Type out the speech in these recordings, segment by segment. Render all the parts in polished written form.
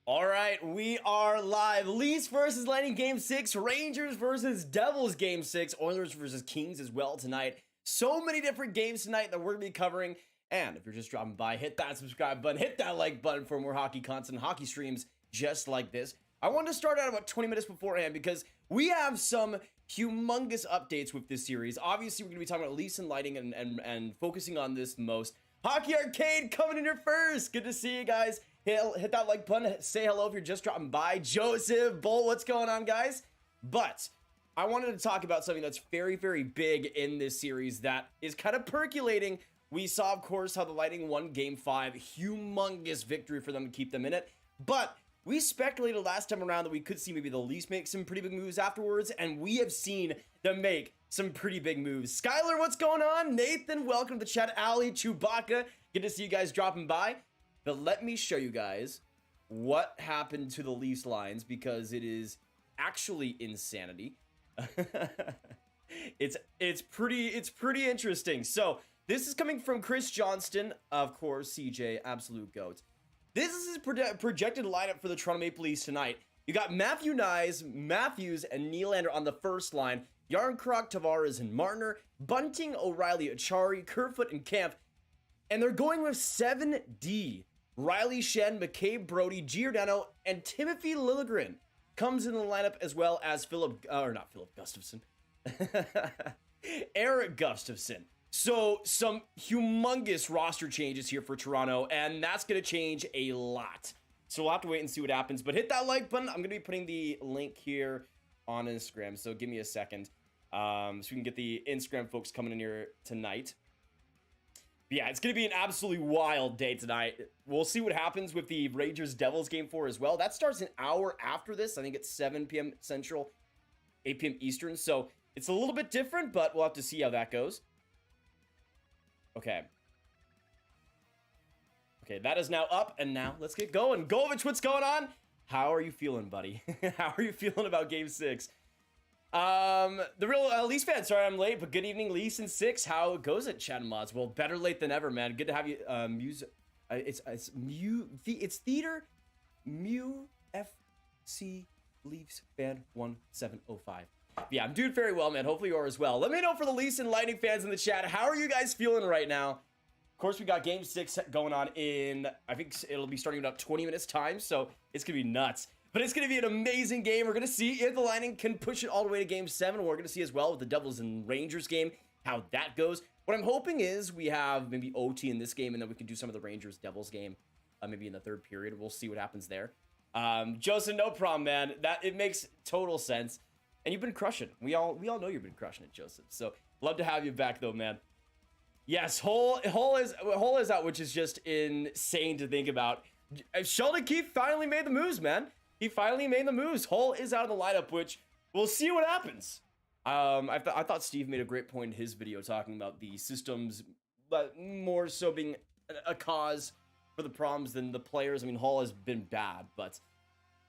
All right, we are live. Leafs versus Lightning Game 6, Rangers versus Devils Game 6, Oilers versus Kings as well tonight. So many different games tonight that we're going to be covering. And if you're just dropping by, hit that subscribe button, hit that like button for more hockey content, hockey streams just like this. I wanted to start out about 20 minutes beforehand because we have some humongous updates with this series. Obviously, we're going to be talking about Leafs and Lightning and focusing on this most. Hockey Arcade coming in here first. Good to see you guys. Hit that like button. Say hello if you're just dropping by. Joseph, Bull, what's going on, guys? But I wanted to talk about something that's very, very big in this series that is kind of percolating. We saw, of course, how the Lightning won Game 5. Humongous victory for them to keep them in it. But we speculated last time around that we could see maybe the Leafs make some pretty big moves afterwards, and we have seen them make some pretty big moves. Skylar, what's going on? Nathan, welcome to the chat. Ali, Chewbacca, good to see you guys dropping by. But let me show you guys what happened to the Leafs lines because it is actually insanity. It's pretty interesting. So this is coming from Chris Johnston, of course, CJ, absolute goat. This is his projected lineup for the Toronto Maple Leafs tonight. You got Matthew Nyes, Matthews, and Nylander on the first line. Yarncroc, Tavares, and Marner. Bunting, O'Reilly, Achari, Kerfoot, and Kampf. And they're going with 7D. Riley Shen, McCabe Brody, Giordano, and Timothy Liljegren comes in the lineup as well as Gustafsson. Eric Gustafsson. So some humongous roster changes here for Toronto, and that's going to change a lot. So we'll have to wait and see what happens. But hit that like button. I'm going to be putting the link here on Instagram, so give me a second so we can get the Instagram folks coming in here tonight. But yeah, it's going to be an absolutely wild day tonight. We'll see what happens with the Rangers-Devils Game 4 as well. That starts an hour after this. I think it's 7 p.m. Central, 8 p.m. Eastern. So it's a little bit different, but we'll have to see how that goes. Okay. Okay, that is now up, and now let's get going. Govich, what's going on? How are you feeling, buddy? How are you feeling about Game 6? The real Leafs fan, sorry I'm late, but good evening, Leafs in 6. How goes it, Chat and Mods? Well, better late than ever, man. Good to have you. It's Theater Mew FC Leafs fan 1705. Yeah, I'm doing very well, man. Hopefully you are as well. Let me know for the Leafs and Lightning fans in the chat. How are you guys feeling right now? Of course, we got Game 6 going on in, I think it'll be starting in about 20 minutes time, so it's going to be nuts. But it's going to be an amazing game. We're going to see if the Lightning can push it all the way to Game 7. We're going to see as well with the Devils and Rangers game, how that goes. What I'm hoping is we have maybe OT in this game, and then we can do some of the Rangers-Devils game maybe in the third period. We'll see what happens there. Joseph, no problem, man. It makes total sense. And you've been crushing. We all know you've been crushing it, Joseph. So love to have you back, though, man. Yes, Hole is out, which is just insane to think about. Sheldon Keefe finally made the moves, man. He finally made the moves. Hole is out of the lineup, which we'll see what happens. I thought Steve made a great point in his video talking about the systems, but more so being a cause for the problems than the players. I mean, Hall has been bad, but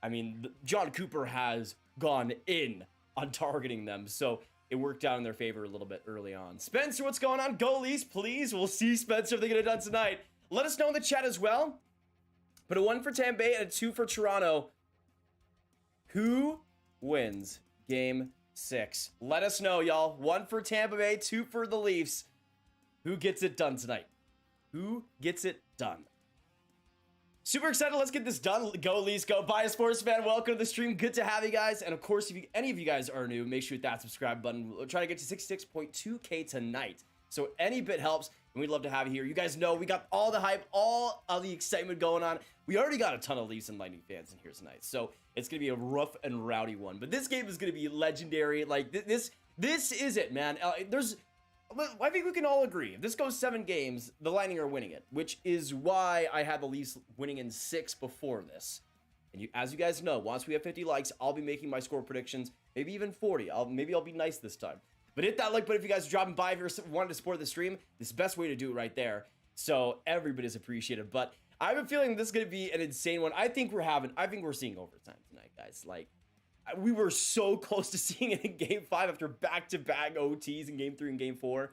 I mean, John Cooper has gone in on targeting them, so it worked out in their favor a little bit early on. Spencer, what's going on? Go Leafs, please. We'll see, Spencer, if they get it done tonight. Let us know in the chat as well. Put a 1 for Tampa Bay and a 2 for Toronto. Who wins Game 6? Let us know, y'all. 1 for Tampa Bay, 2 for the Leafs. Who gets it done tonight? Who gets it done? Super excited. Let's get this done. Go Leafs, go. Bias Sports fan, welcome to the stream. Good to have you guys. And of course, if any of you guys are new, make sure you hit that subscribe button. We'll try to get to 66.2K tonight. So any bit helps, and we'd love to have you here. You guys know we got all the hype, all of the excitement going on. We already got a ton of Leafs and Lightning fans in here tonight, so it's going to be a rough and rowdy one. But this game is going to be legendary. Like, this is it, man. I think we can all agree. If this goes 7 games, the Lightning are winning it, which is why I had the Leafs winning in 6 before this. And as you guys know, once we have 50 likes, I'll be making my score predictions, maybe even 40. Maybe I'll be nice this time. But hit that like button if you guys are dropping by. If you wanted to support the stream, this is the best way to do it right there. So everybody's appreciated. But I have a feeling this is going to be an insane one. I think we're seeing overtime tonight, guys. Like, we were so close to seeing it in Game 5 after back-to-back OTs in Game 3 and Game 4.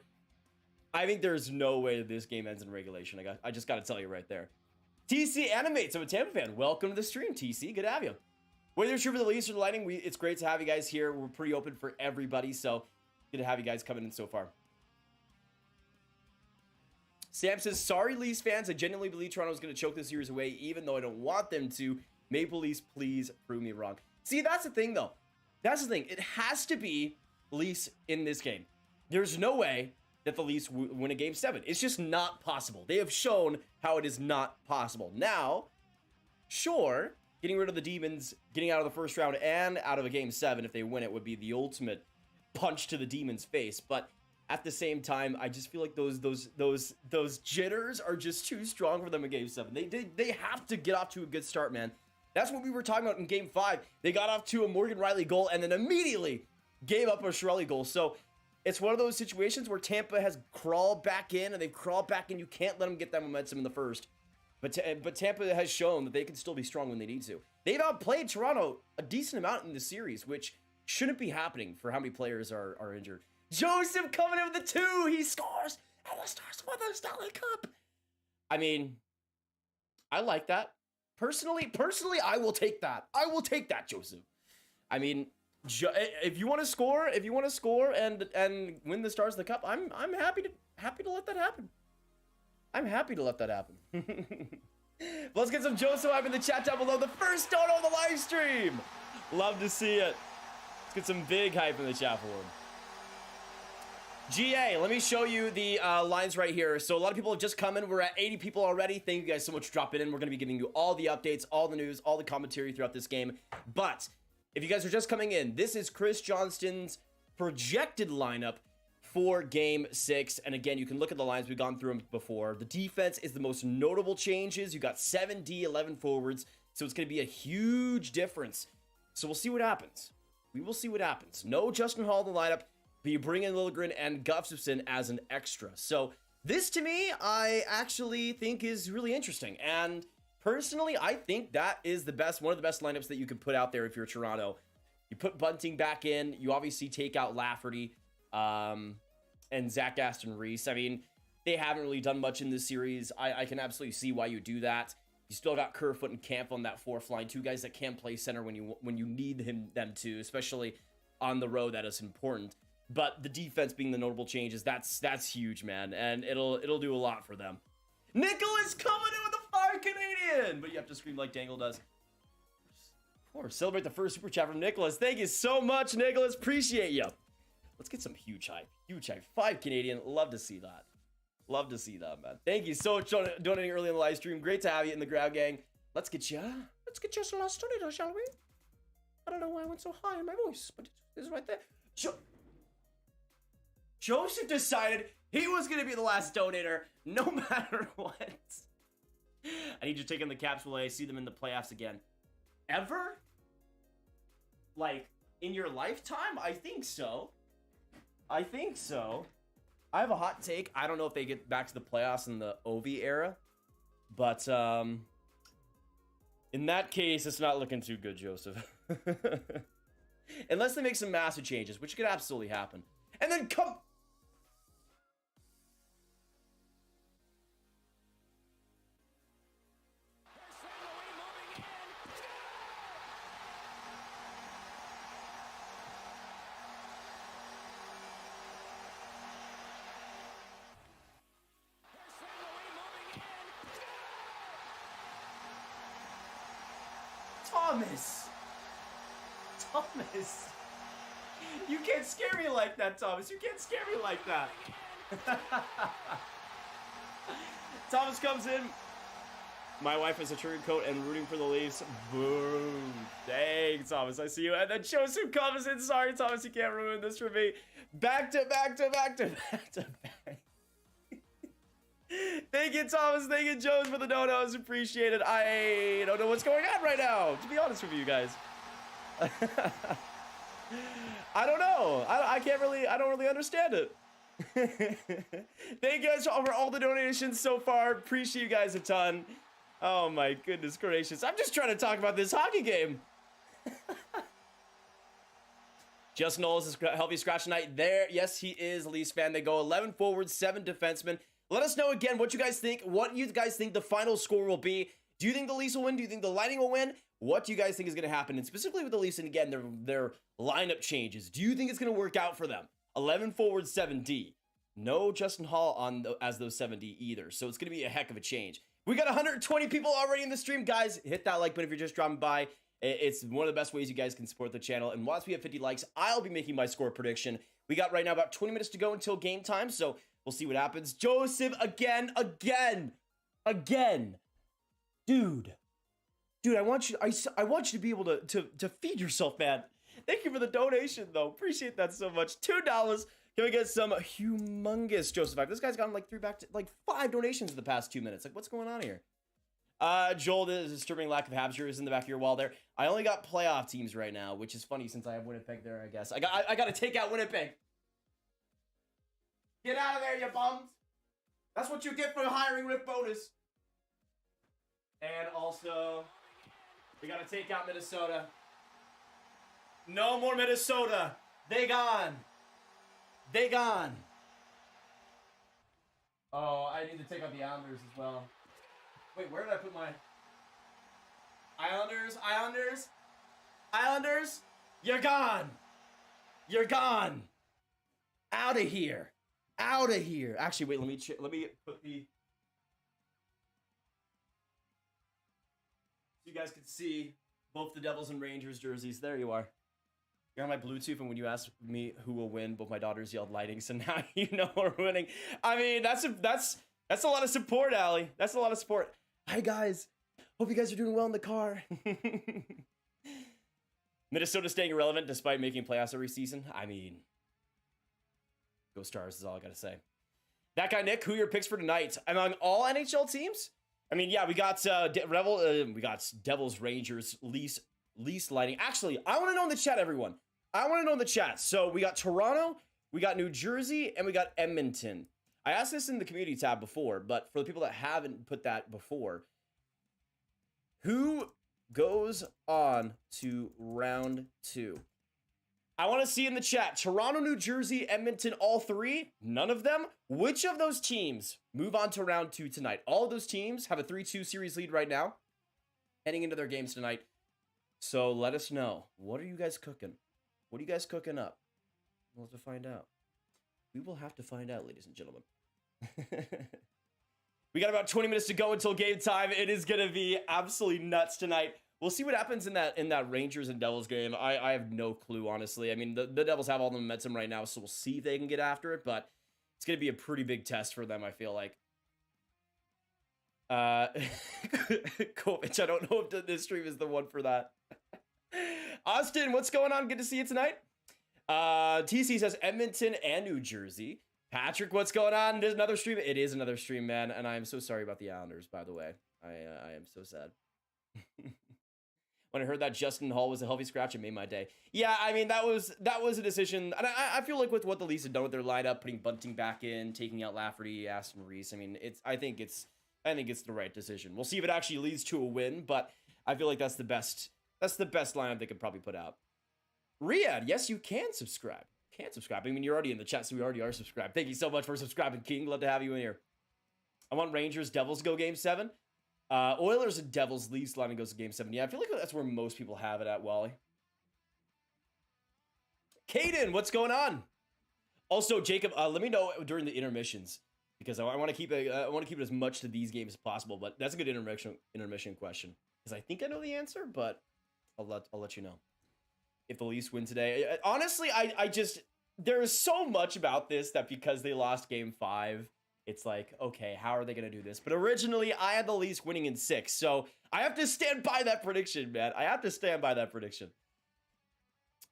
I think there's no way that this game ends in regulation. I just got to tell you right there. TC Animates, I'm a Tampa fan. Welcome to the stream, TC. Good to have you. Whether you're true for the Leafs or the Lightning, it's great to have you guys here. We're pretty open for everybody, so good to have you guys coming in so far. Sam says, sorry, Leafs fans. I genuinely believe Toronto's going to choke this series away, even though I don't want them to. Maple Leafs, please prove me wrong. See, that's the thing, though. That's the thing. It has to be Leafs in this game. There's no way that the Leafs win a Game 7. It's just not possible. They have shown how it is not possible. Now, sure, getting rid of the Demons, getting out of the first round and out of a Game 7, if they win it, would be the ultimate punch to the Demons' face. But at the same time, I just feel like those jitters are just too strong for them in Game 7. They have to get off to a good start, man. That's what we were talking about in Game 5. They got off to a Morgan Riley goal and then immediately gave up a Chiarelli goal. So it's one of those situations where Tampa has crawled back in, and they've crawled back in. You can't let them get that momentum in the first. But Tampa has shown that they can still be strong when they need to. They've outplayed Toronto a decent amount in the series, which shouldn't be happening for how many players are injured. Joseph coming in with the 2. He scores, and the Stars won the Stanley Cup. I mean, I like that. Personally, I will take that. I will take that, Joseph. I mean, if you want to score, and win the Stars the Cup, I'm happy to let that happen. I'm happy to let that happen. Let's get some Joseph hype in the chat down below. The first dono on the live stream. Love to see it. Let's get some big hype in the chat for him. GA, let me show you the lines right here. So a lot of people have just come in. We're at 80 people already. Thank you guys so much for dropping in. We're going to be giving you all the updates, all the news, all the commentary throughout this game. But if you guys are just coming in, this is Chris Johnston's projected lineup for Game 6. And again, you can look at the lines. We've gone through them before. The defense is the most notable changes. You got 7D, 11 forwards. So it's going to be a huge difference. So we'll see what happens. We will see what happens. No Justin Hall in the lineup, but you bring in Liljegren and Gustafsson as an extra. So this, to me, I actually think is really interesting. And personally, I think that is one of the best lineups that you could put out there if you're Toronto. You put Bunting back in. You obviously take out Lafferty and Zach Aston-Reese. I mean, they haven't really done much in this series. I can absolutely see why you do that. You still got Kerfoot and Camp on that fourth line. 2 guys that can play center when you need them to, especially on the road. That is important. But the defense being the notable changes, that's huge, man. And it'll do a lot for them. Nicholas coming in with a 5 Canadian! But you have to scream like Dangle does. Of course, celebrate the first super chat from Nicholas. Thank you so much, Nicholas. Appreciate you. Let's get some huge hype. Huge hype. 5 Canadian. Love to see that. Love to see that, man. Thank you so much for donating early in the live stream. Great to have you in the Grab Gang. Let's get you some last donation, shall we? I don't know why I went so high in my voice, but it's right there. Joseph decided he was going to be the last donator, no matter what. I need you to take in the Caps while I see them in the playoffs again. Ever? Like, in your lifetime? I think so. I have a hot take. I don't know if they get back to the playoffs in the Ovi era. But, in that case, it's not looking too good, Joseph. Unless they make some massive changes, which could absolutely happen. And then come... Thomas, you can't scare me like that, Thomas. You can't scare me like that. Thomas comes in. My wife is a trigger coat and rooting for the Leafs. Boom. Thanks, Thomas. I see you. And then Joseph comes in. Sorry, Thomas, you can't ruin this for me. Back to back. Thank you, Thomas. Thank you, Jones, for the donos. Appreciate it. I don't know what's going on right now, to be honest with you guys. I don't know. I don't really understand it. Thank you guys for all the donations so far. Appreciate you guys a ton. Oh my goodness gracious. I'm just trying to talk about this hockey game. Justin Knowles is healthy scratch tonight. There, yes, he is a Leafs fan. They go 11 forwards, 7 defensemen. Let us know again what you guys think. What you guys think the final score will be. Do you think the Leafs will win? Do you think the Lightning will win? What do you guys think is going to happen? And specifically with the Leafs, and again, their lineup changes. Do you think it's going to work out for them? 11 forward, 7D. No Justin Hall as those 7D either. So it's going to be a heck of a change. We got 120 people already in the stream. Guys, hit that like button if you're just dropping by. It's one of the best ways you guys can support the channel. And once we have 50 likes, I'll be making my score prediction. We got right now about 20 minutes to go until game time. So we'll see what happens. Joseph, again. Dude, I want you to be able to feed yourself, man. Thank you for the donation, though. Appreciate that so much. $2. Can we get some humongous Joseph? This guy's gotten like 5 donations in the past 2 minutes. Like, what's going on here? Joel, this is a disturbing lack of Habs jerseys in the back of your wall there. I only got playoff teams right now, which is funny since I have Winnipeg there, I guess. I got to take out Winnipeg. Get out of there, you bums. That's what you get for hiring with bonus. And also, we got to take out Minnesota. No more Minnesota. They gone. Oh, I need to take out the Islanders as well. Wait, where did I put my... Islanders? You're gone. Out of here. Actually, wait, let me put the... So you guys can see both the Devils and Rangers jerseys. There you are. You're on my Bluetooth, and when you asked me who will win, both my daughters yelled Lightning, so now you know we're winning. I mean, that's a lot of support, Allie. That's a lot of support. Hi, guys. Hope you guys are doing well in the car. Minnesota staying irrelevant despite making playoffs every season. I mean, go Stars is all I got to say. That guy, Nick, who are your picks for tonight? Among all NHL teams? I mean, yeah, we got we got Devils, Rangers, Leafs, Lightning. Actually, I want to know in the chat, everyone. I want to know in the chat. So we got Toronto, we got New Jersey, and we got Edmonton. I asked this in the community tab before, but for the people that haven't put that before, who goes on to round 2? I want to see in the chat, Toronto, New Jersey, Edmonton, all 3? None of them? Which of those teams move on to round 2 tonight? All of those teams have a 3-2 series lead right now, heading into their games tonight. So let us know. What are you guys cooking? What are you guys cooking up? We'll have to find out. We will have to find out, ladies and gentlemen. We got about 20 minutes to go until game time. It is going to be absolutely nuts tonight. We'll see what happens in that Rangers and Devils game. I have no clue, honestly. I mean, the Devils have all the momentum right now, so we'll see if they can get after it, but it's going to be a pretty big test for them, I feel like. Kovic, I don't know if this stream is the one for that. Austin, what's going on? Good to see you tonight. TC says Edmonton and New Jersey. Patrick, what's going on? There's another stream. It is another stream, man, and I am so sorry about the Islanders, by the way. I am so sad. When I heard that Justin Hall was a healthy scratch, it made my day. Yeah, I mean, that was a decision. And I feel like with what the Leafs have done with their lineup, putting Bunting back in, taking out Lafferty, Aston Reese, I mean, I think it's the right decision. We'll see if it actually leads to a win, but I feel like that's the best lineup they could probably put out. Riyadh, yes, you can subscribe. I mean, you're already in the chat, so we already are subscribed. Thank you so much for subscribing, King. Love to have you in here. I want Rangers, Devils go game 7. Oilers and Devils, Leafs, Lightning goes to game 7. Yeah, I feel like that's where most people have it at, Wally. Caden, what's going on? Also, Jacob, let me know during the intermissions, because I want to keep it as much to these games as possible. But that's a good intermission question, because I think I know the answer, but I'll let you know if the Leafs win today. Honestly, I just, there is so much about this that because they lost game 5, it's like, okay, how are they going to do this? But originally, I had the Leafs winning in 6, so I have to stand by that prediction, man. I have to stand by that prediction.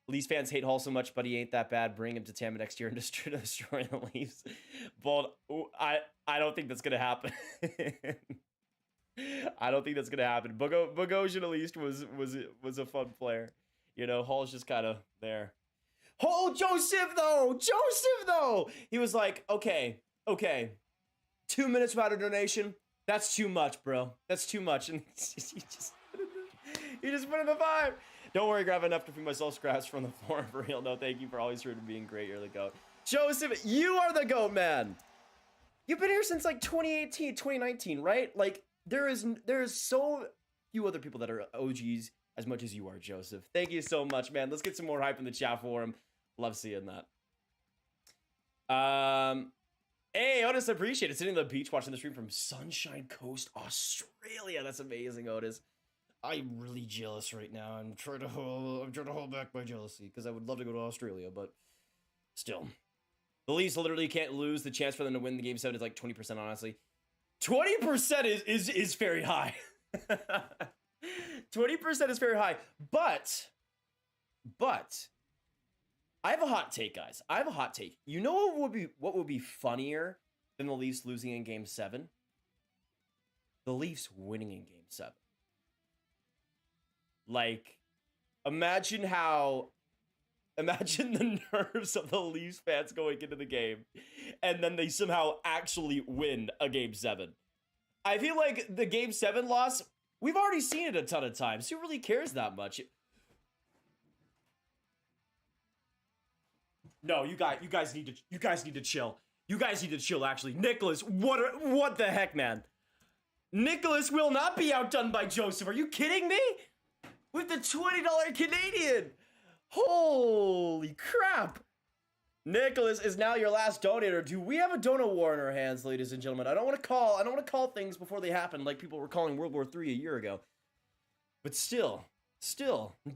Leafs fans hate Hall so much, but he ain't that bad. Bring him to Tampa next year and destroy the Leafs. Bold, I don't think that's going to happen. I don't think that's going to happen. Bogosian at least was a fun player. You know, Hall's just kind of there. Oh, Joseph, though! He was like, okay. 2 minutes without a donation? That's too much, bro. That's too much. And he just put in the 5. Don't worry, grab enough to feed myself scraps from the floor for real. No, thank you for always being great. You're the GOAT. Joseph, you are the GOAT, man. You've been here since like 2018, 2019, right? Like, there is so few other people that are OGs as much as you are, Joseph. Thank you so much, man. Let's get some more hype in the chat for him. Love seeing that. Hey, Otis, appreciate it. Sitting on the beach watching the stream from Sunshine Coast, Australia. That's amazing, Otis. I'm really jealous right now. I'm trying to hold back my jealousy because I would love to go to Australia, but still. The Leafs literally can't lose. The chance for them to win the game 7 is like 20%, honestly. 20% is very high. 20% is very high. But I have a hot take, guys. I have a hot take. You know what would be funnier than the Leafs losing in game 7? The Leafs winning in game 7. Like, imagine the nerves of the Leafs fans going into the game, and then they somehow actually win a game 7. I feel like the game 7 loss, we've already seen it a ton of times. Who really cares that much? No, you guys need to chill. You guys need to chill, actually. Nicholas, what the heck, man? Nicholas will not be outdone by Joseph. Are you kidding me? With the $20 Canadian. Holy crap. Nicholas is now your last donator. Do we have a donut war in our hands, ladies and gentlemen? I don't want to call things before they happen like people were calling World War III a year ago. But still,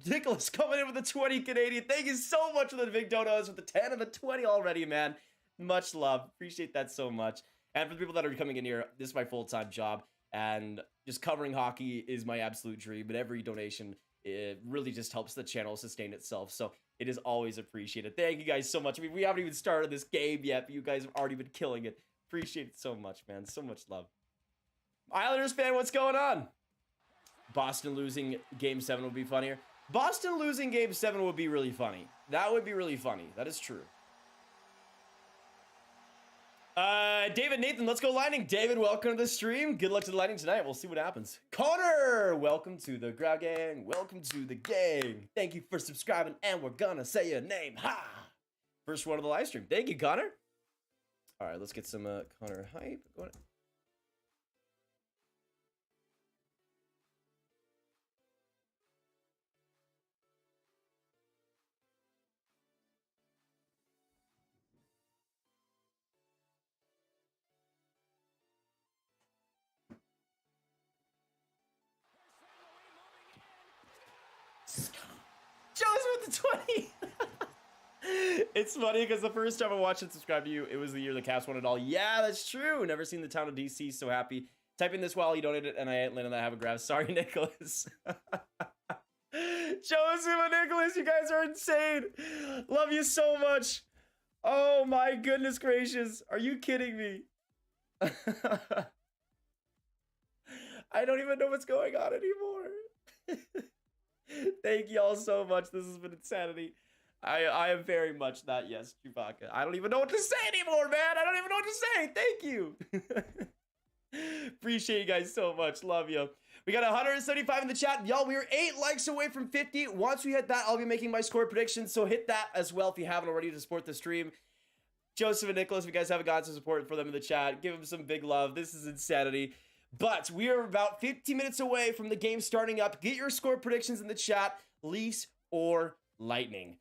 Nicholas coming in with the 20 Canadian. Thank you so much for the big donos with the 10 and the 20 already, man. Much love. Appreciate that so much. And for the people that are coming in here, this is my full-time job, and just covering hockey is my absolute dream. But every donation, it really just helps the channel sustain itself. So it is always appreciated. Thank you guys so much. I mean, we haven't even started this game yet, but you guys have already been killing it. Appreciate it so much, man. So much love. Islanders fan, what's going on? Boston losing game 7 would be funnier. Boston losing game 7 would be really funny. That would be really funny. That is true. David Nathan, let's go Lightning. David, welcome to the stream. Good luck to the Lightning tonight. We'll see what happens. Connor, welcome to the Ground Gang. Welcome to the gang. Thank you for subscribing, and we're gonna say your name. Ha! First one of the live stream. Thank you, Connor. All right, let's get some Connor hype going. Joe's with the 20. It's funny because the first time I watched and subscribed to you, it was the year the Caps won it all. Yeah, that's true. Never seen the town of DC. So happy. Type in this while you donated, and I ain't letting that have a grab. Sorry, Nicholas. Joseph and Nicholas, you guys are insane. Love you so much. Oh my goodness gracious. Are you kidding me? I don't even know what's going on anymore. Thank y'all so much. This has been insanity. I am very much that, yes, Chewbacca. I don't even know what to say anymore, man. I don't even know what to say. Thank you. Appreciate you guys so much. Love you. We got 175 in the chat. Y'all, we are 8 likes away from 50. Once we hit that, I'll be making my score predictions. So hit that as well if you haven't already to support the stream. Joseph and Nicholas, if you guys haven't got some support for them in the chat, give them some big love. This is insanity. But we are about 15 minutes away from the game starting up. Get your score predictions in the chat. Leafs or Lightning.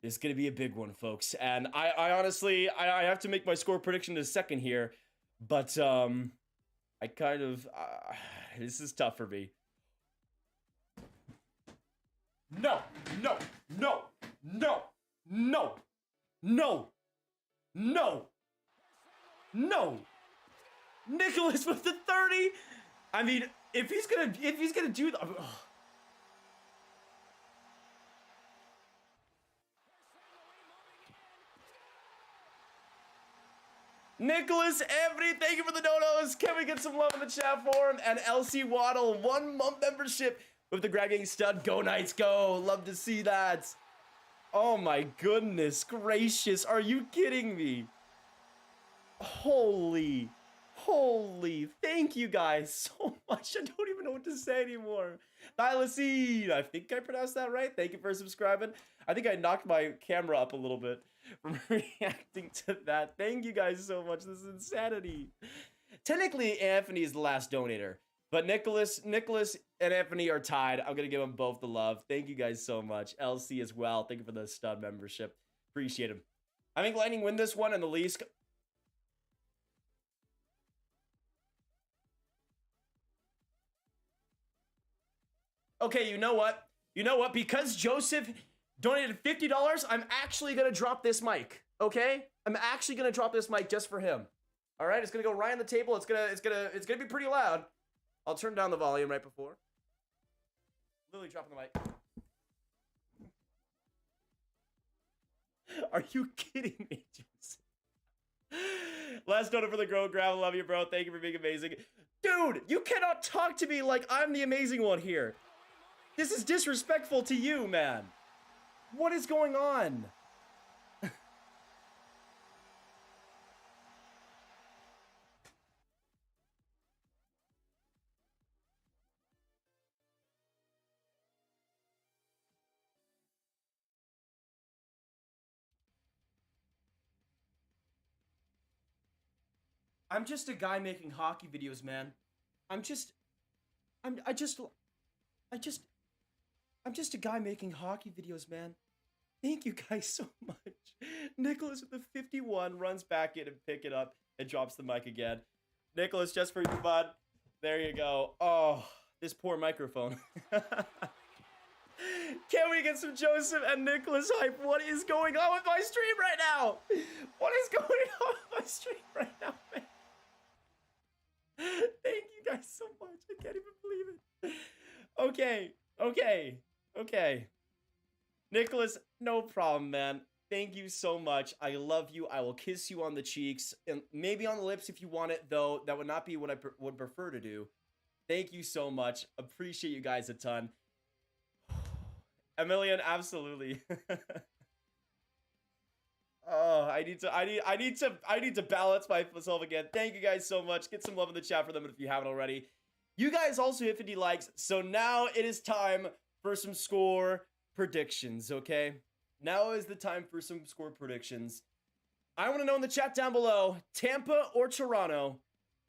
This is going to be a big one, folks. And I honestly, I have to make my score prediction in a second here. But I kind of, this is tough for me. No. Nicholas with the 30. I mean, if he's gonna do that. Nicholas, thank you for the donos. Can we get some love in the chat for him? And LC Waddle, 1 month membership with the Gragging Stud. Go Knights, go. Love to see that. Oh my goodness gracious. Are you kidding me? Holy. Thank you guys so much. I don't even know what to say anymore. Thylacine, I think I pronounced that right. Thank you for subscribing. I think I knocked my camera up a little bit from reacting to that. Thank you guys so much. This is insanity. Technically, Anthony is the last donator. But Nicholas, and Anthony are tied. I'm gonna give them both the love. Thank you guys so much. LC as well. Thank you for the stud membership. Appreciate him. I think Lightning win this one, and the Leafs. Okay, you know what? You know what? Because Joseph donated $50, I'm actually gonna drop this mic. Okay? I'm actually gonna drop this mic just for him. All right, it's gonna go right on the table. It's gonna be pretty loud. I'll turn down the volume right before. Literally dropping the mic. Are you kidding me, Joseph? Last donut for the Grow Gravel. Love you, bro. Thank you for being amazing. Dude, you cannot talk to me like I'm the amazing one here. This is disrespectful to you, man. What is going on? I'm just a guy making hockey videos, man. I'm just a guy making hockey videos, man. Thank you guys so much. Nicholas with the 51 runs back in and pick it up and drops the mic again. Nicholas, just for you, bud. There you go. Oh, this poor microphone. Can't we get some Joseph and Nicholas hype? What is going on with my stream right now? What is going on with my stream right now, man? Thank you guys so much. I can't even believe it. Okay. Nicholas, no problem, man. Thank you so much. I love you. I will kiss you on the cheeks and maybe on the lips if you want it, though. That would not be what I would prefer to do. Thank you so much. Appreciate you guys a ton. Emilian, absolutely. Oh, I need to balance myself again. Thank you guys so much. Get some love in the chat for them if you haven't already. You guys also hit 50 likes, so now it is time for some score predictions, okay? Now is the time for some score predictions. I want to know in the chat down below, Tampa or Toronto,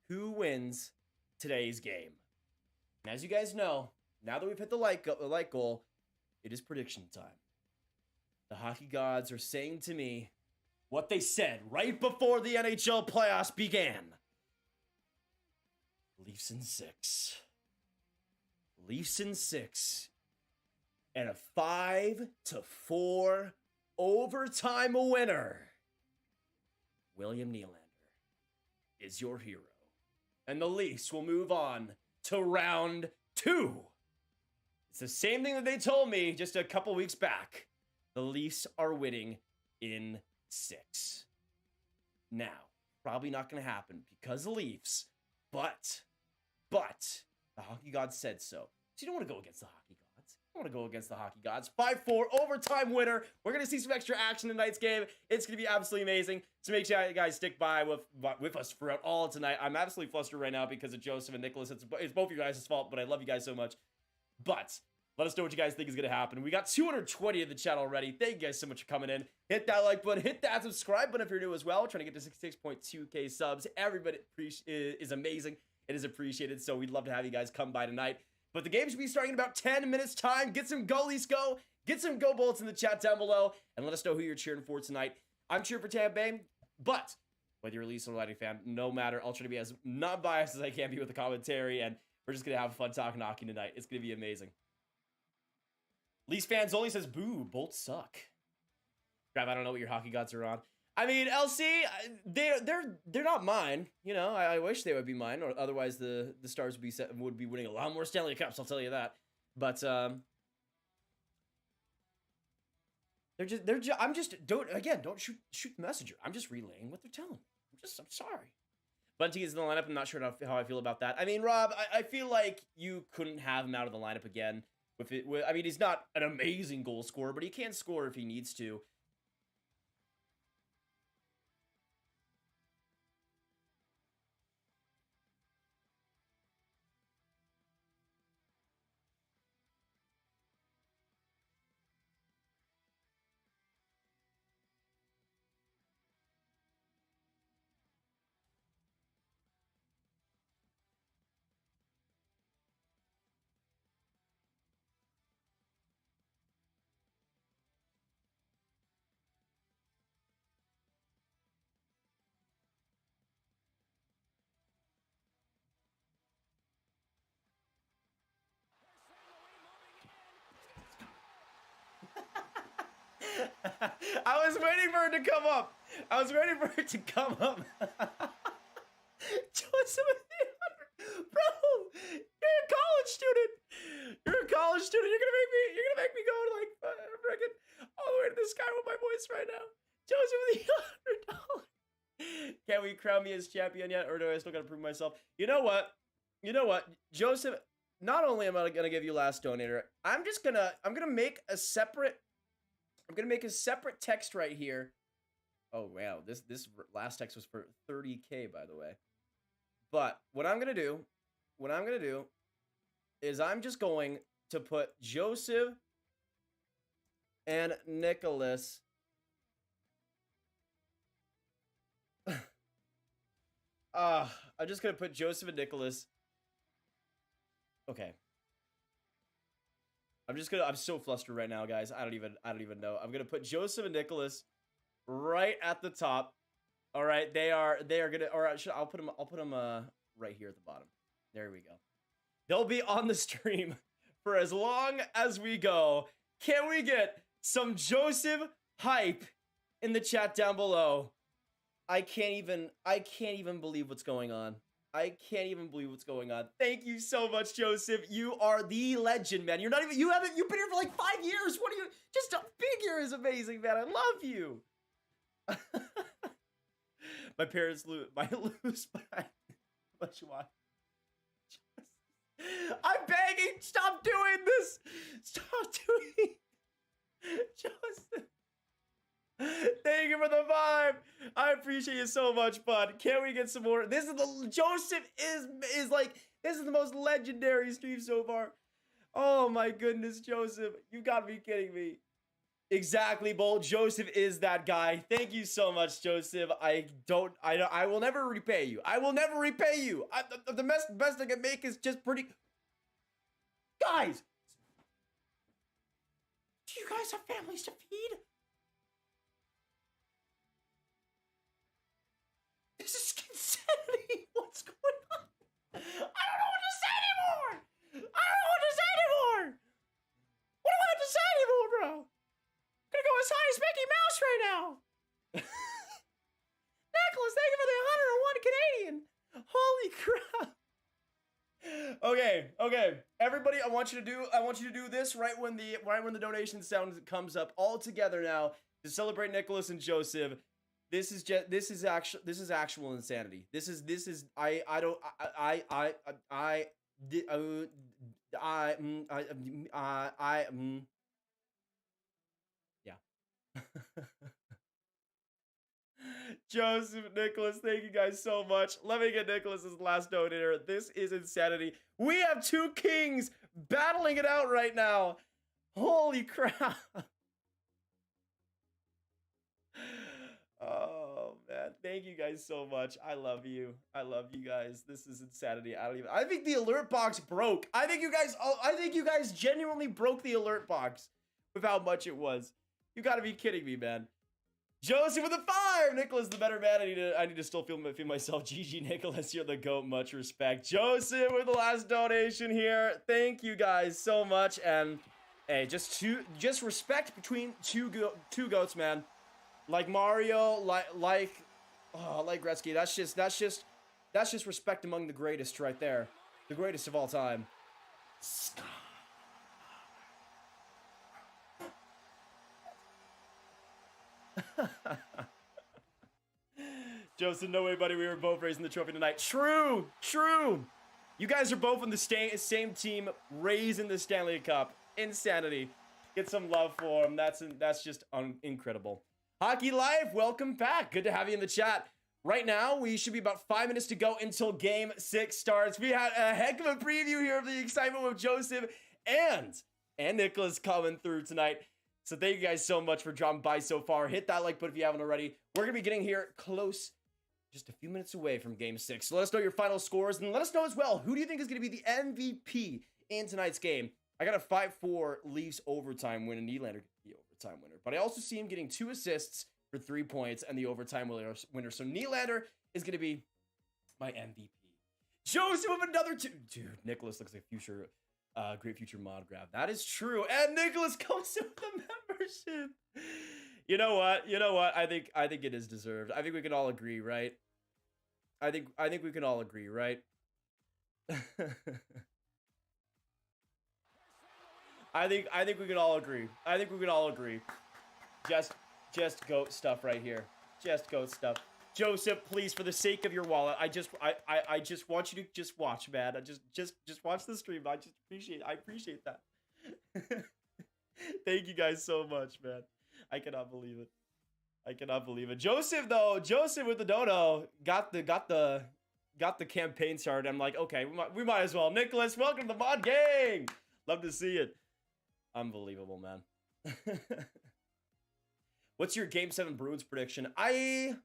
who wins today's game? And as you guys know, now that we've hit the like goal, it is prediction time. The hockey gods are saying to me what they said right before the NHL playoffs began. Leafs in 6. Leafs in 6. And a 5-4 overtime winner. William Nylander is your hero. And the Leafs will move on to round 2. It's the same thing that they told me just a couple weeks back. The Leafs are winning in 6. Now, probably not going to happen because the Leafs, but the hockey gods said so. So you don't want to go against the hockey gods. You don't want to go against the hockey gods. 5-4 overtime winner. We're going to see some extra action in tonight's game. It's going to be absolutely amazing. So make sure you guys stick by with us throughout all tonight. I'm absolutely flustered right now because of Joseph and Nicholas. It's both of you guys' fault, but I love you guys so much. But let us know what you guys think is going to happen. We got 220 in the chat already. Thank you guys so much for coming in. Hit that like button. Hit that subscribe button if you're new as well. We're trying to get to 66.2K subs. Everybody is amazing. It is appreciated. So we'd love to have you guys come by tonight. But the game should be starting in about 10 minutes time. Get some goalies go. Get some go bolts in the chat down below. And let us know who you're cheering for tonight. I'm cheering for Tampa Bay. But whether you're a Leafs or Lightning fan, no matter. I'll try to be as not biased as I can be with the commentary. And we're just going to have fun talking hockey tonight. It's going to be amazing. Leafs fans only says, boo, Bolts suck. Grav, I don't know what your hockey gods are on. I mean, LC, they're not mine. You know, I wish they would be mine, or otherwise the Stars would be winning a lot more Stanley Cups. I'll tell you that. But don't shoot the messenger. I'm just relaying what they're telling me. I'm sorry. Bunty is in the lineup. I'm not sure how I feel about that. I mean, Rob, I feel like you couldn't have him out of the lineup again. I mean, he's not an amazing goal scorer, but he can score if he needs to. I was waiting for it to come up. I was waiting for it to come up. Joseph, bro, you're a college student. You're a college student. You're gonna make me go to like freaking all the way to the sky with my voice right now. Joseph with the $100. Can we crown me as champion yet, or do I still gotta prove myself? You know what? Joseph, not only am I gonna give you last donator, I'm gonna make a separate text right here. Oh wow, this last text was for 30K, by the way. But what I'm gonna do is I'm just going to put Joseph and Nicholas. I'm just gonna put Joseph and Nicholas. Okay. I'm so flustered right now, guys. I don't even know. I'm gonna put Joseph and Nicholas right at the top. All right, they are gonna. Or I'll put them right here at the bottom. There we go. They'll be on the stream for as long as we go. Can we get some Joseph hype in the chat down below? I can't even believe what's going on. I can't even believe what's going on. Thank you so much, Joseph. You are the legend, man. You've been here for like 5 years. What are you? Just a figure is amazing, man. I love you. My parents might lose, but I much watch. I'm begging, stop doing this. Stop doing Joseph. Thank you for the vibe. I appreciate you so much, bud. Can we get some more? This is the Joseph is like, this is the most legendary stream so far. Oh my goodness, Joseph. You gotta be kidding me. Exactly, Bolt. Joseph is that guy. Thank you so much, Joseph. I will never repay you. I will never repay you. The best I can make is just pretty. Guys, do you guys have families to feed? This is insanity. What's going on? I don't know what to say anymore. What do I have to say anymore, bro? I'm gonna go as high as Mickey Mouse right now. Nicholas, thank you for the 101 Canadian. Holy crap. Okay. Everybody, I want you to do this right when the donation sound comes up all together now to celebrate Nicholas and Joseph. This is actual insanity. Yeah. Joseph, Nicholas, thank you guys so much. Let me get Nicholas's last donator. This is insanity. We have two kings battling it out right now. Holy crap. Oh man, thank you guys so much. I love you guys. This is insanity. I think the alert box broke. I think you guys genuinely broke the alert box with how much it was. You gotta be kidding me, man. Josie with the 5. Nicholas the better man. I need to still feel myself. GG Nicholas, you're the GOAT. Much respect. Joseph with the last donation here. Thank you guys so much. And hey, just respect between two goats, man. Like Mario, like Gretzky. That's just respect among the greatest right there. The greatest of all time. Joseph, no way, buddy. We were both raising the trophy tonight. True. You guys are both on the same team, raising the Stanley Cup. Insanity. Get some love for him. That's just incredible. Hockey Life, welcome back. Good to have you in the chat. Right now, we should be about 5 minutes to go until Game 6 starts. We had a heck of a preview here of the excitement with Joseph and Nicholas coming through tonight. So thank you guys so much for dropping by so far. Hit that like button if you haven't already. We're going to be getting here close, just a few minutes away from Game 6. So let us know your final scores, and let us know as well, who do you think is going to be the MVP in tonight's game? I got a 5-4 Leafs overtime win, and Nylander could be overtime winner. But I also see him getting 2 assists for 3 points and the overtime winner. So Nylander is going to be my MVP. Joseph with another 2. Dude, Nicholas looks like future Great future mod grab. That is true. And Nicholas comes with the membership. You know what? I think it is deserved. I think we can all agree, right? I think we can all agree, right? I think we can all agree. Just goat stuff right here. Just goat stuff. Joseph, please, for the sake of your wallet, I just want you to just watch, man. Just watch the stream. I appreciate that. Thank you guys so much, man. I cannot believe it. Joseph with the dono got the campaign started. I'm like, okay, we might as well. Nicholas, welcome to the mod gang. Love to see it. Unbelievable, man. What's your Game 7 Bruins prediction? I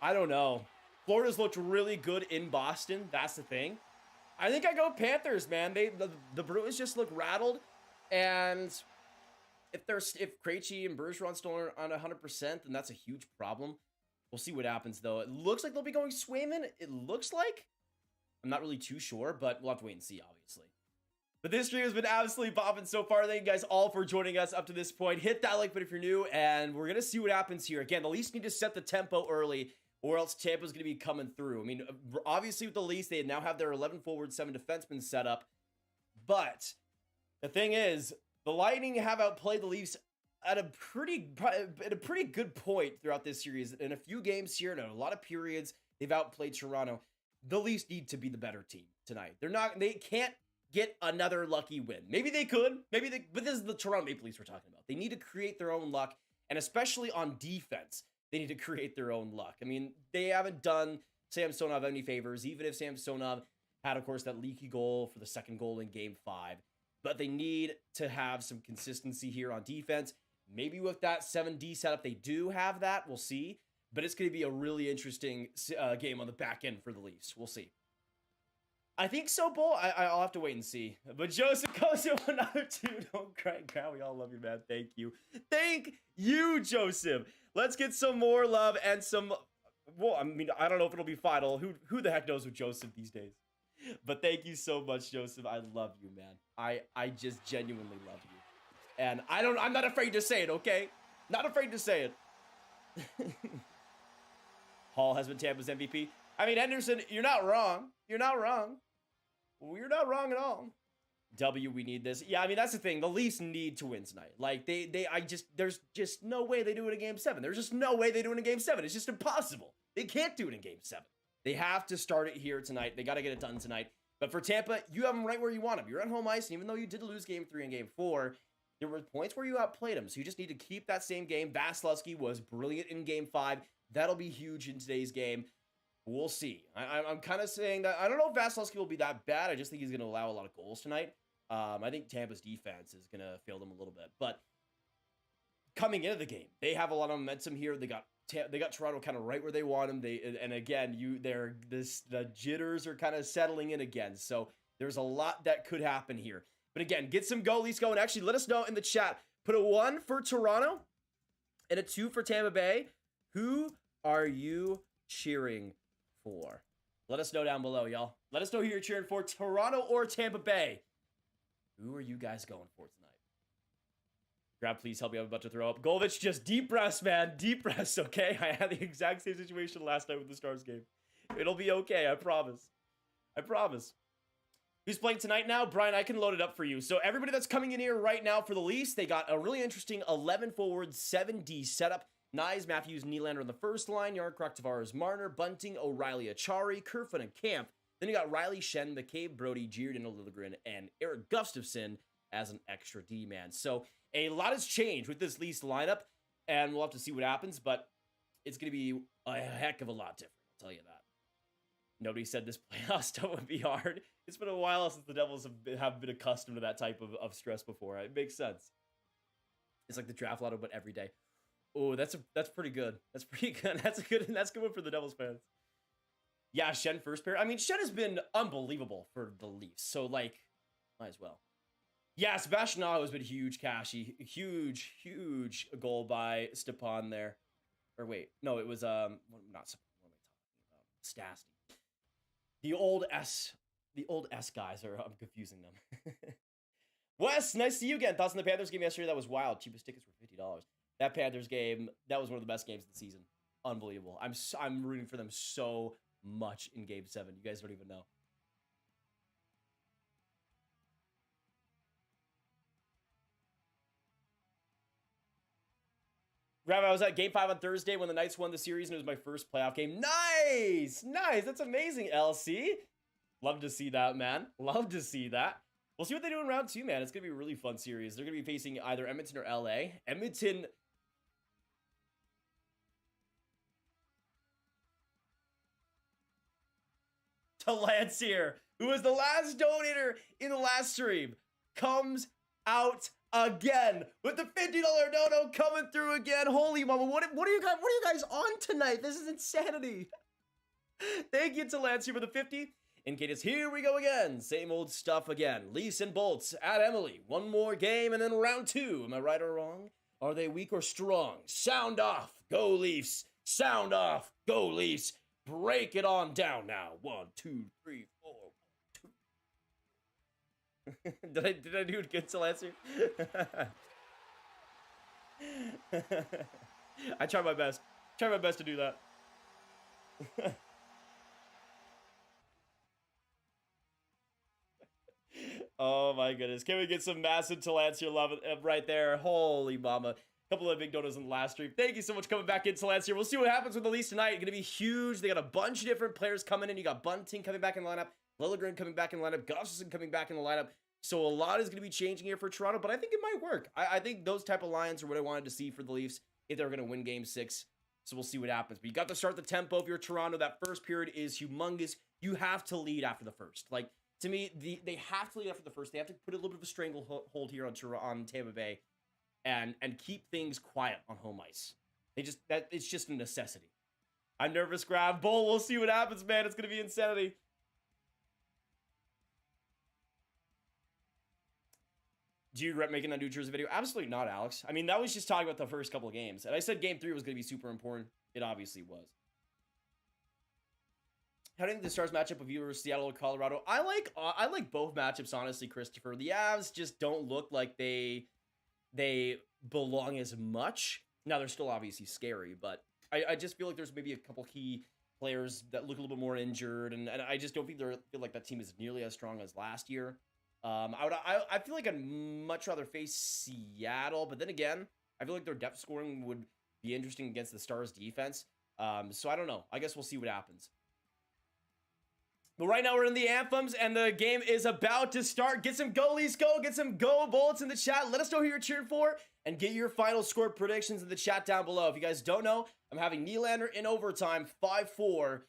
don't know. Florida's looked really good in Boston. That's the thing. I think I go Panthers, man. The Bruins just look rattled, and if Krejci and Bergeron still aren't on 100%, then that's a huge problem. We'll see what happens, though. It looks like they'll be going Swayman. It looks like. I'm not really too sure, but we'll have to wait and see, obviously. But this stream has been absolutely popping so far. Thank you guys all for joining us up to this point. Hit that like button if you're new, and we're going to see what happens here. Again, the Leafs need to set the tempo early, or else Tampa's going to be coming through. I mean, obviously with the Leafs, they now have their 11 forward, 7 defensemen set up. But the thing is, the Lightning have outplayed the Leafs at a pretty good point throughout this series. In a few games here, and a lot of periods, they've outplayed Toronto. The Leafs need to be the better team tonight. They can't get another lucky win. Maybe they could. But this is the Toronto Maple Leafs we're talking about. They need to create their own luck, and especially on defense, they need to create their own luck. I mean, they haven't done Samsonov any favors, even if Samsonov had, of course, that leaky goal for the second goal in Game 5. But they need to have some consistency here on defense. Maybe with that 7D setup, they do have that. We'll see. But it's going to be a really interesting game on the back end for the Leafs. We'll see. I think so, Bull. I'll have to wait and see. But Joseph goes to another 2. Don't cry, Crown. We all love you, man. Thank you. Thank you, Joseph. Let's get some more love and some... Well, I mean, I don't know if it'll be final. Who the heck knows with Joseph these days? But thank you so much, Joseph. I love you, man. I just genuinely love you. And I'm not afraid to say it, okay? Not afraid to say it. Hall has been Tampa's MVP. I mean, Henderson, you're not wrong. You're not wrong. We're not wrong at all. W, we need this. Yeah, I mean, that's the thing. The Leafs need to win tonight. Like, there's just no way they do it in Game 7. There's just no way they do it in Game 7. It's just impossible. They can't do it in Game 7. They have to start it here tonight. They got to get it done tonight. But for Tampa, you have them right where you want them. You're on home ice, and even though you did lose Game 3 and Game 4, there were points where you outplayed them. So you just need to keep that same game. Vasilevsky was brilliant in Game 5. That'll be huge in today's game. We'll see. I'm kind of saying that I don't know if Vasilevsky will be that bad. I just think he's going to allow a lot of goals tonight. I think Tampa's defense is going to fail them a little bit. But coming into the game, they have a lot of momentum here. They got Toronto kind of right where they want them. And again, the jitters are kind of settling in again. So there's a lot that could happen here. But again, get some goalies going. Actually, let us know in the chat. Put a 1 for Toronto and a 2 for Tampa Bay. Who are you cheering for? Let us know down below, y'all. Let us know who you're cheering for, Toronto or Tampa Bay. Who are you guys going for tonight? Grab, please help me. I'm about to throw up. Graviteh, just deep breaths, man. Deep breaths, okay? I had the exact same situation last night with the Stars game. It'll be okay, I promise. I promise. Who's playing tonight now? Brian, I can load it up for you. So everybody that's coming in here right now for the Leafs, they got a really interesting 11 forward, 7D setup. Nyes, Matthews, Nylander on the first line. Yarncroc, Tavares, Marner, Bunting, O'Reilly, Achari, Kerfoot, and Camp. Then you got Riley, Shen, McCabe, Brody, Giordano, Liljegren, and Eric Gustafsson as an extra D-man. So a lot has changed with this Leafs lineup, and we'll have to see what happens, but it's going to be a heck of a lot different, I'll tell you that. Nobody said this playoff stuff would be hard. It's been a while since the Devils have been accustomed to that type of stress before. It makes sense. It's like the draft lotto, but every day. Oh, that's pretty good. That's pretty good. That's a good one for the Devils fans. Yeah, Shen first pair. I mean, Shen has been unbelievable for the Leafs. So, like, might as well. Yeah, Sebastian Aho has been huge, Cashy. Huge goal by Stepan there. Or wait, no, it was, not Stepan. What am I talking about? Stastny. The old S guys are, I'm confusing them. Wes, nice to see you again. Thoughts on the Panthers game yesterday? That was wild. Cheapest tickets were $50. That Panthers game, that was one of the best games of the season. Unbelievable. I'm rooting for them so much in Game 7. You guys don't even know. Graviteh, I was at Game 5 on Thursday when the Knights won the series, and it was my first playoff game. Nice! Nice! That's amazing, LC. Love to see that, man. Love to see that. We'll see what they do in round 2, man. It's going to be a really fun series. They're going to be facing either Edmonton or LA. Edmonton... to Lance here, who was the last donator in the last stream, comes out again with the $50 dono coming through again. Holy mama, what are you guys on tonight? This is insanity. Thank you to Lance here for the 50. In case here we go again. Same old stuff again. Leafs and Bolts at Emily. One more game and then round 2. Am I right or wrong? Are they weak or strong? Sound off. Go Leafs. Sound off. Go Leafs. Break it on down now. 1, 2, 3, 4. 1, 2. Did I do it good to answer? I try my best. Try my best to do that. Oh my goodness. Can we get some massive Talancier love right there? Holy mama. Couple of big donuts in the last stream. Thank you so much for coming back in, Talancier. We'll see what happens with the Leafs tonight. It's going to be huge. They got a bunch of different players coming in. You got Bunting coming back in the lineup. Lilligren coming back in the lineup. Gustafsson coming back in the lineup. So a lot is going to be changing here for Toronto, but I think it might work. I think those type of lines are what I wanted to see for the Leafs if they're going to win Game 6. So we'll see what happens. But you got to start the tempo if you're Toronto. That first period is humongous. You have to lead after the first. Like, to me, they have to lead after the first. They have to put a little bit of a stranglehold here on Tampa Bay and keep things quiet on home ice. It's just a necessity. I'm nervous, Grab. Bull, we'll see what happens, man. It's going to be insanity. Do you regret making that New Jersey video? Absolutely not, Alex. I mean, that was just talking about the first couple of games. And I said Game 3 was going to be super important. It obviously was. How do you think the Stars matchup of you Seattle or Colorado? I like both matchups, honestly, Christopher. The Avs just don't look like they belong as much. Now, they're still obviously scary, but I just feel like there's maybe a couple key players that look a little bit more injured, and I just don't feel like that team is nearly as strong as last year. I feel like I'd much rather face Seattle, but then again, I feel like their depth scoring would be interesting against the Stars defense. So I don't know. I guess we'll see what happens. But right now we're in the anthems and the game is about to start. Get some go Leafs go. Get some go Bolts in the chat. Let us know who you're cheering for and get your final score predictions in the chat down below. If you guys don't know, I'm having Nylander in overtime 5-4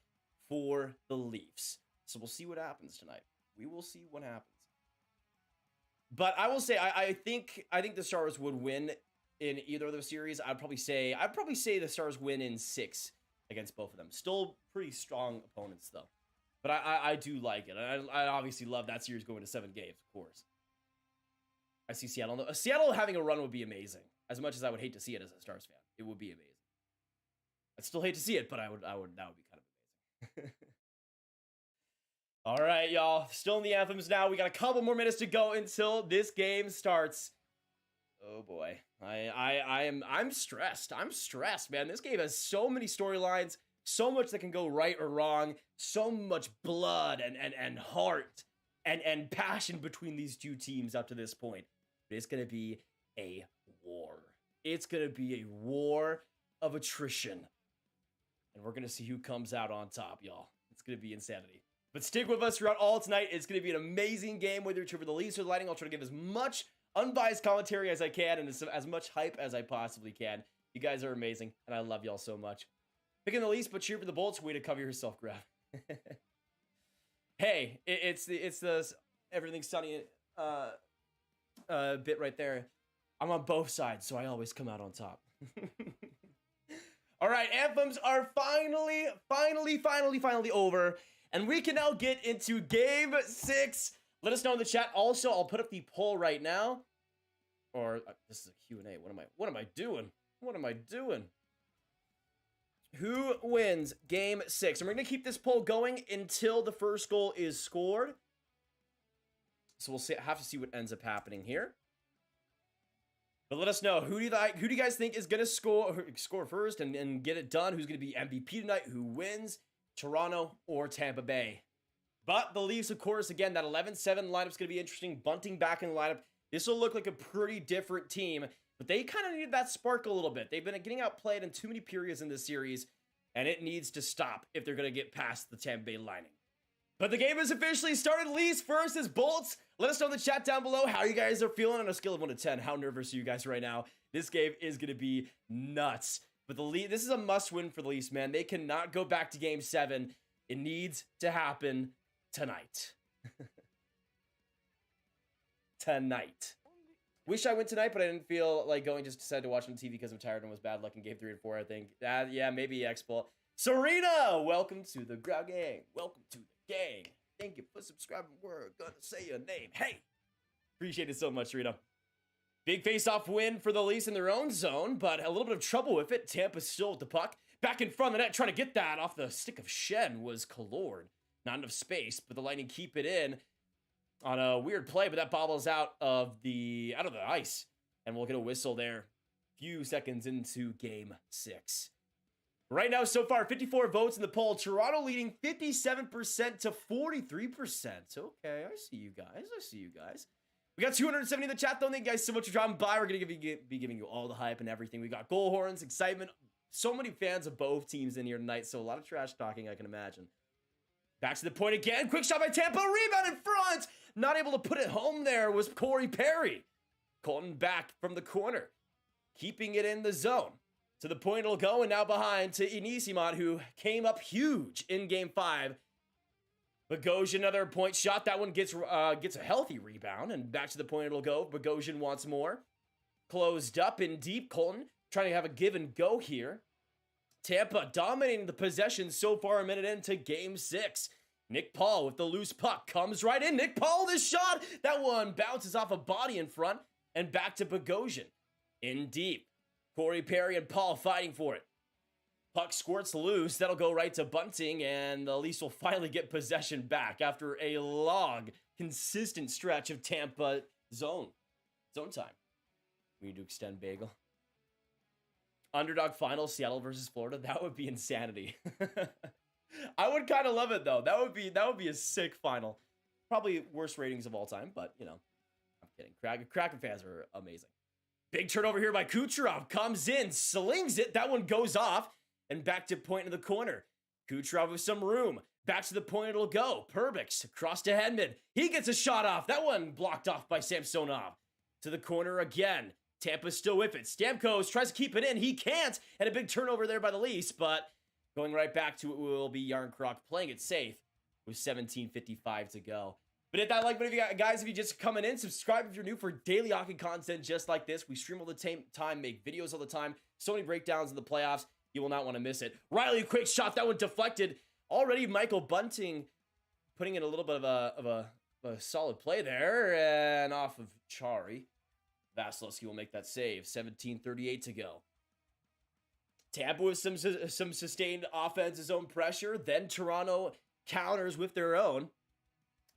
for the Leafs. So we'll see what happens tonight. We will see what happens. But I will say I think the Stars would win in either of those series. I'd probably say the Stars win in 6 against both of them. Still pretty strong opponents though. But I do like it. I obviously love that series going to 7 games, of course. I see Seattle. Seattle having a run would be amazing. As much as I would hate to see it as a Stars fan, it would be amazing. I'd still hate to see it, but that would be kind of amazing. All right, y'all. Still in the anthems now. We got a couple more minutes to go until this game starts. Oh boy, I'm stressed. I'm stressed, man. This game has so many storylines. So much that can go right or wrong. So much blood and heart and passion between these two teams up to this point. But it's going to be a war. It's going to be a war of attrition. And we're going to see who comes out on top, y'all. It's going to be insanity. But stick with us throughout all tonight. It's going to be an amazing game, whether you're cheering for the Leafs or the Lightning. I'll try to give as much unbiased commentary as I can and as much hype as I possibly can. You guys are amazing, and I love y'all so much. Picking the Leafs, but cheer for the Bolts. Way to cover yourself, Grab. Hey, it's the Everything Sunny bit right there. I'm on both sides, so I always come out on top. All right, anthems are finally over, and we can now get into Game 6. Let us know in the chat. Also, I'll put up the poll right now. Or this is a Q&A. What am I doing? What am I doing? Who wins Game 6? And we're going to keep this poll going until the first goal is scored. So we'll have to see what ends up happening here. But let us know, who do you guys think is going to score first and get it done? Who's going to be MVP tonight? Who wins? Toronto or Tampa Bay? But the Leafs, of course, again, that 11-7 lineup's going to be interesting. Bunting back in the lineup. This will look like a pretty different team, but they kind of needed that spark a little bit. They've been getting outplayed in too many periods in this series, and it needs to stop if they're going to get past the Tampa Bay Lightning. But the game has officially started. Leafs versus Bolts. Let us know in the chat down below how you guys are feeling on a scale of 1 to 10. How nervous are you guys right now? This game is going to be nuts. But this is a must-win for the Leafs, man. They cannot go back to Game 7. It needs to happen tonight. Tonight. Wish I went tonight, but I didn't feel like going. Just decided to watch on TV because I'm tired and was bad luck in Game 3 and 4, I think. Yeah, maybe Expo. Serena, welcome to the Ground Gang. Welcome to the gang. Thank you for subscribing. We're gonna say your name. Hey, appreciate it so much, Serena. Big face-off win for the Leafs in their own zone, but a little bit of trouble with it. Tampa's still with the puck. Back in front of the net, trying to get that off the stick of Shen was Killorn. Not enough space, but the Lightning keep it in on a weird play, but that bobbles out of the ice, and we'll get a whistle there. Few seconds into Game 6. Right now, so far, 54 votes in the poll. Toronto leading 57% to 43%. Okay, I see you guys. We got 270 in the chat, though. Thank you guys so much for dropping by. We're going to be giving you all the hype and everything. We got goal horns, excitement. So many fans of both teams in here tonight, so a lot of trash talking, I can imagine. Back to the point again. Quick shot by Tampa. Rebound in front. Not able to put it home there was Corey Perry. Colton back from the corner. Keeping it in the zone. To the point it'll go, and now behind to Anisimov, who came up huge in Game 5. Bogosian, another point shot. That one gets a healthy rebound, and back to the point it'll go. Bogosian wants more. Closed up in deep. Colton trying to have a give and go here. Tampa dominating the possession so far a minute into Game 6. Nick Paul with the loose puck comes right in. Nick Paul, this shot. That one bounces off a body in front, and back to Bogosian. In deep. Corey Perry and Paul fighting for it. Puck squirts loose. That'll go right to Bunting, and the Leafs will finally get possession back after a long, consistent stretch of Tampa zone time. We need to extend Bagel. Underdog final, Seattle versus Florida. That would be insanity. I would kind of love it, though. That would be a sick final. Probably worst ratings of all time, but, you know, I'm kidding. Kraken fans are amazing. Big turnover here by Kucherov. Comes in, slings it. That one goes off. And back to point in the corner. Kucherov with some room. Back to the point it'll go. Perbix across to Hedman. He gets a shot off. That one blocked off by Samsonov. To the corner again. Tampa's still with it. Stamkos tries to keep it in. He can't. And a big turnover there by the Leafs. But going right back to it will be Yarncroc playing it safe with 17:55 to go. But hit that like button if you guys, if you're just coming in, subscribe if you're new for daily hockey content just like this. We stream all the time, make videos all the time. So many breakdowns in the playoffs. You will not want to miss it. Riley, quick shot. That one deflected. Already Michael Bunting putting in a little bit of a solid play there. And off of Chari. Vasilevsky will make that save. 17:38 to go. Tampa with some sustained offense, zone pressure. Then Toronto counters with their own.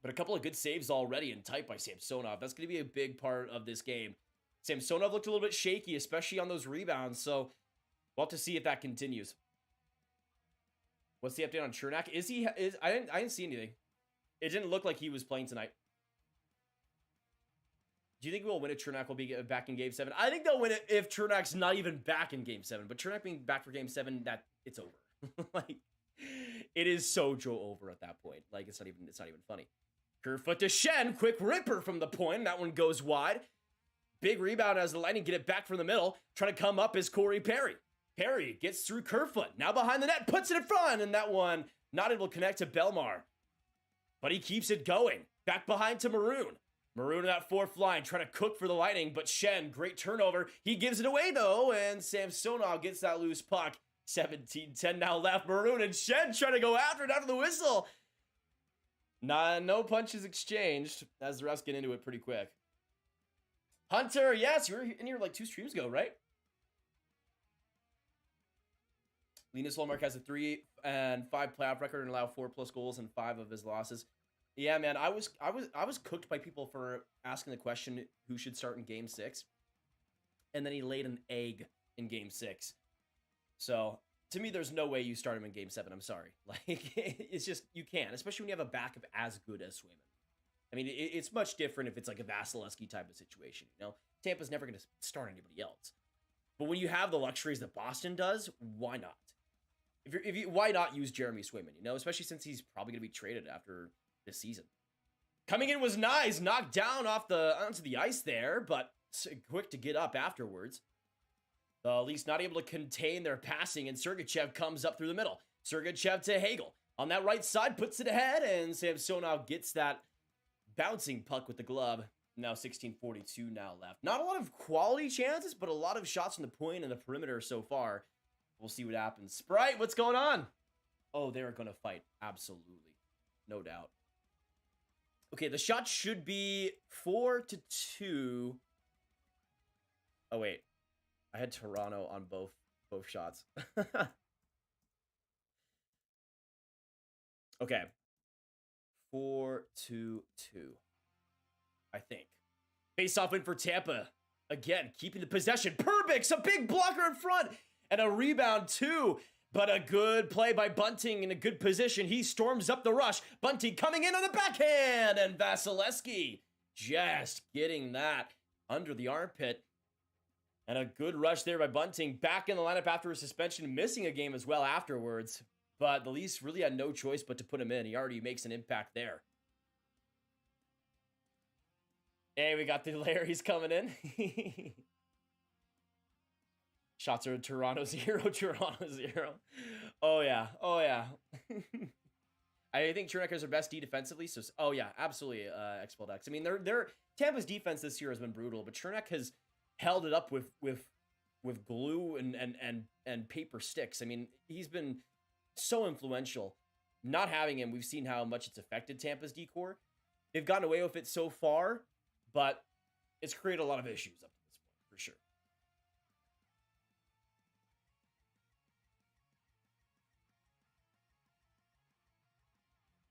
But a couple of good saves already and tight by Samsonov. That's going to be a big part of this game. Samsonov looked a little bit shaky, especially on those rebounds. So we'll have to see if that continues. What's the update on Chernak? I didn't see anything. It didn't look like he was playing tonight. Do you think we'll win it? Chernak will be back in Game 7. I think they'll win it if Chernak's not even back in Game 7. But Chernak being back for Game 7, it's over. Like, it is so over at that point. Like, it's not even funny. Kerfoot to Shen. Quick ripper from the point. That one goes wide. Big rebound as the Lightning get it back from the middle. Trying to come up is Corey Perry. Perry gets through Kerfoot. Now behind the net. Puts it in front. And that one not able to connect to Belmar. But he keeps it going. Back behind to Maroon. Maroon in that fourth line. Trying to cook for the Lightning. But Shen, great turnover. He gives it away though. And Samsonov gets that loose puck. 17-10 now left. Maroon and Shen trying to go after it after the whistle. No punches exchanged as the refs get into it pretty quick. Hunter, yes, you were in here like 2 streams ago, right? Linus Lundmark has a 3-5 playoff record and allowed 4+ goals in 5 of his losses. Yeah, man, I was cooked by people for asking the question who should start in Game 6, and then he laid an egg in Game 6. So to me, there's no way you start him in Game 7. I'm sorry, like it's just you can't, especially when you have a backup as good as Swayman. I mean, it's much different if it's like a Vasilevsky type of situation. You know, Tampa's never going to start anybody else. But when you have the luxuries that Boston does, why not? Why not use Jeremy Swayman? You know, especially since he's probably going to be traded after this season. Coming in was nice, knocked down onto the ice there, but quick to get up afterwards. The Leafs not able to contain their passing, and Sergachev comes up through the middle. Sergachev to Hagel. On that right side, puts it ahead, and Samsonov gets that bouncing puck with the glove. Now 16:42 now left. Not a lot of quality chances, but a lot of shots from the point and the perimeter so far. We'll see what happens. Sprite, what's going on? Oh, they're going to fight. Absolutely. No doubt. Okay, the shot should be 4-2. Oh, wait. I had Toronto on both shots. Okay. 4-2-2. I think. Face off in for Tampa. Again, keeping the possession. Perbix, a big blocker in front. And a rebound too. But a good play by Bunting in a good position. He storms up the rush. Bunting coming in on the backhand. And Vasilevsky just getting that under the armpit. And a good rush there by Bunting. Back in the lineup after a suspension. Missing a game as well afterwards. But the Leafs really had no choice but to put him in. He already makes an impact there. Hey, we got the Larry's coming in. Shots are Toronto 0, Toronto 0. Oh, yeah. Oh, yeah. I think Chernak is their best D defensively. So, oh, yeah, absolutely, Expelled X. I mean, Tampa's defense this year has been brutal, but Chernak has held it up with glue and paper sticks. I mean, he's been so influential. Not having him, we've seen how much it's affected Tampa's D-core. They've gotten away with it so far, but it's created a lot of issues up to this point, for sure.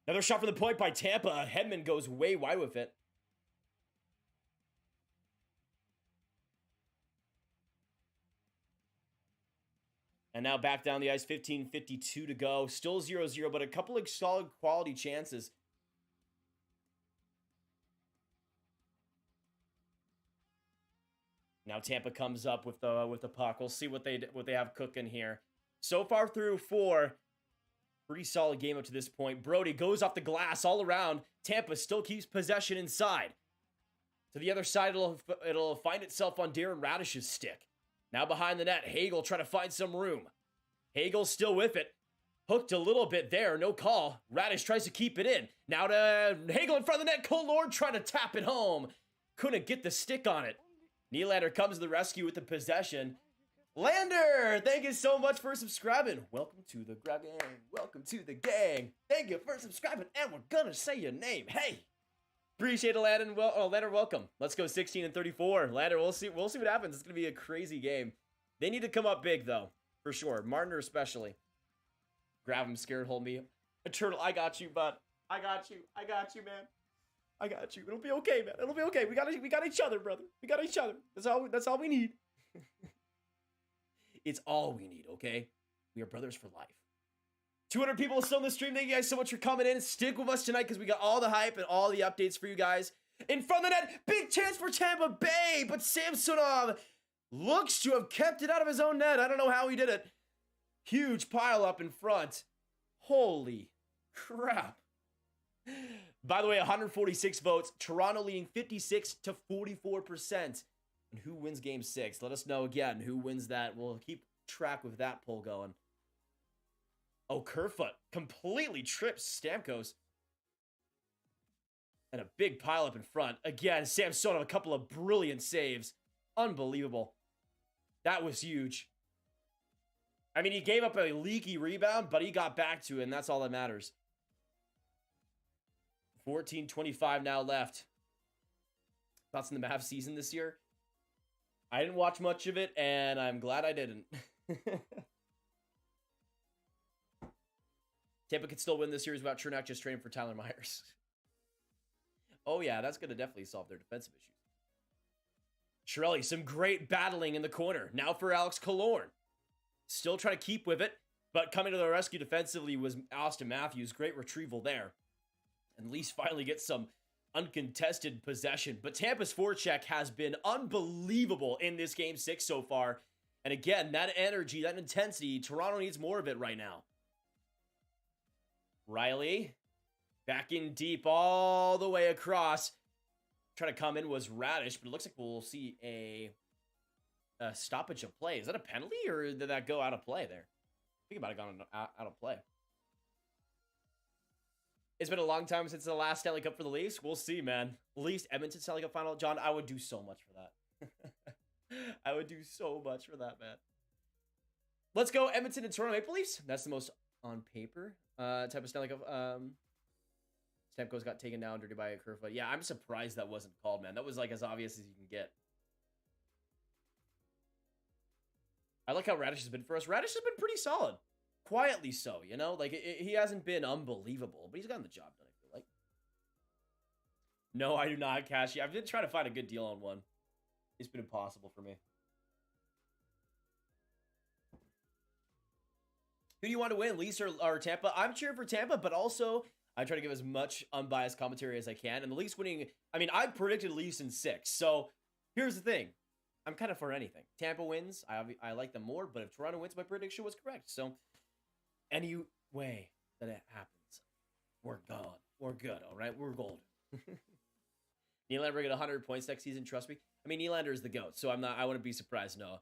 Another shot from the point by Tampa. Hedman goes way wide with it. And now back down the ice, 15:52 to go. Still 0-0, but a couple of solid quality chances. Now Tampa comes up with the puck. We'll see what they have cooking here. So far through 4, pretty solid game up to this point. Brody goes off the glass all around. Tampa still keeps possession inside. To the other side, it'll find itself on Darren Radish's stick. Now behind the net, Hagel trying to find some room. Hagel still with it. Hooked a little bit there, no call. Radish tries to keep it in. Now to Hagel in front of the net. Cole Lord trying to tap it home. Couldn't get the stick on it. Nylander comes to the rescue with the possession. Lander, thank you so much for subscribing. Welcome to the Grab Gang. Welcome to the gang. Thank you for subscribing, and we're gonna say your name. Hey, appreciate it, Lander. Lander, welcome. Let's go 16-34. Lander, we'll see what happens. It's gonna be a crazy game. They need to come up big though, for sure. Martiner especially. Grab him, scared, hold me. Eternal, I got you, bud. I got you, man. I got you. It'll be okay, man. It'll be okay. We got each other, brother. We got each other. That's all we need. It's all we need, okay? We are brothers for life. 200 people still in the stream. Thank you guys so much for coming in. Stick with us tonight because we got all the hype and all the updates for you guys. In front of the net, big chance for Tampa Bay, but Samsonov looks to have kept it out of his own net. I don't know how he did it. Huge pile up in front. Holy crap. By the way, 146 votes. Toronto leading 56-44%. And who wins game 6? Let us know again who wins that. We'll keep track with that poll going. Oh, Kerfoot completely trips Stamkos. And a big pile up in front. Again, Samsonov, a couple of brilliant saves. Unbelievable. That was huge. I mean, he gave up a leaky rebound, but he got back to it, and that's all that matters. 14:25 now left. Thoughts on the Mavs season this year? I didn't watch much of it, and I'm glad I didn't. Tampa could still win this series without Chernak just trading for Tyler Myers. Oh, yeah, that's going to definitely solve their defensive issues. Chiarelli, some great battling in the corner. Now for Alex Killorn. Still trying to keep with it, but coming to the rescue defensively was Austin Matthews. Great retrieval there. And Leafs finally get some uncontested possession. But Tampa's forecheck has been unbelievable in this Game 6 so far. And again, that energy, that intensity, Toronto needs more of it right now. Riley, back in deep all the way across. Trying to come in was Radish, but it looks like we'll see a stoppage of play. Is that a penalty, or did that go out of play there? I think it might have gone out of play. It's been a long time since the last Stanley Cup for the Leafs. We'll see, man. Leafs, Edmonton Stanley Cup final. John, I would do so much for that. I would do so much for that, man. Let's go Edmonton and Toronto Maple Leafs. That's the most on paper type of Stanley Cup. Stamkos got taken down dirty by a curve. But yeah, I'm surprised that wasn't called, man. That was like as obvious as you can get. I like how Radish has been for us. Radish has been pretty solid. Quietly so, you know? Like, he hasn't been unbelievable, but he's gotten the job done, I feel like. No, I do not cash you. I've been trying to find a good deal on one. It's been impossible for me. Who do you want to win, Leafs or Tampa? I'm cheering for Tampa, but also I try to give as much unbiased commentary as I can. And the Leafs winning, I mean, I predicted Leafs in 6. So here's the thing. I'm kind of for anything. Tampa wins. I like them more, but if Toronto wins, my prediction was correct. So any way that it happens, we're gone. We're good, all right? We're golden. Nylander will get 100 points next season, trust me. I mean, Nylander is the GOAT, so I wouldn't be surprised, Noah.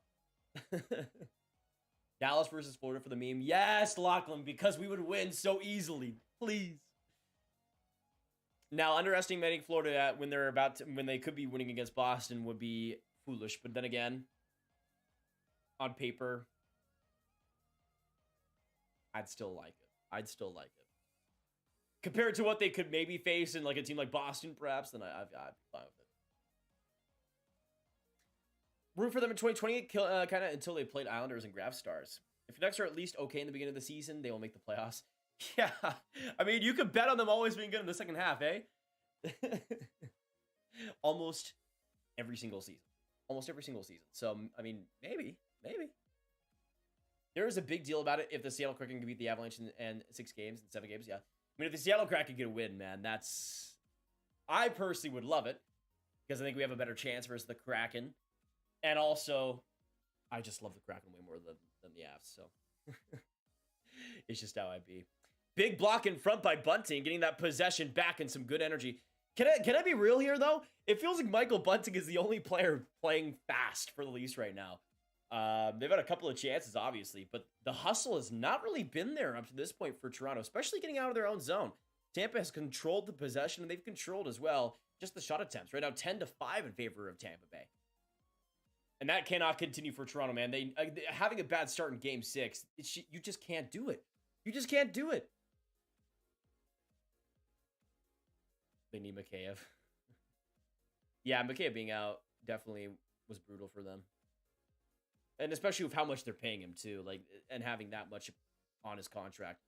Dallas versus Florida for the meme. Yes, Lachlan, because we would win so easily. Please. Now, underestimating Florida when they could be winning against Boston would be foolish, but then again, on paper, I'd still like it. Compared to what they could maybe face in like a team like Boston, perhaps, then I'd be fine with it. Root for them in 2028, kind of until they played Islanders and Grav Stars. If the Canucks are at least okay in the beginning of the season, they will make the playoffs. Yeah, I mean, you could bet on them always being good in the second half, eh? Almost every single season. So, I mean, maybe. There is a big deal about it if the Seattle Kraken can beat the Avalanche in 6 games, in 7 games, yeah. I mean, if the Seattle Kraken get a win, man, I personally would love it, because I think we have a better chance versus the Kraken. And also, I just love the Kraken way more than the Avs, so it's just how I be. Big block in front by Bunting, getting that possession back and some good energy. Can I be real here, though? It feels like Michael Bunting is the only player playing fast for the Leafs right now. They've had a couple of chances, obviously, but the hustle has not really been there up to this point for Toronto, especially getting out of their own zone. Tampa has controlled the possession, and they've controlled as well just the shot attempts. Right now, 10-5 in favor of Tampa Bay. And that cannot continue for Toronto, man. They having a bad start in Game 6, you just can't do it. You just can't do it. They need Mikheyev. Yeah, Mikheyev being out definitely was brutal for them. And especially with how much they're paying him, too. Like, and having that much on his contract.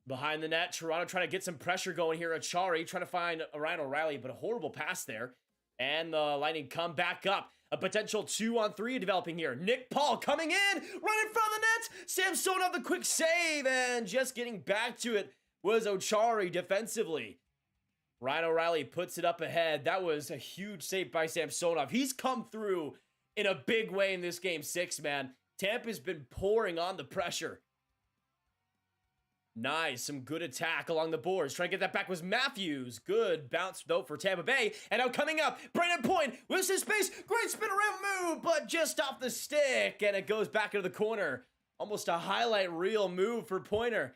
Behind the net, Toronto trying to get some pressure going here. Achari trying to find Ryan O'Reilly, but a horrible pass there. And the Lightning come back up. A potential 2-on-3 developing here. Nick Paul coming in, right in front of the net. Samsonov the quick save, and just getting back to it was Achari defensively. Ryan O'Reilly puts it up ahead. That was a huge save by Samsonov. He's come through in a big way in this Game 6, man. Tampa's been pouring on the pressure. Nice, some good attack along the boards. Trying to get that back was Matthews. Good bounce, though, for Tampa Bay. And now coming up, Brandon Point with some space. Great spin around move, but just off the stick. And it goes back into the corner. Almost a highlight reel move for Pointer.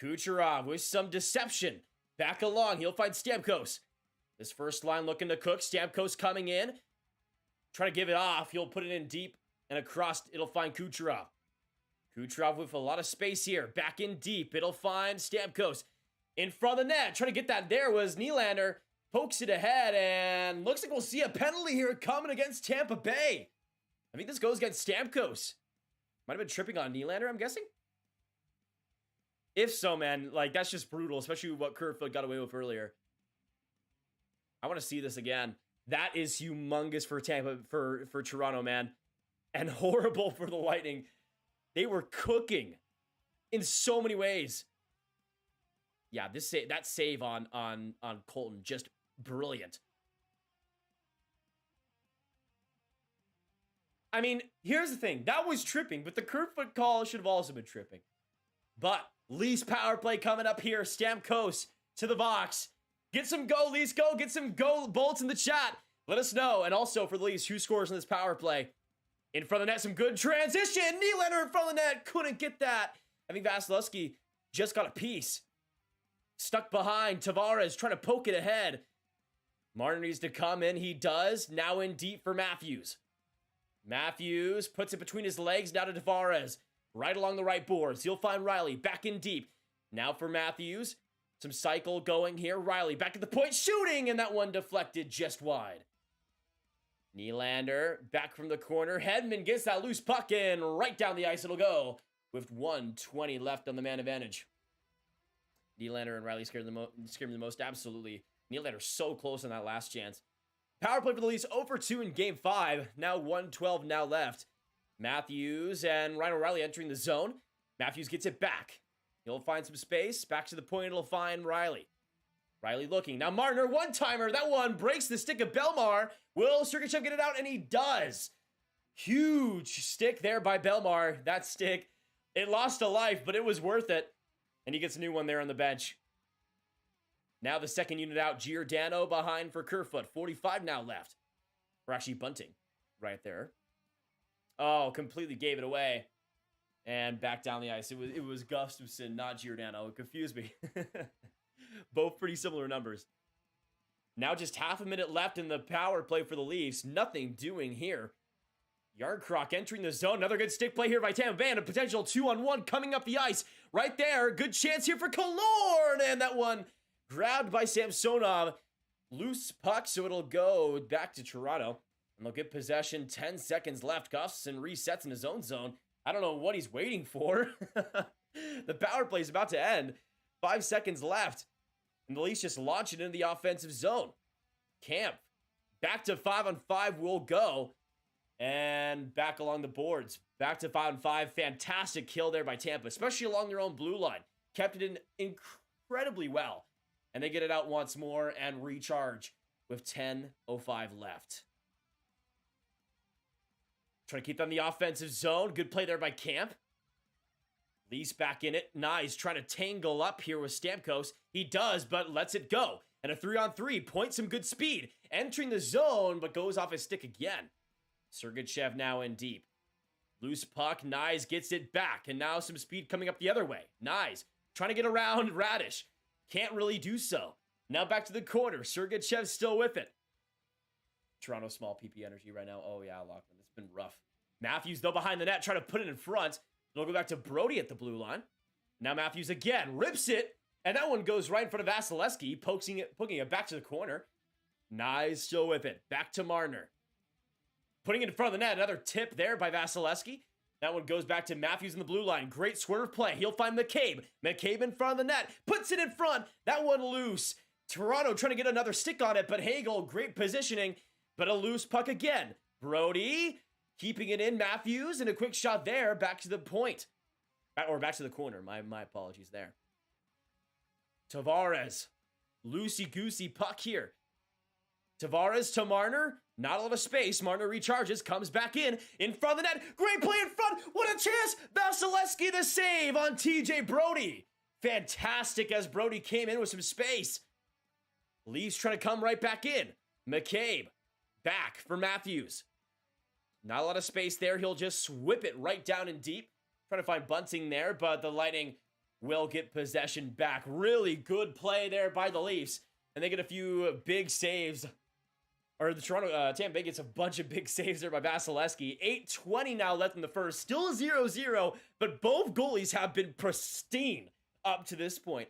Kucherov with some deception. Back along, he'll find Stamkos. This first line looking to cook. Stamkos coming in. Try to give it off. He'll put it in deep and across. It'll find Kucherov. Kucherov with a lot of space here. Back in deep. It'll find Stamkos. In front of the net. Trying to get that there was Nylander. Pokes it ahead and looks like we'll see a penalty here coming against Tampa Bay. I think this goes against Stamkos. Might have been tripping on Nylander, I'm guessing. If so, man, like, that's just brutal, especially what Kerfoot got away with earlier. I want to see this again. That is humongous for Tampa, for Toronto, man. And horrible for the Lightning. They were cooking in so many ways. Yeah, that save on Colton, just brilliant. I mean, here's the thing. That was tripping, but the Kerfoot call should have also been tripping. But Leafs power play coming up here. Stamkos to the box. Get some go, Leafs, go. Get some go bolts in the chat. Let us know. And also for the Leafs, who scores in this power play? In front of the net, some good transition. Nylander in front of the net. Couldn't get that. I think Vasilevsky just got a piece. Stuck behind. Tavares trying to poke it ahead. Martin needs to come in. He does. Now in deep for Matthews. Matthews puts it between his legs. Now to Tavares. Right along the right boards. He'll find Riley. Back in deep. Now for Matthews. Some cycle going here. Riley back at the point. Shooting. And that one deflected just wide. Nylander back from the corner. Hedman gets that loose puck in. Right down the ice it'll go. With 1:20 left on the man advantage. Nylander and Riley scared me the most. Absolutely. Nylander so close on that last chance. Power play for the Leafs 0-for-2 in Game 5. Now 1:12 now left. Matthews and Ryan O'Reilly entering the zone. Matthews gets it back. He'll find some space. Back to the point. It'll find Riley. Riley looking. Now Martiner, one-timer. That one breaks the stick of Belmar. Will Sergachev get it out? And he does. Huge stick there by Belmar. That stick, it lost a life, but it was worth it. And he gets a new one there on the bench. Now the second unit out. Giordano behind for Kerfoot. 45 now left. Or actually Bunting right there. Oh, completely gave it away. And back down the ice. It was Gustafsson, not Giordano. It confused me. Both pretty similar numbers. Now just half a minute left in the power play for the Leafs. Nothing doing here. Yardcroc entering the zone. Another good stick play here by Tampa Bay. And a potential 2-on-1 coming up the ice. Right there. Good chance here for Killorn. And that one grabbed by Samsonov. Loose puck, so it'll go back to Toronto. And they'll get possession. 10 seconds left. Gustafsson resets in his own zone. I don't know what he's waiting for. The power play is about to end. 5 seconds left. And the Leafs just launch it into the offensive zone. Camp. Back to 5-on-5 will go. And back along the boards. Back to 5-on-5. Fantastic kill there by Tampa, especially along their own blue line. Kept it in incredibly well. And they get it out once more and recharge with 10:05 left. Trying to keep them in the offensive zone. Good play there by Camp. Leafs back in it. Nice. Trying to tangle up here with Stamkos. He does, but lets it go. And a 3-on-3. Points some good speed. Entering the zone, but goes off his stick again. Sergachev now in deep. Loose puck. Nyes gets it back. And now some speed coming up the other way. Nyes trying to get around Radish. Can't really do so. Now back to the corner. Sergachev still with it. Toronto small PP energy right now. Oh yeah, Lachlan. It's been rough. Matthews though behind the net. Trying to put it in front. It'll go back to Brody at the blue line. Now Matthews again. Rips it. And that one goes right in front of Vasilevsky. Poking it back to the corner. Nyes still with it. Back to Marner. Putting it in front of the net. Another tip there by Vasilevsky. That one goes back to Matthews in the blue line. Great swerve play. He'll find McCabe. McCabe in front of the net. Puts it in front. That one loose. Toronto trying to get another stick on it. But Hagel, great positioning. But a loose puck again. Brody keeping it in. Matthews and a quick shot there. Back to the point. Or back to the corner. My apologies there. Tavares. Loosey-goosey puck here. Tavares to Marner. Not a lot of space. Marner recharges. Comes back in front of the net. Great play in front. What a chance. Vasilevsky the save on TJ Brody. Fantastic as Brody came in with some space. Leafs trying to come right back in. McCabe. Back for Matthews. Not a lot of space there. He'll just whip it right down in deep. Trying to find Bunting there, but the Lightning will get possession back. Really good play there by the Leafs. And they get a few big saves. Or the Tampa Bay gets a bunch of big saves there by Vasilevsky. 8:20 now left in the first. Still 0-0, but both goalies have been pristine up to this point.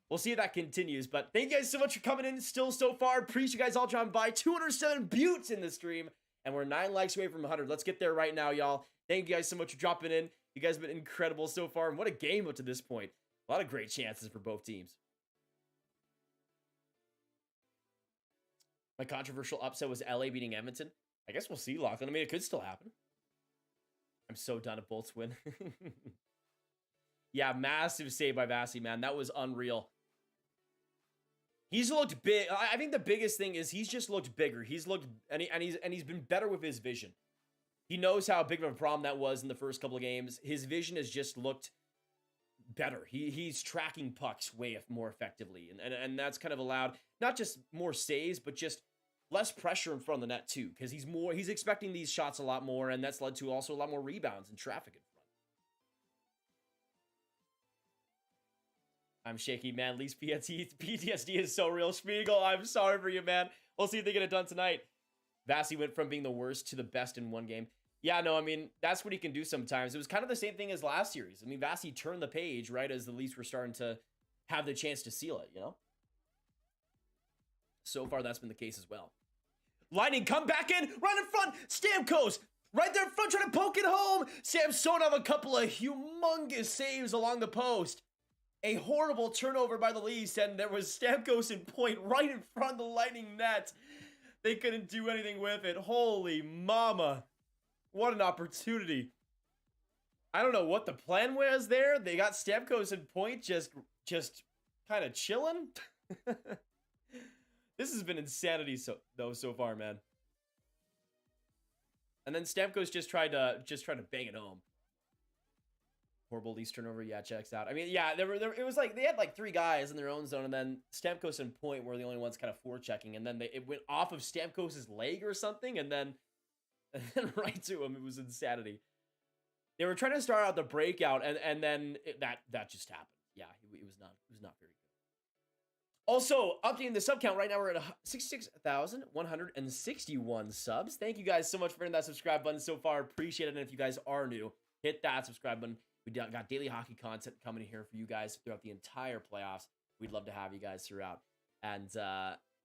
We'll see if that continues, but thank you guys so much for coming in still so far. Appreciate you guys all dropping by. 207 buttes in the stream, and we're 9 likes away from 100. Let's get there right now, y'all. Thank you guys so much for dropping in. You guys have been incredible so far, and what a game up to this point. A lot of great chances for both teams. My controversial upset was LA beating Edmonton. I guess we'll see, Lachlan. I mean, it could still happen. I'm so done if Bolts win. Yeah, massive save by Vasi, man. That was unreal. He's looked big. I think the biggest thing is he's just looked bigger. He's looked and he's been better with his vision. He knows how big of a problem that was in the first couple of games. His vision has just looked better. He's tracking pucks way more effectively, and that's kind of allowed not just more saves, but just less pressure in front of the net too, because he's expecting these shots a lot more, and that's led to also a lot more rebounds and traffic in front. I'm shaky, man. Leafs PTSD is so real. Spiegel, I'm sorry for you, man. We'll see if they get it done tonight. Vasi went from being the worst to the best in one game. Yeah, no, I mean, that's what he can do sometimes. It was kind of the same thing as last series. I mean, Vasi turned the page right as the Leafs were starting to have the chance to seal it, you know? So far, that's been the case as well. Lightning come back in, right in front. Stamkos, right there in front, trying to poke it home. Samsonov, a couple of humongous saves along the post. A horrible turnover by the Leafs, and there was Stamkos in point right in front of the Lightning net. They couldn't do anything with it. Holy mama. What an opportunity. I don't know what the plan was there. They got Stamkos in point, just kind of chilling. This has been insanity so far, man. And then Stamkos just tried to bang it home. Horrible Leafs turnover. Yeah, checks out. I mean, yeah, it was like they had like three guys in their own zone, and then Stamkos and Point were the only ones kind of forechecking, and then it went off of Stamkos' leg or something, and then right to him. It was insanity. They were trying to start out the breakout, and then that just happened. Yeah, it was not very good. Also, updating the sub count right now, we're at 66,161 subs. Thank you guys so much for hitting that subscribe button so far. Appreciate it. And if you guys are new, hit that subscribe button. We got daily hockey content coming here for you guys throughout the entire playoffs. We'd love to have you guys throughout. And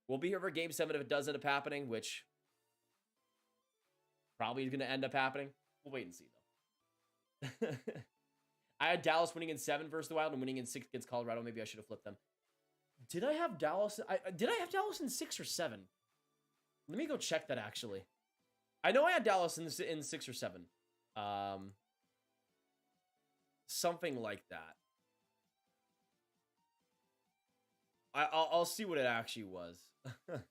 we'll be here for Game 7 if it does end up happening, which probably is going to end up happening. We'll wait and see, though. I had Dallas winning in 7 versus the Wild and winning in 6 against Colorado. Maybe I should have flipped them. Did I have Dallas? Did I have Dallas in 6 or 7? Let me go check that, actually. I know I had Dallas in 6 or 7. Something like that. I'll see what it actually was. Let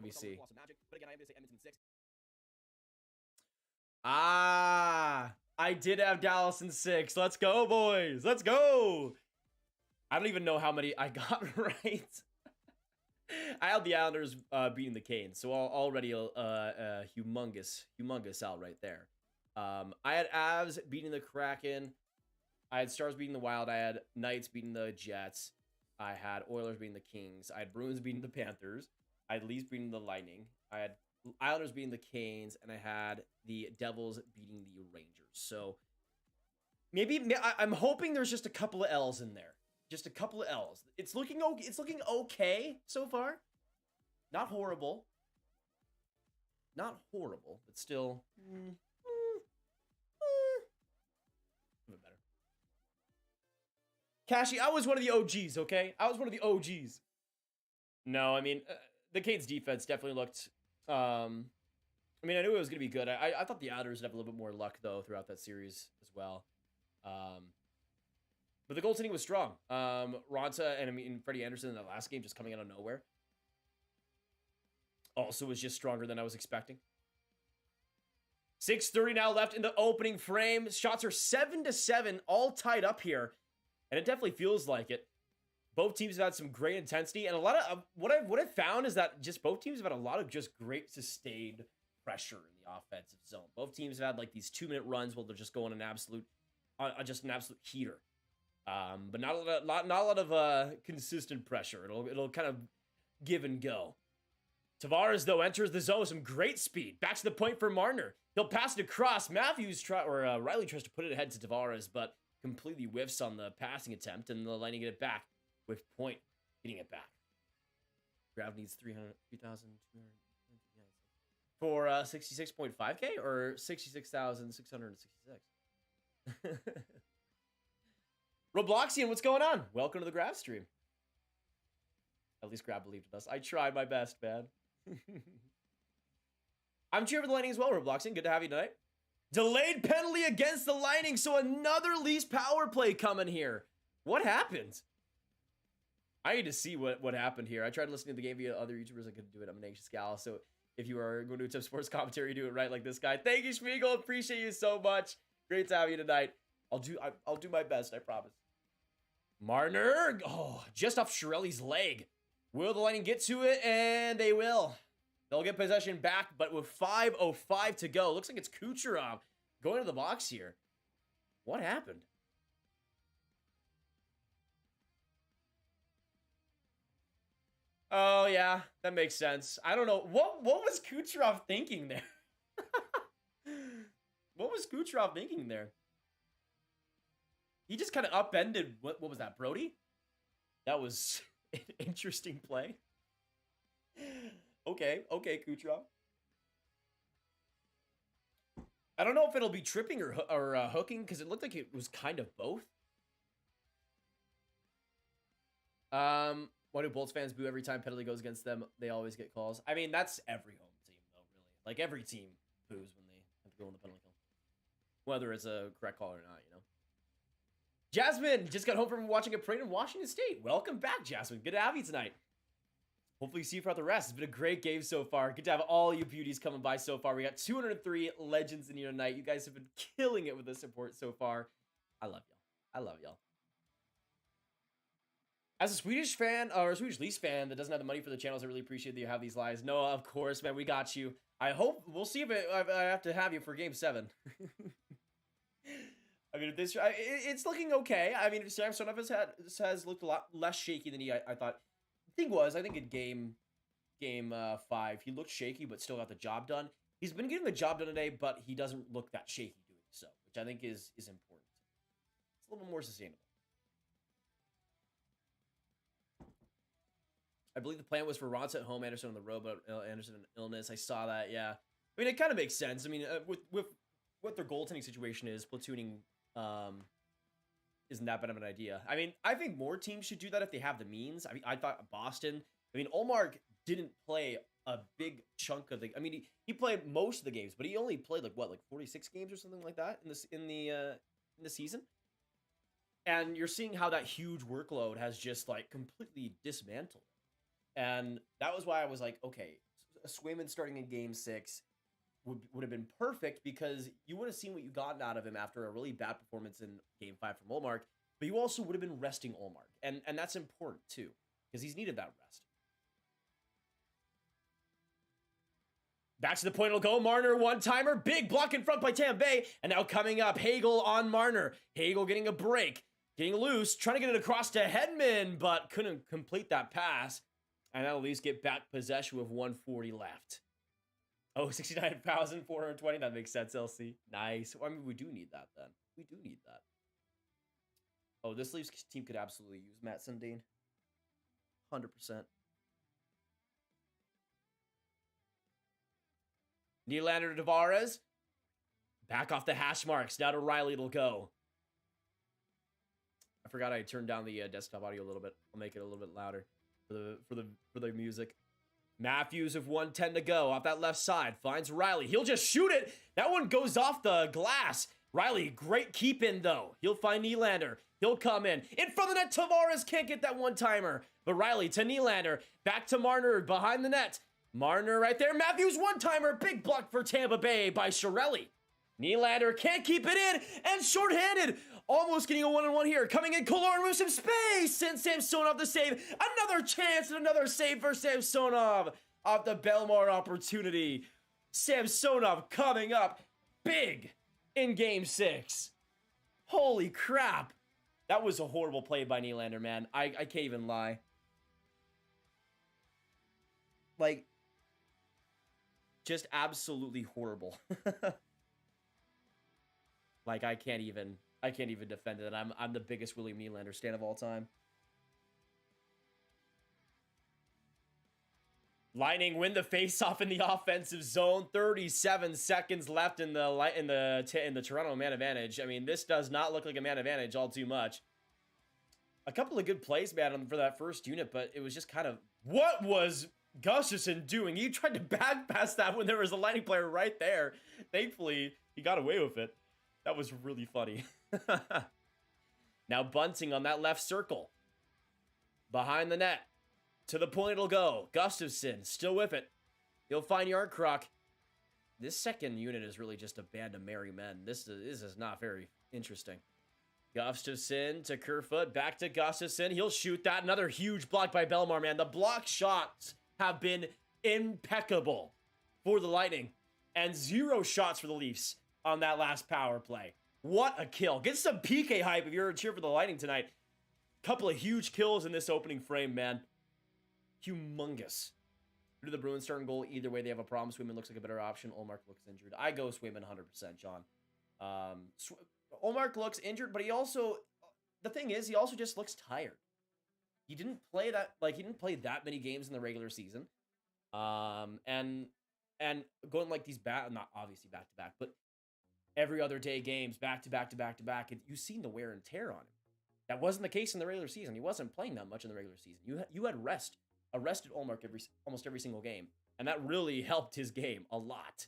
me see. I did have Dallas in 6. Let's go, boys. Let's go. I don't even know how many I got right. I had the Islanders beating the Canes, so already a humongous out right there. I had Avs beating the Kraken. I had Stars beating the Wild. I had Knights beating the Jets. I had Oilers beating the Kings. I had Bruins beating the Panthers. I had Leafs beating the Lightning. I had Islanders beating the Canes, and I had the Devils beating the Rangers. So maybe I'm hoping there's just a couple of L's in there. Just a couple of L's. It's looking okay so far. Not horrible. Not horrible, but still a bit better. Cashy, I was one of the OGs, okay? I was one of the OGs. No, I mean, the Canes defense definitely looked... I mean, I knew it was going to be good. I thought the Islanders would have a little bit more luck, though, throughout that series as well. But the goaltending was strong. Ronta and, I mean, Freddie Anderson in that last game just coming out of nowhere also was just stronger than I was expecting. 6:30 now left in the opening frame. Shots are 7-7, all tied up here. And it definitely feels like it. Both teams have had some great intensity. And a lot of what I've found is that just both teams have had a lot of just great sustained pressure in the offensive zone. Both teams have had like these 2-minute runs where they're just going an absolute heater. But not a lot of consistent pressure. It'll kind of give and go. Tavares, though, enters the zone with some great speed. Back to the point for Marner. He'll pass it across. Riley tries to put it ahead to Tavares, but completely whiffs on the passing attempt, and the Lightning get it back with Point getting it back. Grav needs 3,200 for 66.5K or 66,666. Robloxian, what's going on? Welcome to the Grav stream. At least Grav believed in us. I tried my best, man. I'm cheering for the Lightning as well, Robloxian. Good to have you tonight. Delayed penalty against the Lightning, so another Leafs power play coming here. What happened? I need to see what happened here. I tried listening to the game via other YouTubers. I couldn't do it. I'm an anxious gal, so if you are going to attempt sports commentary, do it right like this guy. Thank you, Schmiegel. Appreciate you so much. Great to have you tonight. I'll do my best, I promise. Marner, oh, just off Chiarelli's leg. Will the Lightning get to it? And they will. They'll get possession back, but with 5:05 to go, looks like it's Kucherov going to the box here. What happened? Oh, yeah, that makes sense. I don't know. What was Kucherov thinking there? What was Kucherov thinking there? He just kind of upended, what was that, Brody? That was an interesting play. Okay, Kucherov. I don't know if it'll be tripping or hooking, because it looked like it was kind of both. Why do Bolts fans boo every time penalty goes against them? They always get calls. I mean, that's every home team, though, really. Like, every team boos when they have to go in the penalty kill. Whether it's a correct call or not, you know. Jasmine just got home from watching a parade in Washington State. Welcome back, Jasmine. Good to have you tonight. Hopefully see you throughout the rest. It's been a great game so far. Good to have all you beauties coming by so far. We got 203 legends in here tonight. You guys have been killing it with the support so far. I love y'all. I love y'all. As a Swedish fan, or a Swedish Leafs fan that doesn't have the money for the channels, I really appreciate that you have these lives. No, of course, man, we got you. I hope, we'll see if I have to have you for Game 7. I mean, it's looking okay. I mean, Sam Sonov has looked a lot less shaky than I thought. The thing was, I think in game 5, he looked shaky, but still got the job done. He's been getting the job done today, but he doesn't look that shaky doing so, which I think is important. It's a little more sustainable. I believe the plan was for Ronce at home, Anderson on the road, but Anderson in illness. I saw that, yeah. I mean, it kind of makes sense. I mean, with what their goaltending situation is, platooning isn't that bad of an idea. I mean, I think more teams should do that if they have the means. I mean, I thought Boston. I mean, Ullmark didn't play a big chunk of the. I mean, he played most of the games, but he only played like 46 games or something like that in the season. And you're seeing how that huge workload has just like completely dismantled. And that was why I was like, okay, Swayman starting in game 6 would have been perfect, because you would have seen what you gotten out of him after a really bad performance in game 5 from Ullmark, but you also would have been resting Ullmark. And that's important too, because he's needed that rest. Back to the point it'll go. Marner, one-timer. Big block in front by Tampa Bay. And now coming up, Hagel on Marner. Hagel getting a break. Getting loose. Trying to get it across to Hedman, but couldn't complete that pass. And that'll at least get back possession with 140 left. Oh, 69,420. That makes sense, LC. Nice. Well, I mean, we do need that then. We do need that. Oh, this Leafs team could absolutely use Matt Sundin. 100%. Nylander to Tavares. Back off the hash marks. Now to Riley it'll go. I forgot I turned down the desktop audio a little bit. I'll make it a little bit louder for the music. Matthews with 1:10 to go off that left side. Finds Riley. He'll just shoot it. That one goes off the glass. Riley, great keep in though. He'll find Nylander. He'll come in. In front of the net, Tavares can't get that one-timer. But Riley to Nylander. Back to Marner behind the net. Marner right there. Matthews one-timer. Big block for Tampa Bay by Chiarelli. Nylander can't keep it in, and shorthanded. Almost getting a one-on-one here. Coming in, Kolorin with some space, and Samsonov the save. Another chance and another save for Samsonov off the Belmar opportunity. Samsonov coming up big in Game 6. Holy crap. That was a horrible play by Nylander, man. I can't even lie. Like, just absolutely horrible. Like, I can't even defend it. I'm the biggest William Nylander stan of all time. Lightning win the faceoff in the offensive zone. 37 seconds left in the Toronto man advantage. I mean, this does not look like a man advantage all too much. A couple of good plays, man, for that first unit, but it was just kind of, what was Gustafsson doing? He tried to back pass that when there was a Lightning player right there. Thankfully, he got away with it. That was really funny. Now Bunting on that left circle. Behind the net. To the point it'll go. Gustafsson still with it. He'll find Yarncroc. This second unit is really just a band of merry men. This is not very interesting. Gustafsson to Kerfoot. Back to Gustafsson. He'll shoot that. Another huge block by Bellemare, man. The block shots have been impeccable for the Lightning. And 0 shots for the Leafs on that last power play. What a kill. Get some PK hype if you're a cheer for the Lightning tonight. Couple of huge kills in this opening frame, man. Humongous. Due to the Bruins starting goal, either way they have a problem. Swayman looks like a better option. Ullmark looks injured. I go Swayman 100%, John. Ullmark looks injured, but he also, the thing is, he also just looks tired. He didn't play that many games in the regular season. And going like these not obviously back to back, but every other day games, back to back to back to back, and you've seen the wear and tear on him. That wasn't the case in the regular season. He wasn't playing that much in the regular season. You had arrested Ullmark almost every single game, and that really helped his game a lot.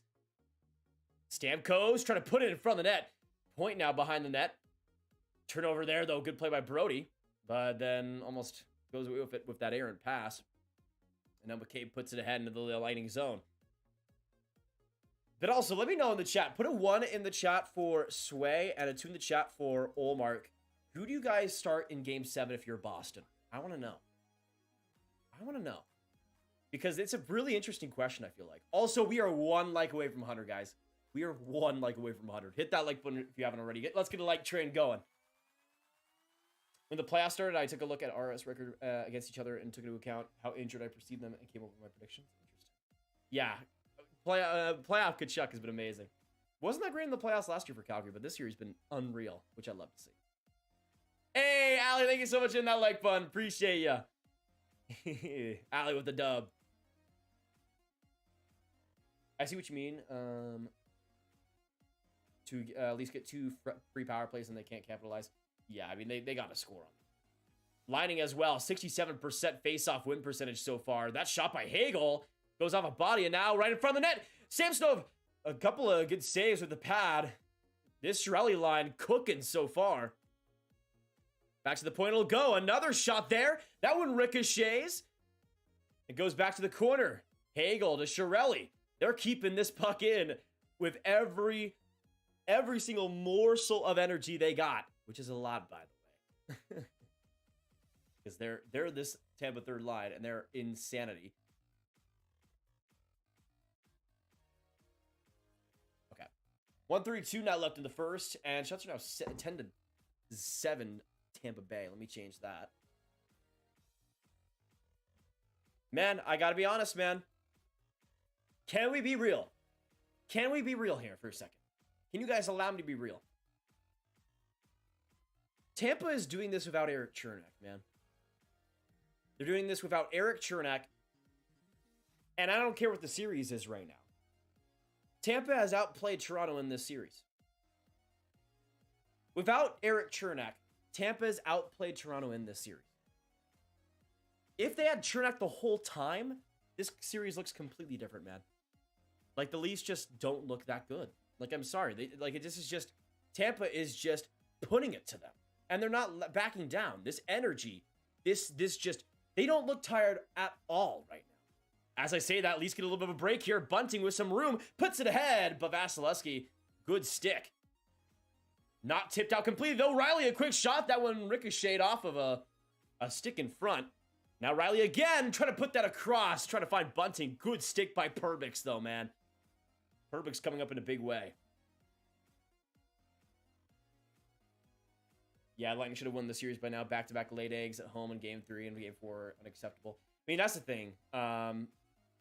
Stamkos trying to put it in front of the net. Point now behind the net. Turnover there, though. Good play by Brody, but then almost goes away with that errant pass. And then McCabe puts it ahead into the Lightning zone. But also, let me know in the chat. Put a 1 in the chat for Sway and a 2 in the chat for Ullmark. Who do you guys start in Game 7 if you're Boston? I want to know. Because it's a really interesting question, I feel like. Also, we are 1 like away from 100, guys. We are 1 like away from 100. Hit that like button if you haven't already. Let's get a like train going. When the playoffs started, I took a look at RS record against each other and took into account how injured I perceived them and came up with my predictions. Interesting. Yeah. Playoff Kachuk has been amazing. Wasn't that great in the playoffs last year for Calgary, but this year has been unreal, which I love to see. Hey, Allie, thank you so much in that like button. Appreciate ya. Allie with the dub. I see what you mean. To at least get 2 free power plays and they can't capitalize. Yeah, I mean, they got to score on them. Lightning as well. 67% face-off win percentage so far. That shot by Hagel goes off a body, and now right in front of the net. Samsonov, a couple of good saves with the pad. This Chiarelli line cooking so far. Back to the point it'll go. Another shot there. That one ricochets. It goes back to the corner. Hagel to Chiarelli. They're keeping this puck in with every single morsel of energy they got, which is a lot, by the way. Because they're this Tampa third line, and they're insanity. Okay. 1:32 now left in the first, and shots are now 10-7 Tampa Bay. Let me change that. Man, I gotta be honest, man. Can we be real? Can we be real here for a second? Can you guys allow me to be real? Tampa is doing this without Erik Cernak, man. They're doing this without Erik Cernak, and I don't care what the series is right now. Tampa has outplayed Toronto in this series. Without Erik Cernak, Tampa has outplayed Toronto in this series. If they had Cernak the whole time, this series looks completely different, man. Like, the Leafs just don't look that good. Like, I'm sorry. This is just, Tampa is just putting it to them. And they're not backing down. This energy, this just, they don't look tired at all right now. As I say that, at least get a little bit of a break here. Bunting with some room, puts it ahead, but Vasilevsky, good stick. Not tipped out completely, though. Riley, a quick shot. That one ricocheted off of a stick in front. Now Riley again, trying to put that across, trying to find Bunting. Good stick by Perbix, though, man. Perbix coming up in a big way. Yeah, Lightning should have won the series by now. Back-to-back late eggs at home in Game 3 and Game 4, unacceptable. I mean, that's the thing.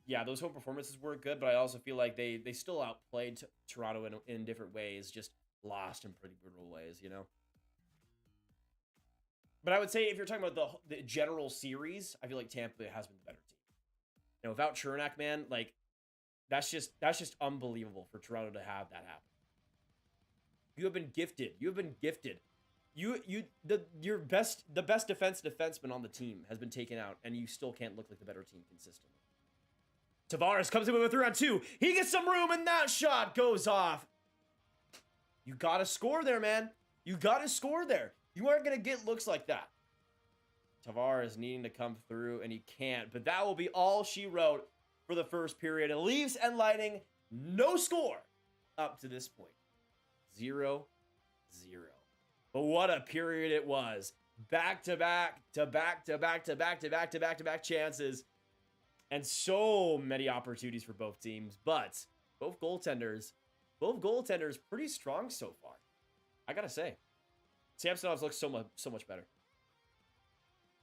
Yeah, those home performances were good, but I also feel like they still outplayed Toronto in different ways, just lost in pretty brutal ways, you know? But I would say if you're talking about the general series, I feel like Tampa has been the better team. You know, without Chernak, man, like that's just unbelievable for Toronto to have that happen. You have been gifted. You have been gifted. The best defenseman on the team has been taken out, and you still can't look like the better team consistently. Tavares comes in with a 3-on-2. He gets some room, and that shot goes off. You gotta score there, man. You gotta score there. You aren't gonna get looks like that. Tavares needing to come through, and he can't. But that will be all she wrote for the first period. And Leafs and Lightning, no score up to this point. 0-0. But what a period it was. Back-to-back chances. And so many opportunities for both teams. But both goaltenders pretty strong so far. I gotta say. Samsonov's looks so much better.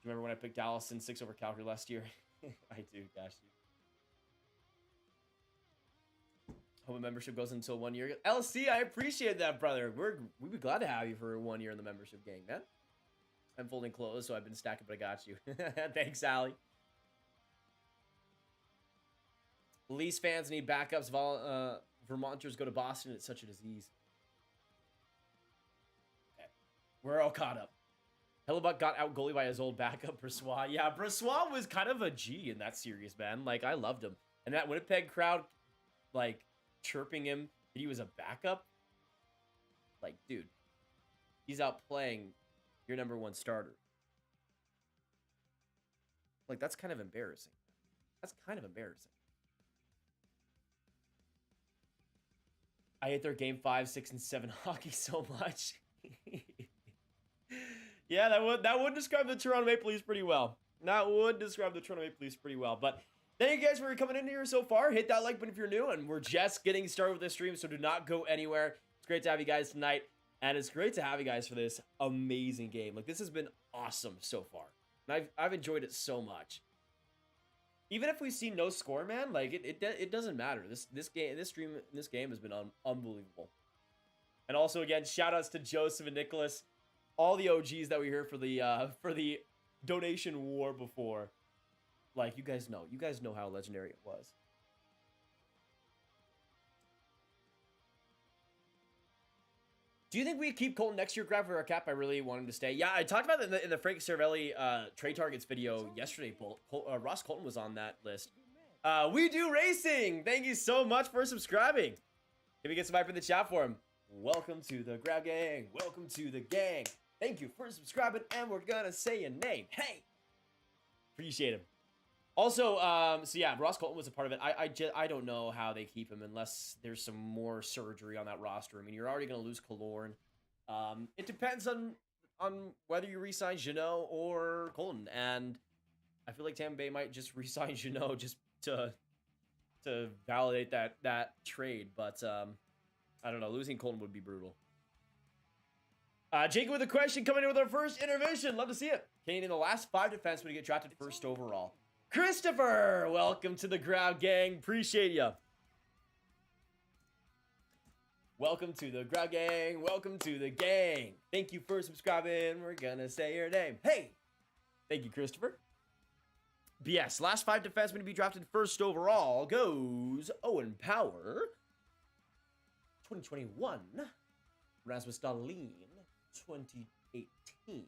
Do you remember when I picked Dallas in 6 over Calgary last year? I do, gosh. Hope a membership goes until 1 year. LC, I appreciate that, brother. We'd be glad to have you for 1 year in the membership gang, man. I'm folding clothes, so I've been stacking, but I got you. Thanks, Allie. Leafs fans need backups. Vermonters go to Boston. It's such a disease. Okay. We're all caught up. Hellebuck got out goalie by his old backup, Brossoit. Yeah, Brossoit was kind of a G in that series, man. Like, I loved him. And that Winnipeg crowd, like, chirping him that he was a backup. Like, dude, he's out playing your number one starter. Like, that's kind of embarrassing. That's kind of embarrassing. I hate their game 5, 6, and 7 hockey so much. Yeah, that would describe the Toronto Maple Leafs pretty well. That would describe the Toronto Maple Leafs pretty well. But thank you guys for coming in here so far. Hit that like button if you're new, and we're just getting started with this stream, so do not go anywhere. It's great to have you guys tonight, and it's great to have you guys for this amazing game. Like, this has been awesome so far, and I've enjoyed it so much. Even if we see no score, man, like it doesn't matter. This game has been unbelievable. And also, again, shout outs to Joseph and Nicholas, all the OGs that we heard for the donation war before. Like, you guys know how legendary it was. Do you think we keep Colton next year, Grav, for our cap? I really want him to stay. Yeah, I talked about it in the Frank Cervelli trade targets video yesterday. Ross Colton was on that list. We do racing. Thank you so much for subscribing. Can we get some vibe in the chat for him? Welcome to the Grav Gang. Welcome to the gang. Thank you for subscribing, and we're gonna say your name. Hey, appreciate him. Also, so yeah, Ross Colton was a part of it. I don't know how they keep him unless there's some more surgery on that roster. I mean, you're already gonna lose Killorn. It depends on whether you re-sign Jeannot or Colton, and I feel like Tampa Bay might just re-sign Jeannot just to validate that trade. But I don't know. Losing Colton would be brutal. Jacob with a question coming in with our first intervention. Love to see it. Canadian, the last 5 defensemen to get drafted first overall. Christopher, welcome to the Grav Gang. Appreciate ya. Welcome to the Grav Gang. Welcome to the gang. Thank you for subscribing. We're gonna say your name. Hey, thank you, Christopher. BS, last 5 defensemen to be drafted first overall goes Owen Power, 2021. Rasmus Dahlin, 2018.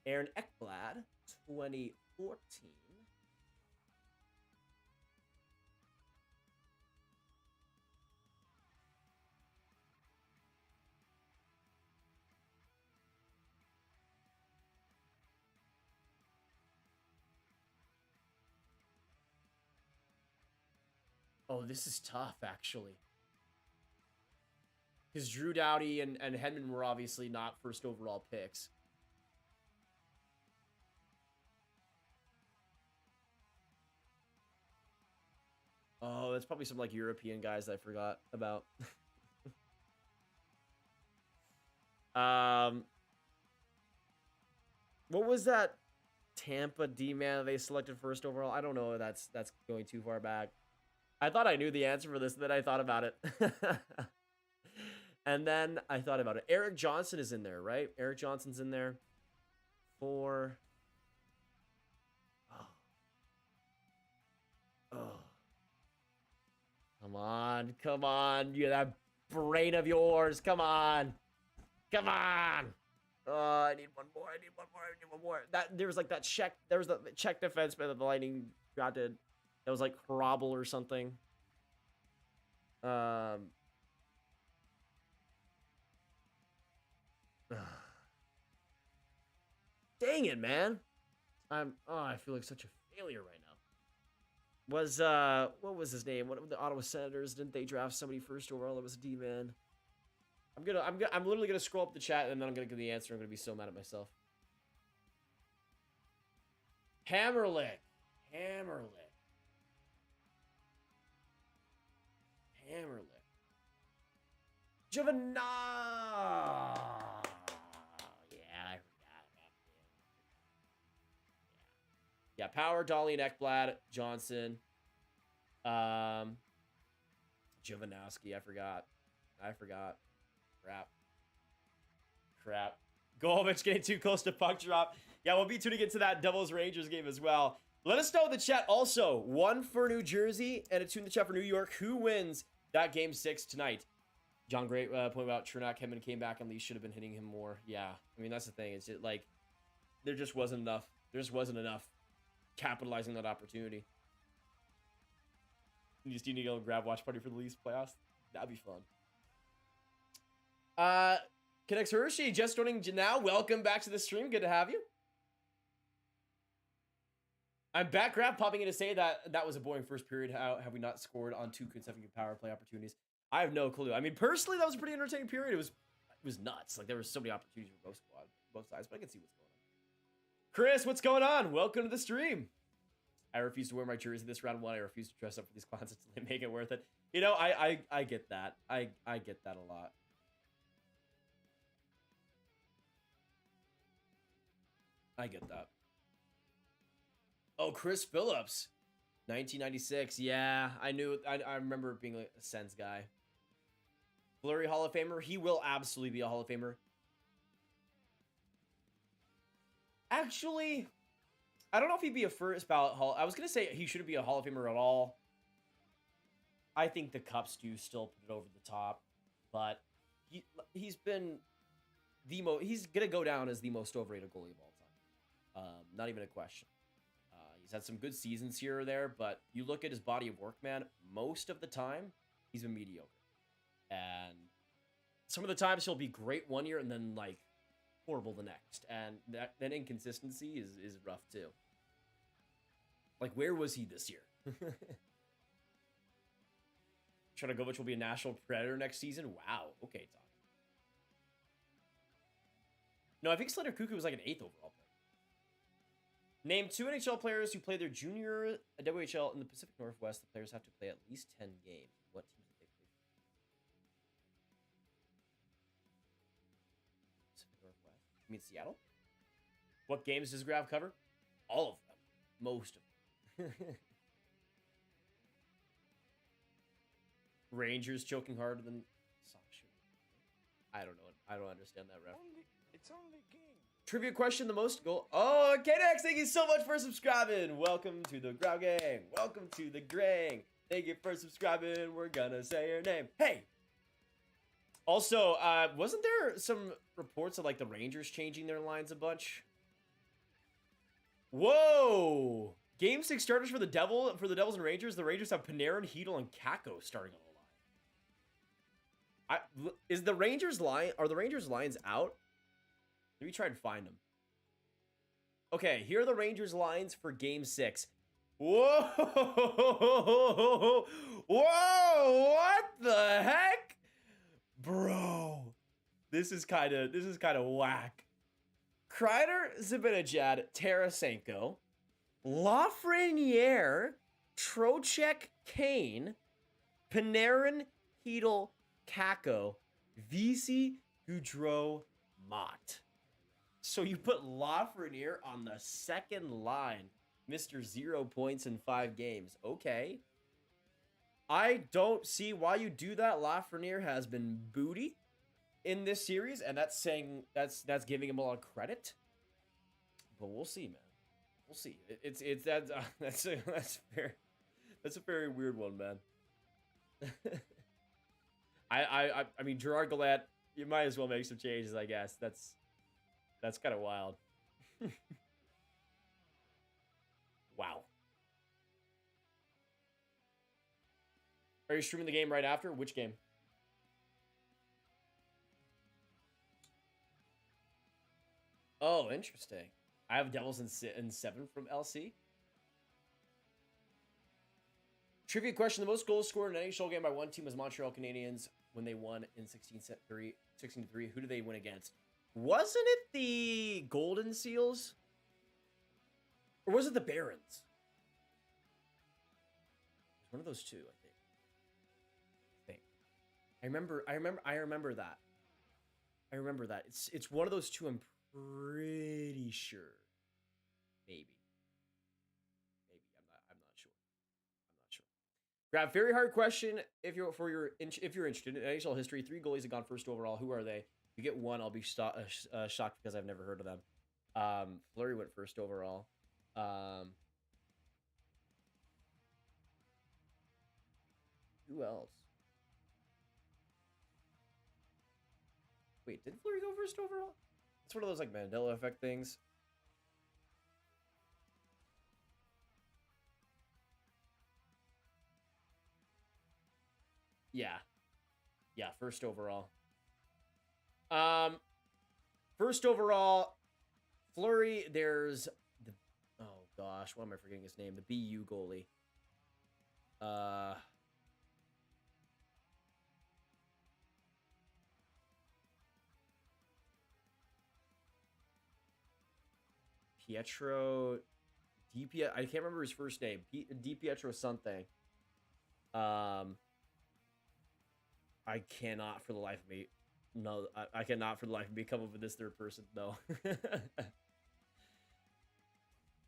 Aaron Ekblad, 2014. Oh, this is tough, actually. Because Drew Doughty and Hedman were obviously not first overall picks. Oh, that's probably some like European guys that I forgot about. What was that Tampa D-man they selected first overall? I don't know. That's going too far back. I thought I knew the answer for this, and then I thought about it. And then I thought about it. Eric Johnson is in there, right? Eric Johnson's in there. 4. Oh. Come on. Come on. You that brain of yours. Come on. Come on. I need one more. I need one more. I need one more. There was like that check. There was the check defenseman that the Lightning drafted. That was like Hrabel or something. Dang it, man. I feel like such a failure right now. What was his name? What the Ottawa Senators, didn't they draft somebody first overall that was a D-man? I'm literally gonna scroll up the chat and then I'm gonna give the answer. I'm gonna be so mad at myself. Hammerlick. Giovanna. Yeah, I forgot about him. Yeah, Power, Dolly, and Ekblad, Johnson. Jovanovski, I forgot. Crap. Golovich getting too close to puck drop. Yeah, we'll be tuning into that Devils-Rangers game as well. Let us know in the chat also. 1 for New Jersey and a 2 in the chat for New York. Who wins that game 6 tonight? John Great point about Chernak. Hedman came back and Lee should have been hitting him more. Yeah, I mean, that's the thing. It's just like, there just wasn't enough. There just wasn't enough capitalizing that opportunity. You just need to go grab watch party for the Leafs playoffs. That'd be fun. Canucks Hershey just joining now. Welcome back to the stream. Good to have you. I'm back, Grab, popping in to say that was a boring first period. How have we not scored on 2 consecutive power play opportunities? I have no clue. I mean, personally, that was a pretty entertaining period. It was nuts. Like, there were so many opportunities for both sides, but I can see what's going on. Chris, what's going on? Welcome to the stream. I refuse to wear my jersey this round 1. I refuse to dress up for these clowns until they make it worth it. You know, I get that. I get that a lot. I get that. Oh, Chris Phillips. 1996. Yeah, I knew. I remember being a Sens guy. Fleury Hall of Famer. He will absolutely be a Hall of Famer. Actually, I don't know if he'd be a first ballot Hall. I was going to say he shouldn't be a Hall of Famer at all. I think the Cups do still put it over the top. But he's been the most... He's going to go down as the most overrated goalie of all time. Not even a question. He's had some good seasons here or there, but you look at his body of work, man, most of the time, he's been mediocre. And some of the times he'll be great one year and then, like, horrible the next. And that inconsistency is rough, too. Like, where was he this year? Sharagovich will be a national predator next season? Wow. Okay, Tom. No, I think Slater Cuckoo was like an 8th overall player. Name 2 NHL players who played their junior WHL in the Pacific Northwest. The players have to play at least 10 games. What teams did they play for? Pacific Northwest? You mean Seattle? What games does Grav cover? All of them. Most of them. Rangers choking harder than Sox. I don't know. I don't understand that ref. It's only a game. Trivia question, the most goal. Oh, KDX, thank you so much for subscribing. Welcome to the Grab Gang. Welcome to the Gang. Thank you for subscribing. We're gonna say your name. Hey. Also, wasn't there some reports of like the Rangers changing their lines a bunch? Whoa. Game 6 starters for the Devils and Rangers. The Rangers have Panarin, Hedl, and Kakko starting on the line. Are the Rangers lines out? Maybe try and find them. Okay, here are the Rangers lines for Game 6. Whoa! Whoa! What the heck? Bro. This is kind of whack. Kreider, Zibanejad, Tarasenko, Lafreniere, Trocheck, Kane, Panarin, Hedl, Kakko, Vesey, Goudreau, Mott. So you put Lafreniere on the second line. Mr. 0 points in 5 games. Okay. I don't see why you do that. Lafreniere has been booty in this series, and that's giving him a lot of credit. Well, we'll see, man. We'll see. It's that's a very weird one, man. I mean, Gerard Gallant, you might as well make some changes, I guess. That's kind of wild. Wow. Are you streaming the game right after? Which game? Oh, interesting. I have Devils in 7 from LC. Trivia question. The most goals scored in an NHL game by one team was Montreal Canadiens when they won in 16-3. Who did they win against? Wasn't it the Golden Seals? Or was it the Barons? It was one of those two, I think. I remember that. I remember that. It's one of those two, I'm pretty sure. Maybe. I'm not sure. Grab, very hard question. If you're interested in NHL history, 3 goalies have gone first overall. Who are they? If you get one, I'll be shocked because I've never heard of them. Fleury went first overall. Who else? Wait, did Fleury go first overall? It's one of those like Mandela effect things. Yeah, first overall. First overall, Fleury. There's the gosh, what am I forgetting his name? The BU goalie. Pietro. I can't remember his first name. Di Pietro something. I cannot for the life of me. No, I cannot for the life of me come up with this third person. No.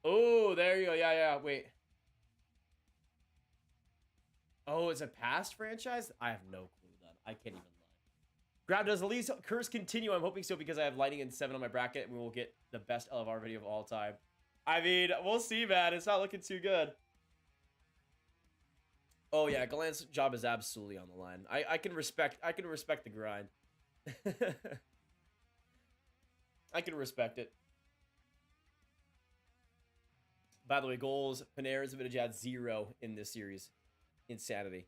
Oh, there you go. Yeah. Wait. Oh, it's a past franchise? I have no clue then. I can't even lie. Grab, does the Leafs curse continue? I'm hoping so because I have Lightning in 7 on my bracket and we will get the best LFR video of all time. I mean, we'll see, man. It's not looking too good. Oh yeah, Gallant's job is absolutely on the line. I can respect the grind. I can respect it. By the way, goals, Panarin's Vintage had 0 in this series. Insanity.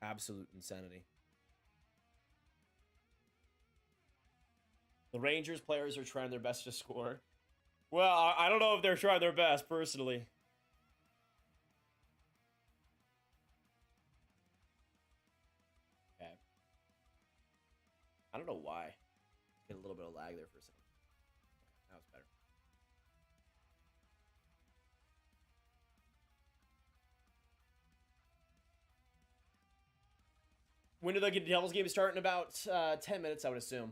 Absolute insanity. The Rangers players are trying their best to score. Well, I don't know if they're trying their best, personally. Okay. I don't know why. Get a little bit of lag there for a second. Okay, that was better. When do the Devils game start? In about 10 minutes, I would assume.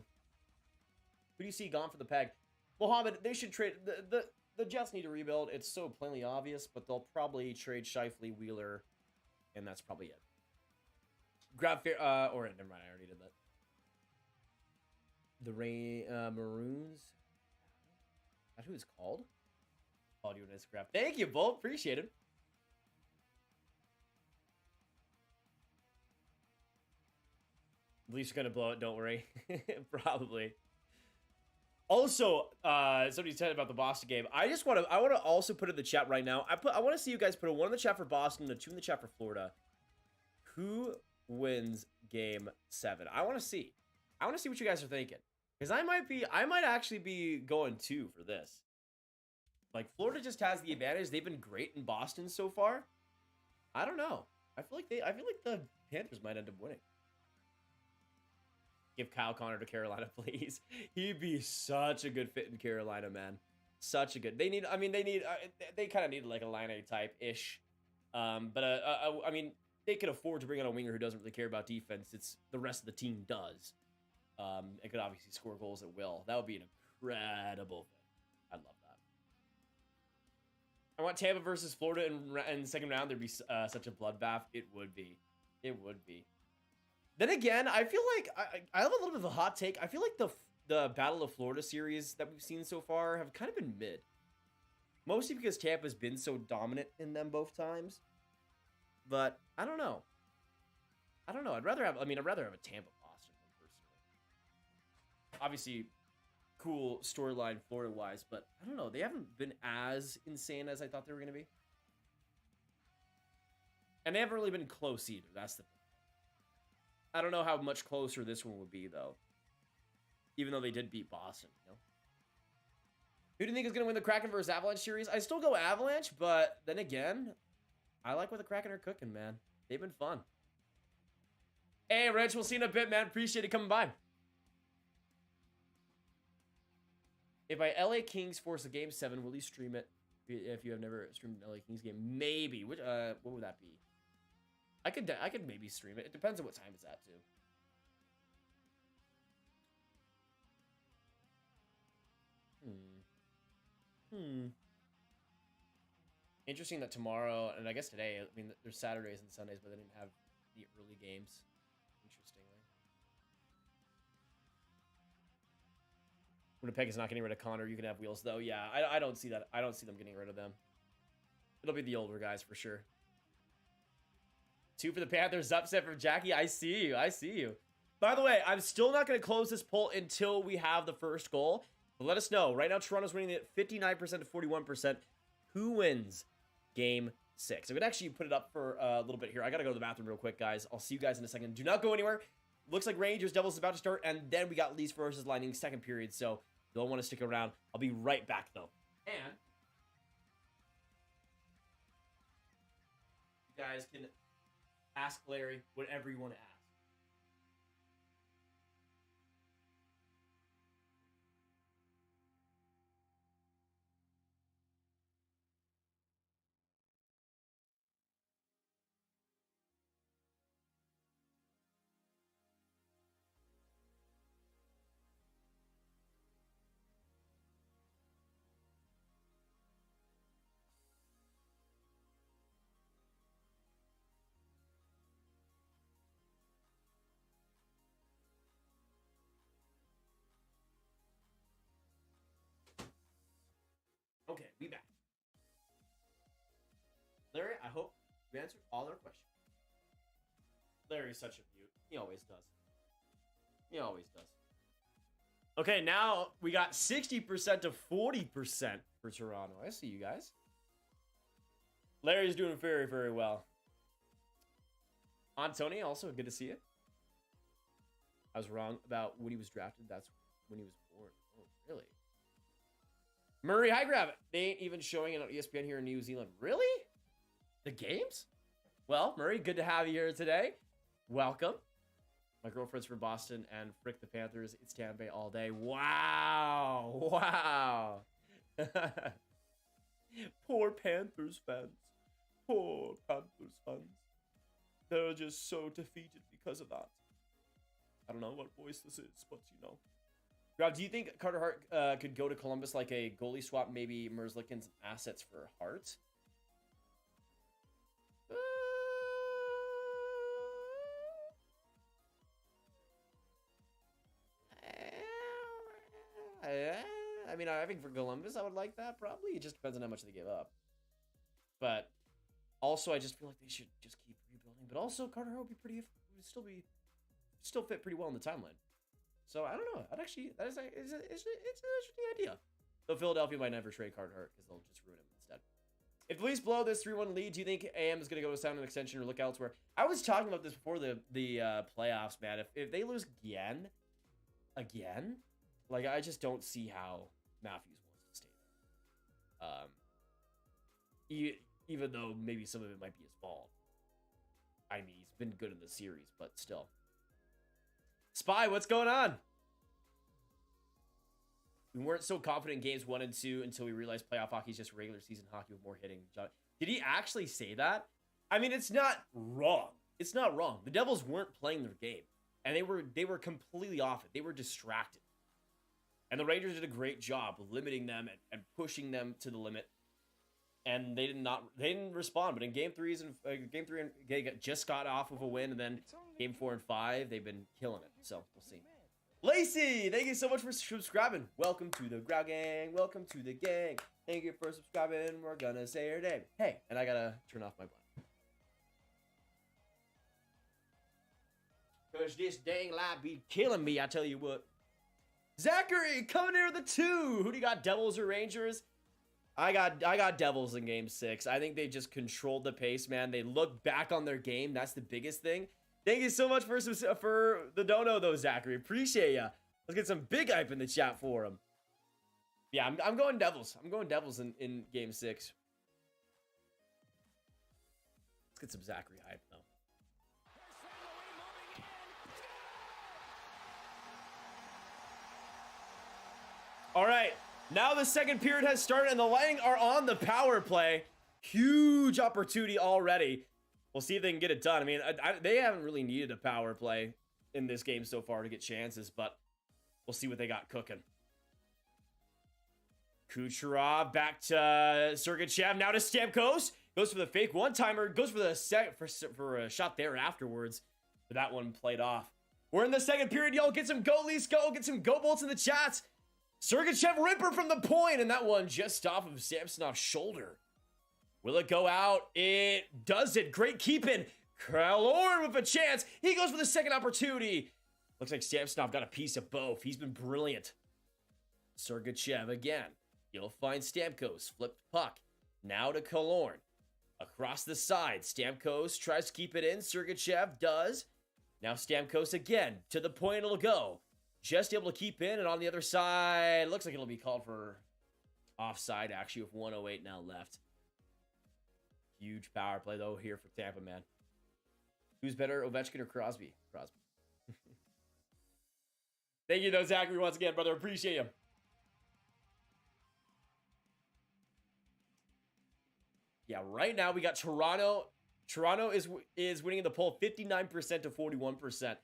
Who do you see gone for the peg? Mohammed, they should trade. The Jets need to rebuild. It's so plainly obvious, but they'll probably trade Scheifele, Wheeler, and that's probably it. Grab fair. Or never mind, I already did that. The Maroons. Is that who it's called? Audio and Instagram. Thank you, Bolt. Appreciate it. Leafs are gonna blow it. Don't worry. Probably. Also, somebody said about the Boston game. I want to also put in the chat right now. I want to see you guys put a 1 in the chat for Boston and a 2 in the chat for Florida. Who wins game 7? I want to see. I want to see what you guys are thinking. Because I might actually be going 2 for this. Like, Florida just has the advantage. They've been great in Boston so far. I don't know. I feel like the Panthers might end up winning. Give Kyle Connor to Carolina, please. He'd be such a good fit in Carolina, man. Such a good. They kind of need like a line A type ish. But I mean, they could afford to bring on a winger who doesn't really care about defense. It's the rest of the team does. It could obviously score goals at will. That would be an incredible thing. I'd love that. I want Tampa versus Florida in second round. There'd be such a bloodbath. It would be. It would be. Then again, I feel like I have a little bit of a hot take. I feel like the Battle of Florida series that we've seen so far have kind of been mid. Mostly because Tampa's been so dominant in them both times. But I don't know. I'd rather have a Tampa Boston one personally. Obviously, cool storyline Florida wise, but I don't know. They haven't been as insane as I thought they were going to be. And they haven't really been close either. That's the thing. I don't know how much closer this one would be, though. Even though they did beat Boston, you know? Who do you think is going to win the Kraken versus Avalanche series? I still go Avalanche, but then again, I like what the Kraken are cooking, man. They've been fun. Hey, Rich, we'll see you in a bit, man. Appreciate it coming by. If my LA Kings force a Game 7, will you stream it? If you have never streamed an LA Kings game, maybe. What would that be? I could maybe stream it. It depends on what time it's at, too. Interesting that tomorrow, and I guess today, I mean, there's Saturdays and Sundays, but they didn't have the early games. Interestingly. Winnipeg is not getting rid of Connor. You can have Wheels, though. Yeah, I don't see that. I don't see them getting rid of them. It'll be the older guys for sure. 2 for the Panthers. Upset from Jackie. I see you. I see you. By the way, I'm still not going to close this poll until we have the first goal. But let us know. Right now, Toronto's winning at 59% to 41%. Who wins Game 6? I could actually put it up for a little bit here. I got to go to the bathroom real quick, guys. I'll see you guys in a second. Do not go anywhere. Looks like Rangers Devils is about to start, and then we got Leafs versus Lightning second period, so you'll want to stick around. I'll be right back, though. And you guys can ask Larry whatever you want to ask. Okay, we back. Larry, I hope you answered all our questions. Larry's such a beaut. He always does. He always does. Okay, now we got 60% to 40% for Toronto. I see you guys. Larry's doing very, very well. Antonio, also good to see you. I was wrong about when he was drafted. That's when he was born. Oh, really? Murray, hi, Graviteh. They ain't even showing it on ESPN here in New Zealand. Really? The games? Well, Murray, good to have you here today. Welcome. My girlfriend's from Boston, and frick the Panthers. It's Tampa all day. Wow. Wow. Poor Panthers fans. Poor Panthers fans. They're just so defeated because of that. I don't know what voice this is, but you know. Rob, do you think Carter Hart could go to Columbus like a goalie swap, maybe Merzlikins assets for Hart? I mean, I think for Columbus, I would like that probably. It just depends on how much they give up. But also, I just feel like they should just keep rebuilding. But also, Carter Hart would still fit pretty well in the timeline. So I don't know. It's an interesting idea. Though Philadelphia might never trade Carter Hart because they'll just ruin him instead. If the Leafs blow this 3-1 lead, do you think AM is going to go to sign an extension or look elsewhere? I was talking about this before the playoffs, man. If they lose again, like I just don't see how Matthews wants to stay there. Even though maybe some of it might be his fault. I mean, he's been good in the series, but still. Spy, what's going on? We weren't so confident in games 1 and 2 until we realized playoff hockey is just regular season hockey with more hitting. Did he actually say that? I mean, it's not wrong. It's not wrong. The Devils weren't playing their game, and they were completely off it. They were distracted, and the Rangers did a great job limiting them and pushing them to the limit. and they didn't respond. But in game 3 they just got off of a win, and then game 4 and 5 they've been killing it. So we'll see. Lacey, thank you so much for subscribing. Welcome to the Growl Gang. Welcome to the gang. Thank you for subscribing. We're gonna say your name. Hey, and I gotta turn off my blind. Cause this dang light be killing me, I tell you what. Zachary coming in with the 2. Who do you got, Devils or Rangers? I got Devils in game 6. I think they just controlled the pace, man. They look back on their game. That's the biggest thing. Thank you so much for the dono, though, Zachary. Appreciate ya. Let's get some big hype in the chat for him. Yeah, I'm going Devils. I'm going Devils in game 6. Let's get some Zachary hype, though. All right, now the second period has started, and the Lightning are on the power play. Huge opportunity already. We'll see if they can get it done. I mean, they haven't really needed a power play in this game so far to get chances, but we'll see what they got cooking. Kucherov back to Sergachev. Now to Stamkos. Goes for the fake one-timer. Goes for the for a shot there afterwards. But that one played off. We're in the second period, y'all. Get some go, Leafs, go. Get some go bolts in the chats. Sergachev ripper from the point, and that one just off of Samsonov's shoulder. Will it go out? It does it. Great keeping. Kallorn with a chance. He goes for the second opportunity. Looks like Samsonov got a piece of both. He's been brilliant. Sergachev again. You'll find Stamkos. Flipped puck. Now to Kallorn. Across the side. Stamkos tries to keep it in. Sergachev does. Now Stamkos again. To the point it'll go. Just able to keep in. And on the other side, looks like it'll be called for offside, actually, with 1:08 now left. Huge power play, though, here for Tampa, man. Who's better, Ovechkin or Crosby? Crosby. Thank you, though, Zachary, once again, brother. Appreciate you. Yeah, right now we got Toronto. Toronto is winning the poll 59% to 41%.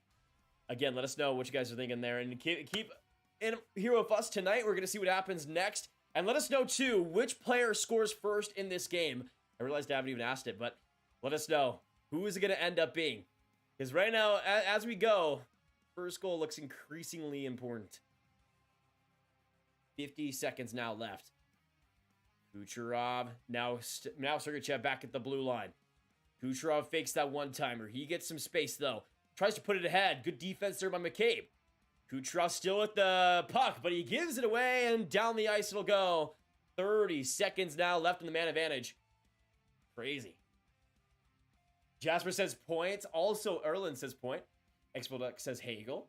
Again, let us know what you guys are thinking there. And keep in here with us tonight. We're going to see what happens next. And let us know, too, which player scores first in this game. I realized I haven't even asked it, but let us know. Who is it going to end up being? Because right now, as we go, first goal looks increasingly important. 50 seconds now left. Kucherov. Now Sergachev back at the blue line. Kucherov fakes that one-timer. He gets some space, though. Tries to put it ahead. Good defense there by McCabe. Kucherov still at the puck, but he gives it away, and down the ice it'll go. 30 seconds now left in the man advantage. Crazy. Jasper says point. Also, Erlin says point. Expoduck says Hagel.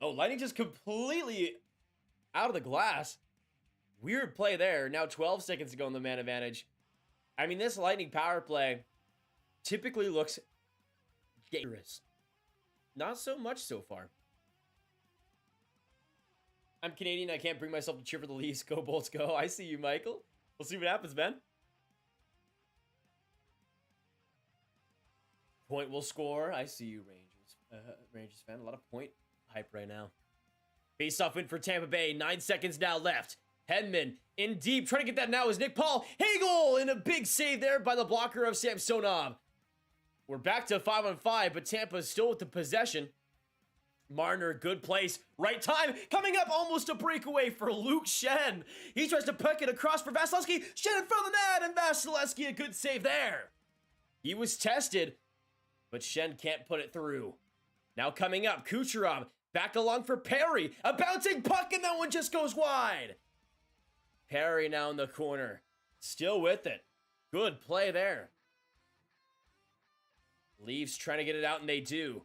Oh, Lightning just completely out of the glass. Weird play there. Now 12 seconds to go in the man advantage. I mean, this Lightning power play typically looks dangerous. Not so much so far. I'm Canadian. I can't bring myself to cheer for the Leafs. Go Bolts, go. I see you, Michael. We'll see what happens, Ben. Point will score. I see you, Rangers fan. A lot of point hype right now. Face-off win for Tampa Bay. 9 seconds now left. Hedman in deep. Trying to get that now is Nick Paul. Hagel in a big save there by the blocker of Samsonov. We're back to 5-on-5, but Tampa's still with the possession. Marner, good place. Right time. Coming up, almost a breakaway for Luke Schenn. He tries to puck it across for Vasilevsky. Schenn in front of the net, and Vasilevsky, a good save there. He was tested, but Schenn can't put it through. Now coming up, Kucherov back along for Perry. A bouncing puck, and that one just goes wide. Perry now in the corner. Still with it. Good play there. Leafs trying to get it out, and they do.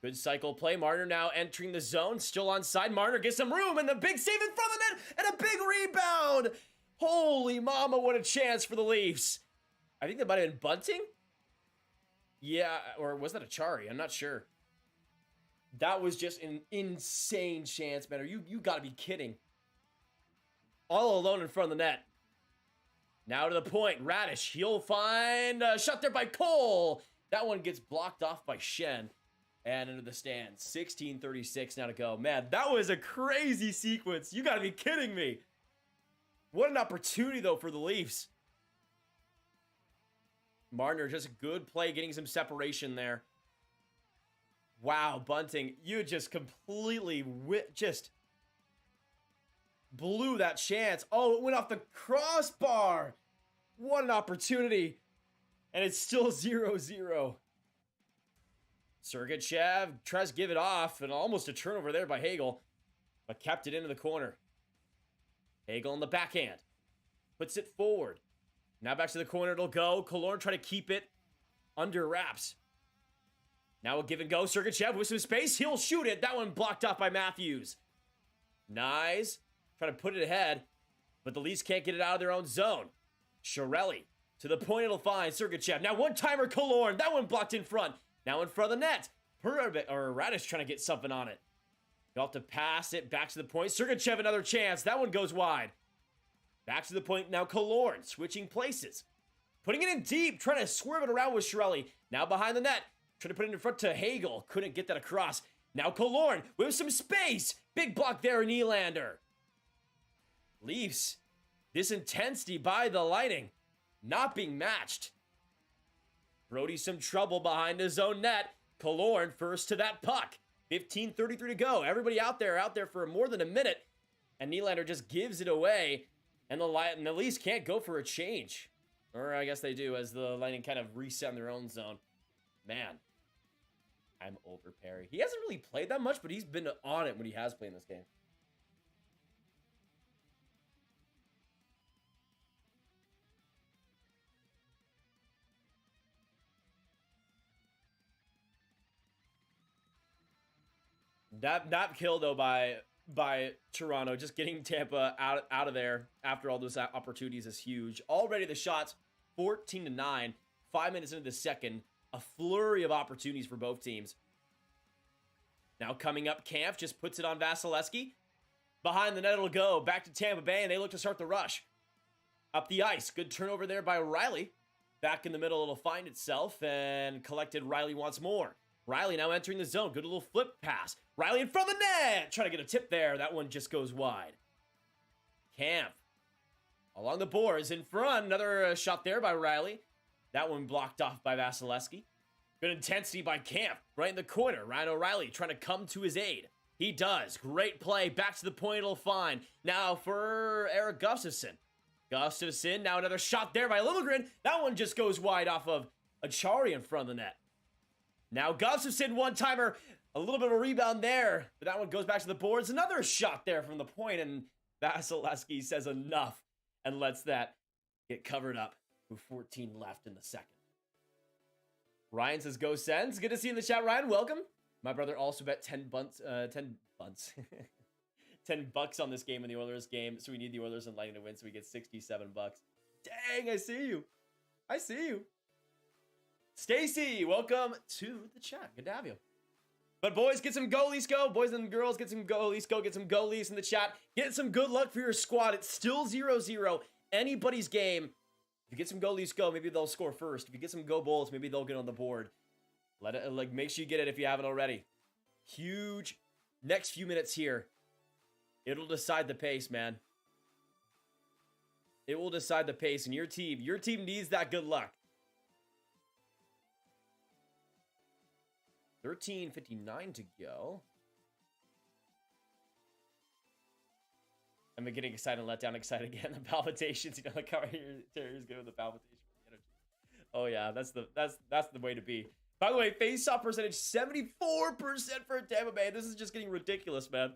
Good cycle play. Marner now entering the zone. Still onside. Marner gets some room, and the big save in front of the net, and a big rebound. Holy mama, what a chance for the Leafs. I think that might have been Bunting. Yeah, or was that a Chari? I'm not sure. That was just an insane chance, man. You got to be kidding. All alone in front of the net. Now to the point. Radish. He'll find a shot there by Cole. That one gets blocked off by Shen. And into the stands. 16:36 now to go. Man, that was a crazy sequence. You gotta be kidding me. What an opportunity, though, for the Leafs. Marner, just a good play, getting some separation there. Wow, Bunting, you just completely just blew that chance. Oh, it went off the crossbar. What an opportunity. And it's still 0-0. Sergachev tries to give it off, and almost a turnover there by Hagel, but kept it into the corner. Hagel on the backhand. Puts it forward. Now back to the corner it'll go. Killorn trying to keep it under wraps. Now a give and go. Sergachev with some space. He'll shoot it. That one blocked off by Matthews. Nyes trying to put it ahead, but the Leafs can't get it out of their own zone. Chiarelli to the point it'll find Sergachev. Now one-timer Killorn. That one blocked in front. Now in front of the net. Radish trying to get something on it. You'll have to pass it back to the point. Sergachev another chance. That one goes wide. Back to the point now. Killorn switching places. Putting it in deep. Trying to swerve it around with Chiarelli. Now behind the net. Trying to put it in front to Hagel. Couldn't get that across. Now Killorn with some space. Big block there in Nylander. Leafs. This intensity by the Lightning. Not being matched. Brody some trouble behind his own net. Killorn first to that puck. 15:33 to go. Everybody out there for more than a minute. And Nylander just gives it away. And the Leafs can't go for a change. Or I guess they do as the Lightning kind of reset in their own zone. Man. I'm over Perry. He hasn't really played that much, but he's been on it when he has played in this game. That kill though by Toronto, just getting Tampa out of there after all those opportunities is huge. Already the shots 14-9, 5 minutes into the second, a flurry of opportunities for both teams. Now coming up, Kampf just puts it on Vasilevsky. Behind the net it'll go, back to Tampa Bay, and they look to start the rush. Up the ice, good turnover there by Riley. Back in the middle it'll find itself, and collected Riley once more. Riley now entering the zone. Good little flip pass. Riley in front of the net. Trying to get a tip there. That one just goes wide. Kampf along the boards in front. Another shot there by Riley. That one blocked off by Vasilevsky. Good intensity by Kampf. Right in the corner. Ryan O'Reilly trying to come to his aid. He does. Great play. Back to the point it'll find. Now for Eric Gustafsson. Gustafsson. Now another shot there by Liljegren. That one just goes wide off of Achari in front of the net. Now Gustafsson one-timer, a little bit of a rebound there, but that one goes back to the boards. Another shot there from the point, and Vasilevsky says enough and lets that get covered up with 14 left in the second. Ryan says, go Sens. Good to see you in the chat, Ryan. Welcome. My brother also bet 10 bucks on this game in the Oilers game, so we need the Oilers and Lightning to win, so we get 67 bucks. Dang, I see you. I see you. Stacy, welcome to the chat. Good to have you. But boys, get some go Leafs go. Boys and girls, get some go Leafs go. Get some go Leafs in the chat. Get some good luck for your squad. It's still 0-0. Anybody's game. If you get some go Leafs go, maybe they'll score first. If you get some go Bulls, maybe they'll get on the board. Let it make sure you get it if you haven't already. Huge next few minutes here. It'll decide the pace, man. It will decide the pace, and your team needs that good luck. 13:59 to go. I'm getting excited and let down excited again. The palpitations, you know, like how Terry's good with the palpitations. Oh yeah, that's the way to be. By the way, face-off percentage 74% for Tampa Bay. This is just getting ridiculous, man.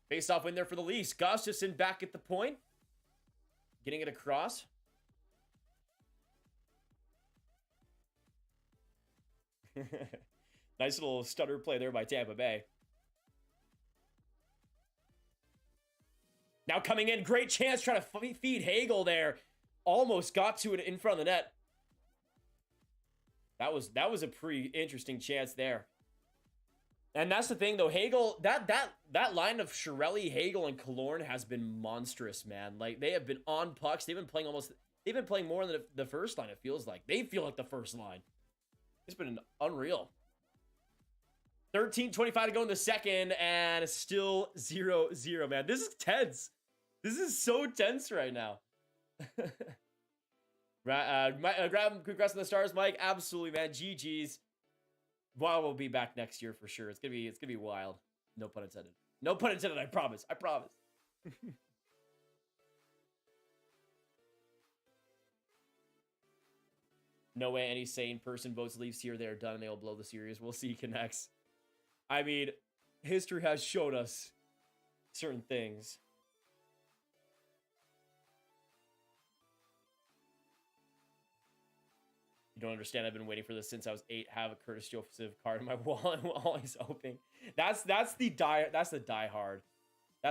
Face-off win there for the Leafs. Gustafsson back at the point, getting it across. Nice little stutter play there by Tampa Bay. Now coming in, great chance trying to feed Hagel there. Almost got to it in front of the net. That was a pretty interesting chance there. And that's the thing though, Hagel, that line of Chiarelli, Hagel, and Killorn has been monstrous, man. Like they have been on pucks. They've been playing more than the first line, it feels like. They feel like the first line. It's been unreal. 13:25 to go in the second, and it's still 0-0, man. This is tense. This is so tense right now. Congrats on the stars, Mike. Absolutely, man. GG's. Well, we'll be back next year for sure. It's gonna be wild. No pun intended. No pun intended. I promise. I promise. No way any sane person votes Leafs here. They're done and they'll blow the series. We'll see, Canucks. I mean, history has shown us certain things. You don't understand. I've been waiting for this since I was 8. Have a Curtis Joseph card in my wallet while always hoping. That's the diehard. That's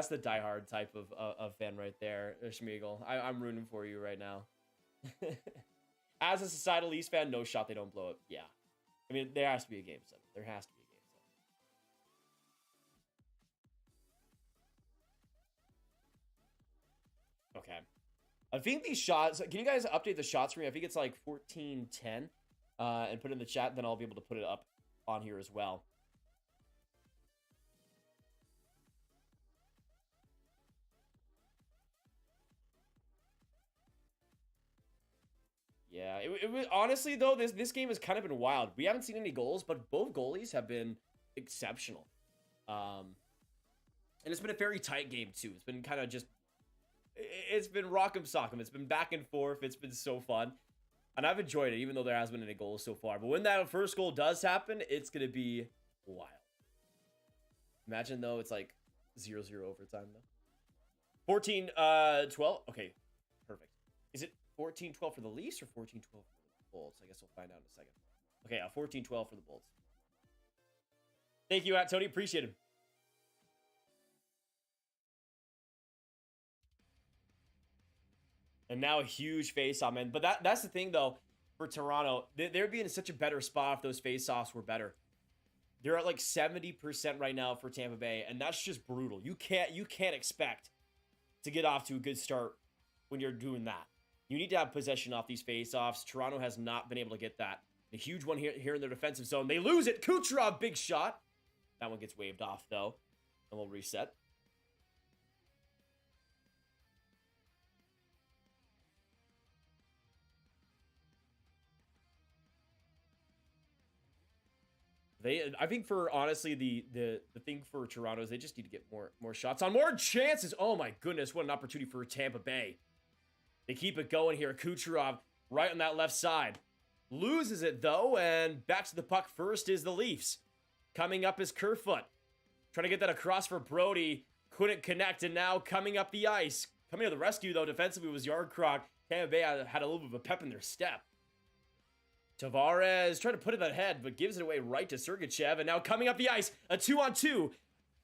the diehard type of fan right there, Schmiegel. I'm rooting for you right now. As a societal Leafs fan, no shot they don't blow it. Yeah. I mean, there has to be a game 7. There has to be a game 7. Okay. I think these shots, can you guys update the shots for me? I think it's like 14-10 and put it in the chat. Then I'll be able to put it up on here as well. Yeah, it was honestly though, this game has kind of been wild. We haven't seen any goals, but both goalies have been exceptional. And it's been a very tight game too. It's been kind of just, it's been rock'em sock'em. It's been back and forth. It's been so fun. And I've enjoyed it, even though there hasn't been any goals so far. But when that first goal does happen, it's going to be wild. Imagine though, it's like 0-0 overtime though. 14-12. Okay, perfect. Is it 14-12 for the Leafs or 14-12 for the Bolts? I guess we'll find out in a second. Okay, 14-12 for the Bolts. Thank you, Tony. Appreciate it. And now a huge face-off, man. But that's the thing, though, for Toronto. They're being in such a better spot if those face-offs were better. They're at like 70% right now for Tampa Bay, and that's just brutal. You can't expect to get off to a good start when you're doing that. You need to have possession off these face-offs. Toronto has not been able to get that. A huge one here in their defensive zone. They lose it. Kucherov, big shot. That one gets waved off, though. And we'll reset. I think for honestly the thing for Toronto is they just need to get more shots on, more chances. Oh my goodness, what an opportunity for Tampa Bay. They keep it going here. Kucherov right on that left side. Loses it though, and back to the puck first is the Leafs. Coming up is Kerfoot. Trying to get that across for Brody. Couldn't connect, and now coming up the ice. Coming to the rescue though defensively was Yardcroc. Tampa Bay had a little bit of a pep in their step. Tavares trying to put it ahead, but gives it away right to Sergachev. And now coming up the ice, a 2-on-2.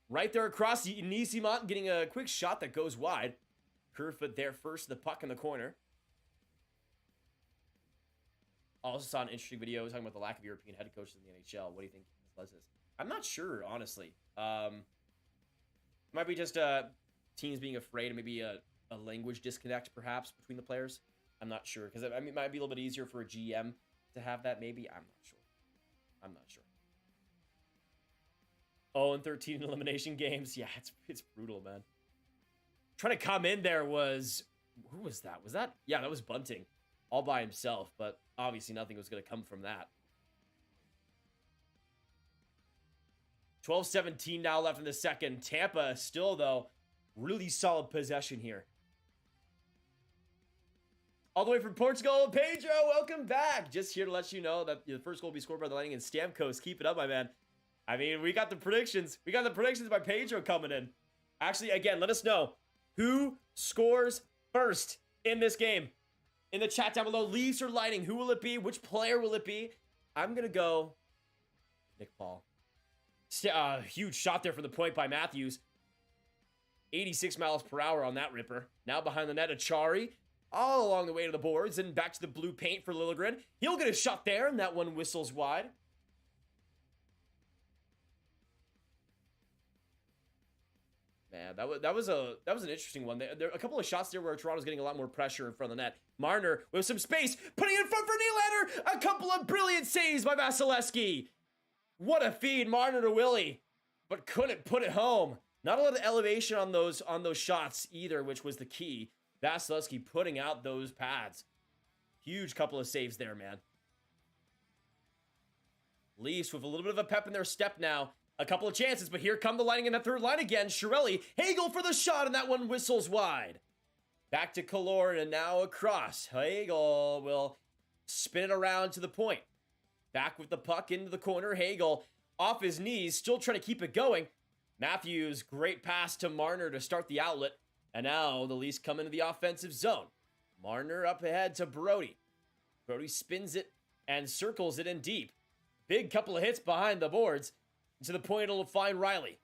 Right there across Nisimont, getting a quick shot that goes wide. Kerfoot there first, the puck in the corner. Also saw an interesting video talking about the lack of European head coaches in the NHL. What do you think this is? I'm not sure, honestly. Might be just teams being afraid of maybe a language disconnect, perhaps, between the players. I'm not sure, because I mean, it might be a little bit easier for a GM to have that, maybe. I'm not sure. 0-13 in elimination games. Yeah, it's brutal, man. Trying to come in there was, who was that? Yeah, that was Bunting, all by himself, but obviously nothing was going to come from that. 12-17 now left in the second. Tampa still, though, really solid possession here. All the way from Portugal, Pedro, welcome back. Just here to let you know that the first goal will be scored by the Lightning and Stamkos. Keep it up, my man. I mean, we got the predictions. We got the predictions by Pedro coming in. Actually, again, let us know who scores first in this game. In the chat down below, Leafs or Lightning, who will it be? Which player will it be? I'm going to go Nick Paul. Huge shot there from the point by Matthews. 86 miles per hour on that ripper. Now behind the net, Achari. All along the way to the boards and back to the blue paint for Liljegren. He'll get a shot there, and that one whistles wide. Man, that was an interesting one. There a couple of shots there where Toronto's getting a lot more pressure in front of the net. Marner with some space, putting it in front for Nylander. A couple of brilliant saves by Vasilevsky. What a feed, Marner to Willie, but couldn't put it home. Not a lot of elevation on those shots either, which was the key. Vasilevsky putting out those pads. Huge couple of saves there, man. Leafs with a little bit of a pep in their step now. A couple of chances, but here come the lining in the third line again. Chiarelli, Hagel for the shot, and that one whistles wide. Back to Killorn, and now across. Hagel will spin it around to the point. Back with the puck into the corner. Hagel off his knees, still trying to keep it going. Matthews, great pass to Marner to start the outlet. And now the Leafs come into the offensive zone. Marner up ahead to Brody. Brody spins it and circles it in deep. Big couple of hits behind the boards. To the point, it'll find Riley.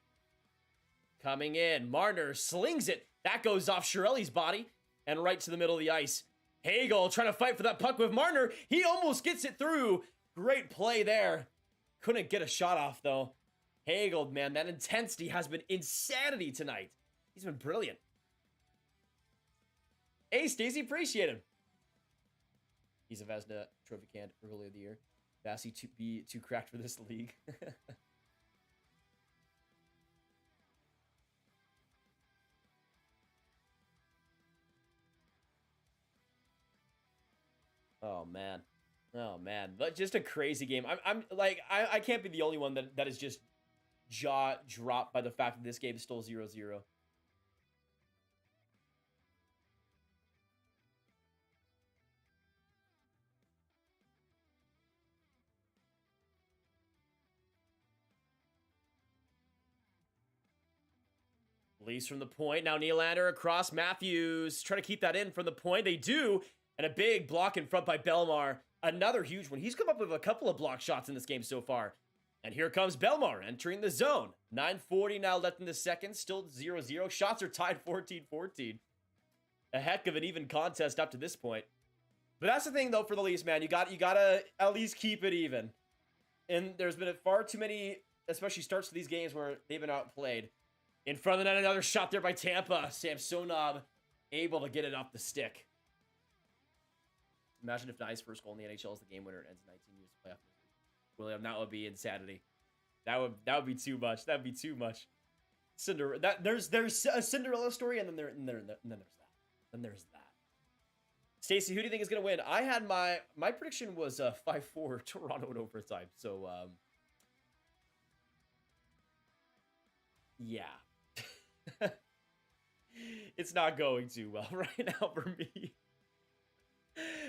Coming in, Marner slings it. That goes off Chiarelli's body and right to the middle of the ice. Hagel trying to fight for that puck with Marner. He almost gets it through. Great play there. Couldn't get a shot off, though. Hagel, man, that intensity has been insanity tonight. He's been brilliant. Hey, Stacey, appreciate him. He's a Vezina trophy candidate earlier in the year. Vassy to be too cracked for this league. Oh man, but just a crazy game. I'm like, I can't be the only one that is just jaw dropped by the fact that this game is still 0-0. Leafs from the point. Now Nylander across. Matthews trying to keep that in from the point. They do. And a big block in front by Belmar. Another huge one. He's come up with a couple of block shots in this game so far. And here comes Belmar entering the zone. 9:40 now left in the second. Still 0-0. Shots are tied 14-14. A heck of an even contest up to this point. But that's the thing, though, for the Leafs, man. You gotta at least keep it even. And there's been far too many, especially starts to these games where they've been outplayed. In front of the net, another shot there by Tampa. Samsonov able to get it off the stick. Imagine if Nye's first goal in the NHL is the game winner and ends 19 years of playoff. William, that would be insanity. That would be too much. That'd be too much. Cinderella. There's a Cinderella story, and then there's that. Stacey, who do you think is gonna win? I had my prediction was 5-4 Toronto in overtime. So yeah. It's not going too well right now for me.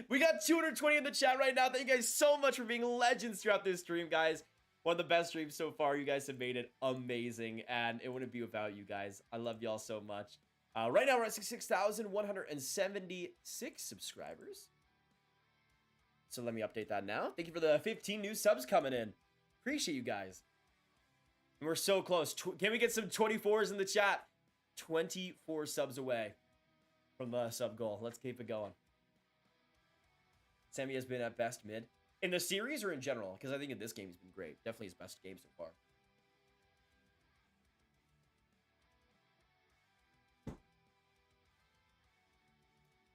We got 220 in the chat right now. Thank you guys so much for being legends throughout this stream, guys. One of the best streams so far. You guys have made it amazing, and it wouldn't be without you guys. I love y'all so much. Right now, we're at 66,176 subscribers. So let me update that now. Thank you for the 15 new subs coming in. Appreciate you guys. And we're so close. Can we get some 24s in the chat? 24 subs away from the sub goal. Let's keep it going. Sammy has been at best mid. In the series or in general? Because I think in this game he's been great. Definitely his best game so far.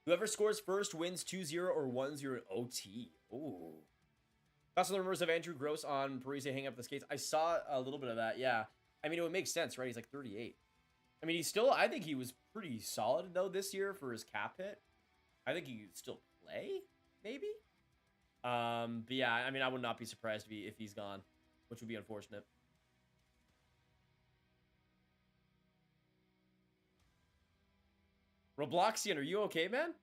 Whoever scores first wins 2-0 or 1-0 OT. Ooh. That's the rumors of Andrew Gross on Parise hanging up the skates. I saw a little bit of that, yeah. I mean, it would make sense, right? He's like 38. I mean, I think he was pretty solid, though, this year for his cap hit. I think he could still play, maybe? But yeah, I mean, I would not be surprised if he's gone, which would be unfortunate. Robloxian, are you okay, man?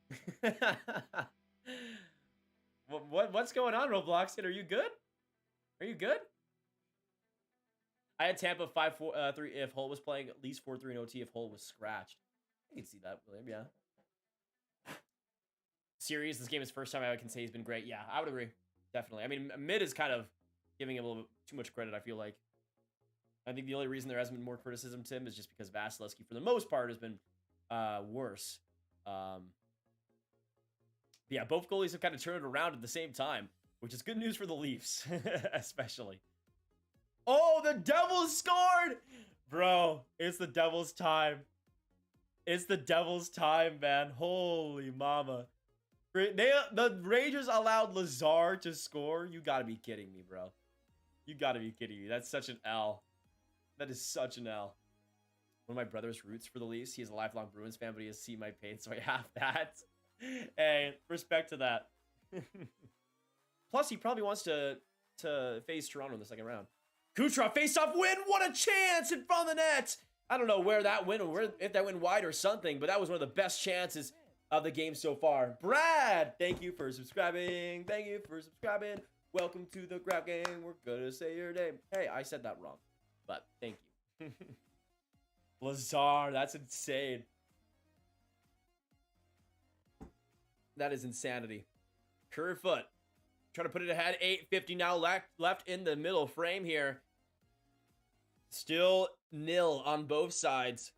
What's going on, Robloxian? Are you good? Are you good? I had Tampa 5-4-3 if Hull was playing, at least 4-3 in OT if Hull was scratched. I can see that, William, yeah. Series, this game is first time I can say he's been great. Yeah, I would agree. Definitely. I mean, mid is kind of giving him a little bit too much credit, I feel like. I think the only reason there hasn't been more criticism to him is just because Vasilevsky, for the most part, has been worse. Yeah, both goalies have kind of turned it around at the same time, which is good news for the Leafs, especially. Oh, the Devils scored! Bro, it's the devil's time. It's the devil's time, man. Holy mama. The Rangers allowed Lazar to score. You gotta be kidding me, bro. You gotta be kidding me. That's such an L. That is such an L. One of my brother's roots for the Leafs. He is a lifelong Bruins fan, but he has seen my pain, so I have that. Hey, respect to that. Plus, he probably wants to face Toronto in the second round. Kucherov face-off win. What a chance in front of the net. I don't know where that went, or if that went wide or something, but that was one of the best chances of the game so far. Brad, thank you for subscribing. Thank you for subscribing. Welcome to the Grab Game. We're gonna say your name. Hey, I said that wrong, but thank you. Lazar, that's insane. That is insanity. Kerfoot trying to put it ahead. 8:50 now left in the middle frame here. Still nil on both sides.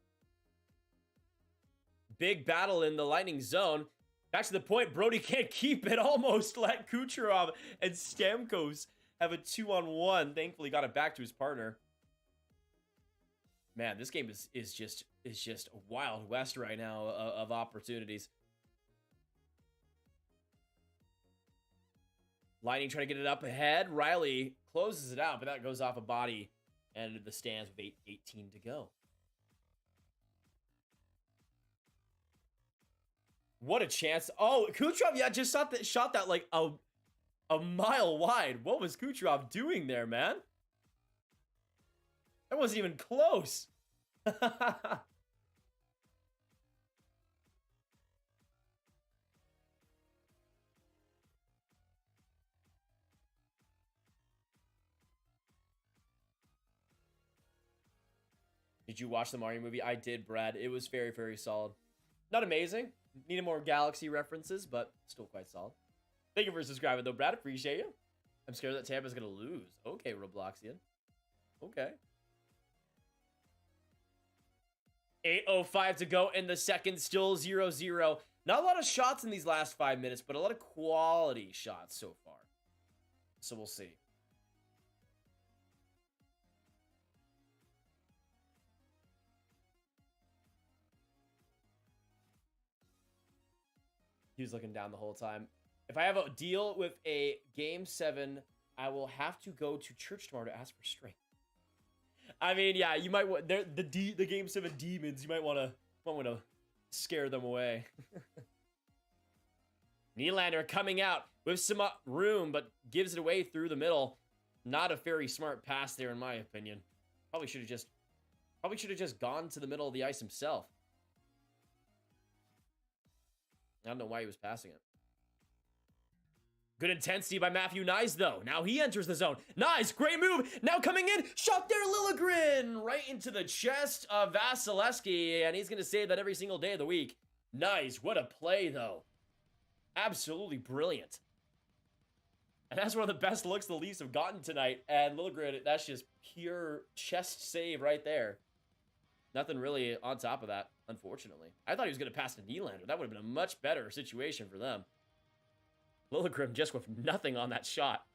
Big battle in the Lightning zone. Back to the point. Brody can't keep it. Almost let Kucherov and Stamkos have a 2-on-1. Thankfully got it back to his partner. Man, this game is just a wild west right now of opportunities. Lightning trying to get it up ahead. Riley closes it out, but that goes off a body and into the stands with 8:18 to go. What a chance. Oh, Kucherov, yeah, just shot that like a mile wide. What was Kucherov doing there, man? That wasn't even close. Did you watch the Mario movie? I did, Brad. It was very, very solid. Not amazing. Needed more Galaxy references, but still quite solid. Thank you for subscribing, though, Brad. Appreciate you. I'm scared that Tampa's going to lose. Okay, Robloxian. Okay. 8:05 to go in the second. Still 0-0. Not a lot of shots in these last 5 minutes, but a lot of quality shots so far. So we'll see. He was looking down the whole time. If I have a deal with a Game 7, I will have to go to church tomorrow to ask for strength. I mean, yeah, you might want the Game 7 demons. You might want to scare them away. Nylander coming out with some room, but gives it away through the middle. Not a very smart pass there, in my opinion. Probably should have just gone to the middle of the ice himself. I don't know why he was passing it. Good intensity by Matthew Nyes, though. Now he enters the zone. Nyes, great move. Now coming in. Shot there, Liljegren. Right into the chest of Vasilevsky. And he's going to say that every single day of the week. Nyes, what a play, though. Absolutely brilliant. And that's one of the best looks the Leafs have gotten tonight. And Liljegren, that's just pure chest save right there. Nothing really on top of that, unfortunately. I thought he was going to pass to Nylander. That would have been a much better situation for them. Liljegren just with nothing on that shot.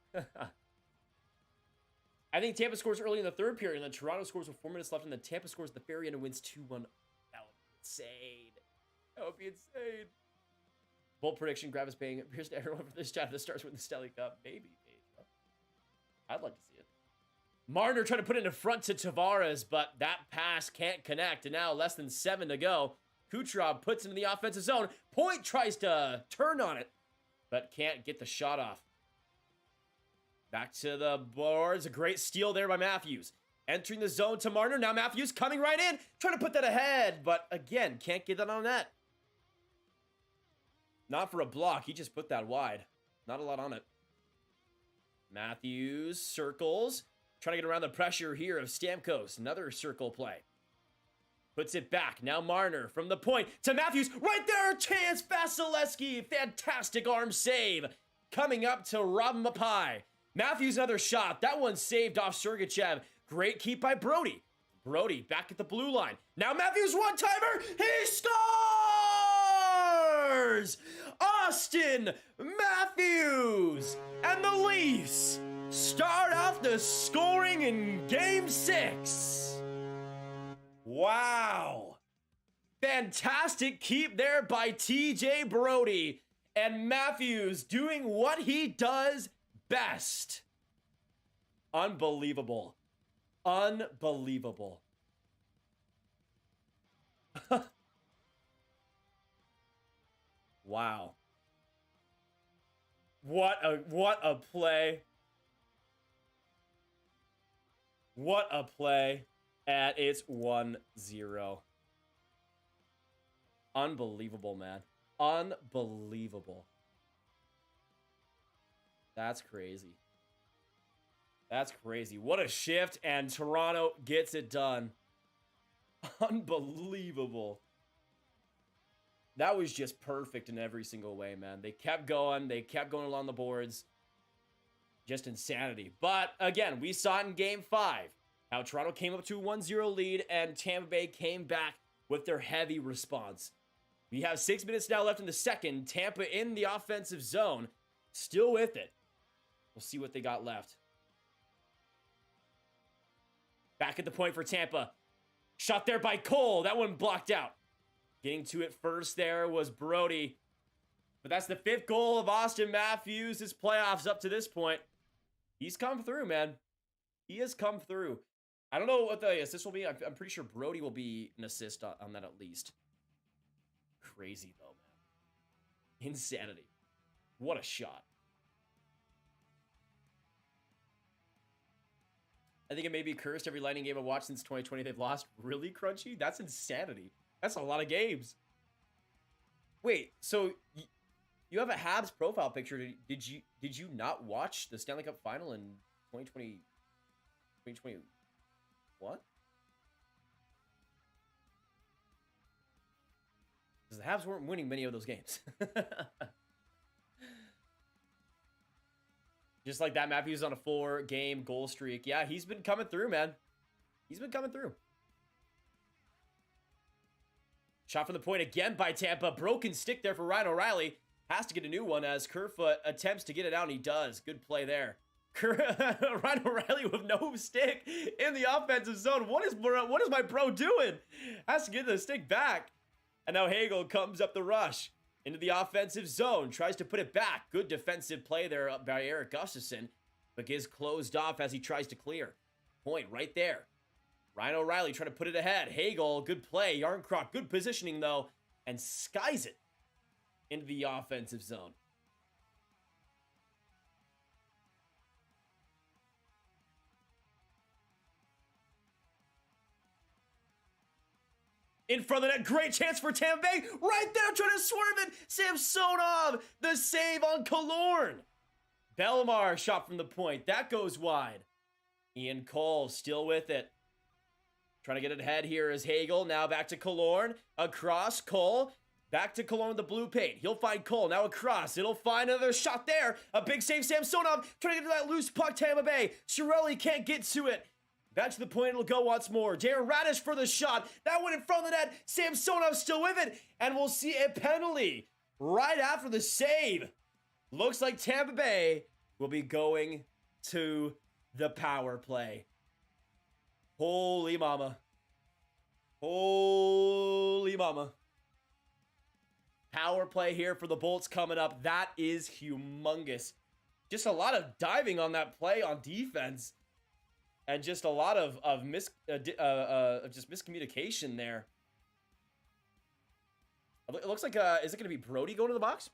I think Tampa scores early in the third period, and then Toronto scores with 4 minutes left, and then Tampa scores at the very end and wins 2-1. That would be insane. That would be insane. Bold prediction, Grav is paying appears to everyone for this chat that starts with the Stanley Cup. Maybe. I'd like to see it. Marner trying to put it in front to Tavares, but that pass can't connect. And now less than 7 to go. Kucherov puts into the offensive zone. Point tries to turn on it, but can't get the shot off. Back to the boards. A great steal there by Matthews. Entering the zone to Marner. Now Matthews coming right in. Trying to put that ahead, but again, can't get that on net. Not for a block. He just put that wide. Not a lot on it. Matthews circles. Trying to get around the pressure here of Stamkos. Another circle play. Puts it back. Now Marner from the point to Matthews. Right there, chance. Vasilevsky. Fantastic arm save. Coming up to Rob Mapai. Matthews another shot. That one saved off Sergachev. Great keep by Brody. Brody back at the blue line. Now Matthews one-timer. He scores! Austin Matthews and the Leafs start off the scoring in Game 6. Wow. Fantastic keep there by TJ Brodie. And Matthews doing what he does best. Unbelievable. Unbelievable. Wow. What a play. What a play. And it's 1-0. Unbelievable, man. Unbelievable. That's crazy. That's crazy. What a shift, and Toronto gets it done. Unbelievable. That was just perfect in every single way, man. They kept going. They kept going along the boards. Just insanity. But, again, we saw it in Game 5. How Toronto came up to a 1-0 lead, and Tampa Bay came back with their heavy response. We have 6 minutes now left in the second. Tampa in the offensive zone. Still with it. We'll see what they got left. Back at the point for Tampa. Shot there by Cole. That one blocked out. Getting to it first there was Brodie. But that's the 5th goal of Austin Matthews. His playoffs up to this point. He's come through, man. He has come through. I don't know what the assist will be. I'm pretty sure Brodie will be an assist on that at least. Crazy, though, man. Insanity. What a shot. I think it may be cursed every Lightning game I've watched since 2020 they've lost. Really, Crunchy? That's insanity. That's a lot of games. Wait, so you have a Habs profile picture. Did you not watch the Stanley Cup final in 2020? 2020? What? Because the Habs weren't winning many of those games. Just like that, Matthews on a 4-game goal streak. Yeah, he's been coming through, man. He's been coming through. Shot from the point again by Tampa. Broken stick there for Ryan O'Reilly. Has to get a new one as Kerfoot attempts to get it out, and he does. Good play there. Ryan O'Reilly with no stick in the offensive zone. What is my bro doing? Has to get the stick back. And now Hagel comes up the rush into the offensive zone. Tries to put it back. Good defensive play there by Eric Gustafsson. But gets closed off as he tries to clear. Point right there. Ryan O'Reilly trying to put it ahead. Hagel, good play. Yarncroc, good positioning though. And skies it into the offensive zone. In front of the net, great chance for Tampa Bay. Right there, trying to swerve it. Samsonov, the save on Killorn. Bellemare shot from the point. That goes wide. Ian Cole still with it. Trying to get it ahead here is Hagel. Now back to Killorn. Across, Cole. Back to Killorn with the blue paint. He'll find Cole. Now across. It'll find another shot there. A big save, Samsonov. Trying to get to that loose puck, Tampa Bay. Cirelli can't get to it. Back to the point, it'll go once more. Darren Radish for the shot. That went in front of the net. Samsonov still with it. And we'll see a penalty right after the save. Looks like Tampa Bay will be going to the power play. Holy mama. Holy mama. Power play here for the Bolts coming up. That is humongous. Just a lot of diving on that play on defense. And just a lot of just miscommunication there. It looks like, is it going to be Brodie going to the box?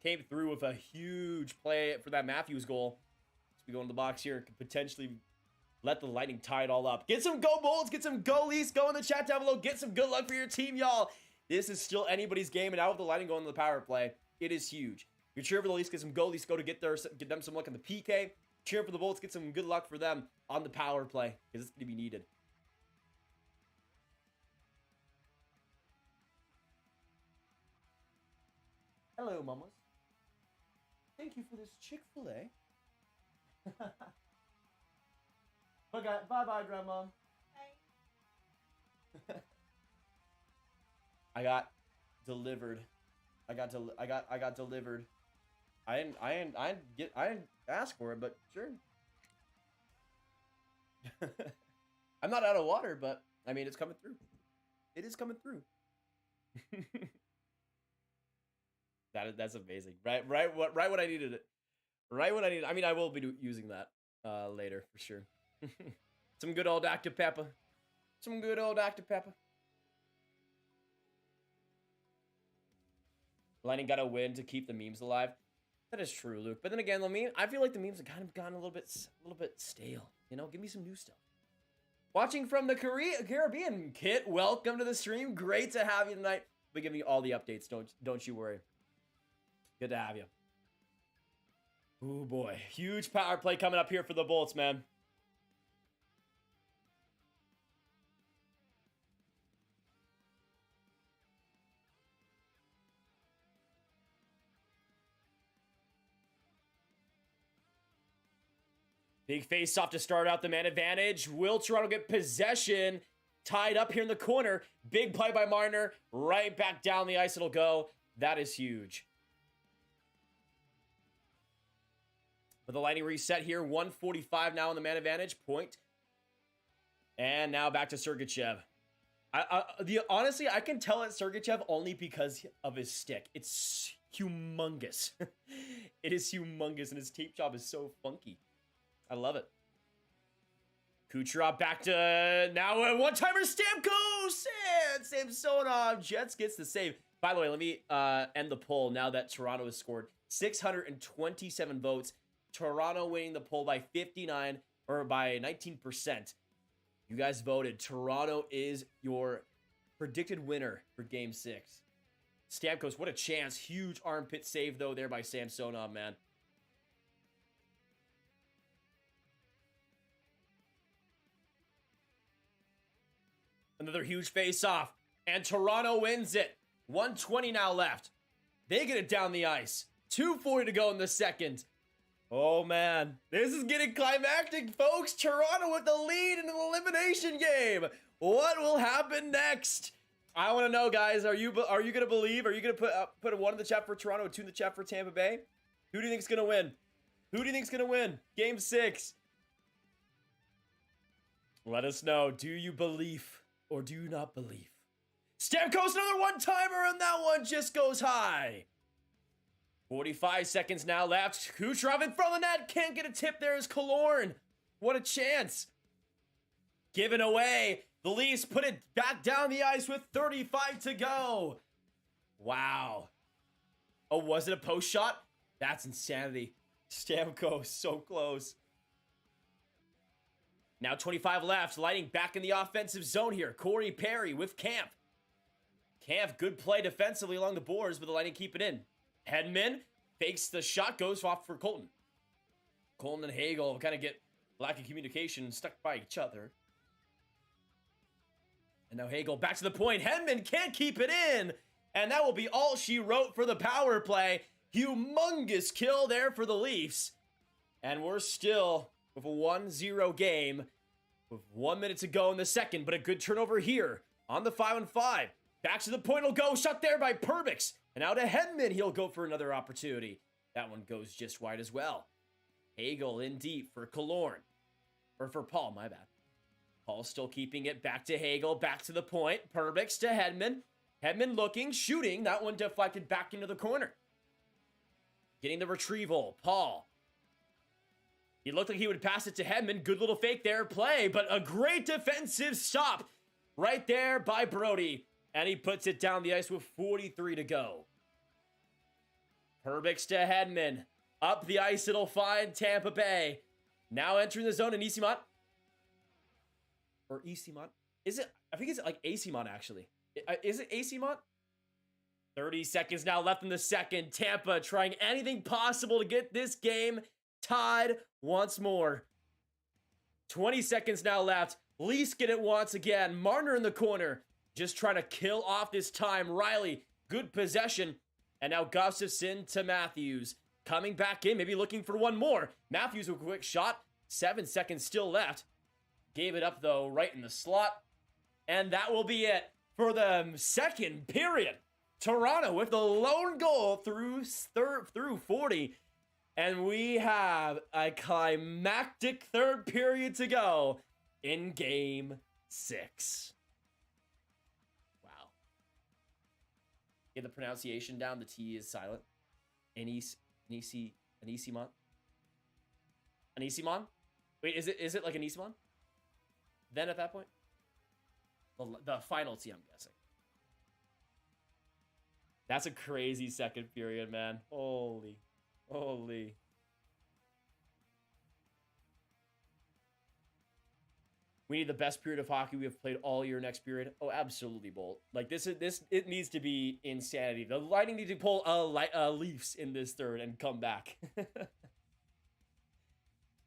Came through with a huge play for that Matthews goal. So we go in the box here. Could potentially let the Lightning tie it all up. Get some go Bolts. Get some go Leafs. Go in the chat down below. Get some good luck for your team, y'all. This is still anybody's game. And now with the Lightning going to the power play, it is huge. If you're cheering for the Leafs, get some go Leafs. Go to get them some luck on the PK. Cheering for the Bolts, get some good luck for them on the power play, because it's going to be needed. Hello, mamas. Thank you for this Chick-fil-A. Bye-bye, Grandma. Bye. I got delivered. I got delivered. I didn't ask for it, but sure. I'm not out of water, but I mean, it's coming through. It is coming through. That's amazing. Right when I needed it. Right when I needed it. I mean, I will be using that later for sure. Some good old active Peppa. Some good old active Peppa. Lightning got to win to keep the memes alive. That is true, Luke. But then again, I feel like the memes have kind of gotten a little bit stale. You know, give me some new stuff. Watching from the Caribbean, Kit, welcome to the stream. Great to have you tonight. We'll be giving you all the updates. Don't you worry. Good to have you. Oh boy, huge power play coming up here for the Bolts, man. Big face-off to start out the man advantage. Will Toronto get possession? Tied up here in the corner. Big play by Marner. Right back down the ice it'll go. That is huge. With the Lightning reset here. 1:45 now on the man advantage. Point. And now back to Sergachev. Honestly, I can tell it's Sergachev only because of his stick. It's humongous. It is humongous, and his tape job is so funky. I love it. Kucherov back to now a one-timer. Stamkos and Samsonov. Jets gets the save. By the way, let me end the poll now that Toronto has scored 627 votes. Toronto winning the poll by 59 or by 19%. You guys voted. Toronto is your predicted winner for Game 6. Stamkos, what a chance. Huge armpit save, though, there by Samsonov, man. Another huge face-off. And Toronto wins it. 1:20 now left. They get it down the ice. 2:40 to go in the second. Oh, man. This is getting climactic, folks. Toronto with the lead in an elimination game. What will happen next? I want to know, guys. Are you going to believe? Are you going to put a 1 in the chat for Toronto, a 2 in the chat for Tampa Bay? Who do you think's going to win? Who do you think's going to win? Game 6. Let us know. Do you believe or do you not believe? Stamkos, another one-timer, and that one just goes high. 45 seconds now left. Kucherov in front of the net. Can't get a tip there as Killorn. What a chance. Given away. The Leafs put it back down the ice with 35 to go. Wow. Oh, was it a post shot? That's insanity. Stamkos, so close. Now 25 left. Lightning back in the offensive zone here. Corey Perry with Camp. Camp, good play defensively along the boards, but the Lightning keep it in. Hedman fakes the shot, goes off for Colton. Colton and Hagel kind of get lack of communication, stuck by each other. And now Hagel back to the point. Hedman can't keep it in. And that will be all she wrote for the power play. Humongous kill there for the Leafs. And we're still with a 1-0 game with 1 minute to go in the second. But a good turnover here on the 5-on-5. Back to the point will go. Shot there by Perbix. And now to Hedman. He'll go for another opportunity. That one goes just wide as well. Hagel in deep for Killorn. Or for Paul, my bad. Paul still keeping it back to Hagel. Back to the point. Perbix to Hedman. Hedman looking, shooting. That one deflected back into the corner. Getting the retrieval. Paul. He looked like he would pass it to Hedman. Good little fake there. Play. But a great defensive stop right there by Brody. And he puts it down the ice with 43 to go. Perbix to Hedman. Up the ice, it'll find Tampa Bay. Now entering the zone in Esimont. Or Esimont. Is it? I think it's like Esimont, actually. Is it Esimont? 30 seconds now left in the second. Tampa trying anything possible to get this game tied once more. 20 seconds now left. Leafs get it once again. Marner in the corner. Just trying to kill off this time. Riley, good possession. And now Gustafsson to Matthews. Coming back in, maybe looking for one more. Matthews with a quick shot. 7 seconds still left. Gave it up, though, right in the slot. And that will be it for the second period. Toronto with the lone goal through 40. And we have a climactic third period to go in Game 6. Get the pronunciation down. The T is silent. Anisimon? Anisimon? Wait, is it like Anisimon? Then at that point? The final T, I'm guessing. That's a crazy second period, man. Holy. We need the best period of hockey we have played all year next period. Oh, absolutely, Bolt. Like, it needs to be insanity. The Lightning need to pull Leafs in this third and come back.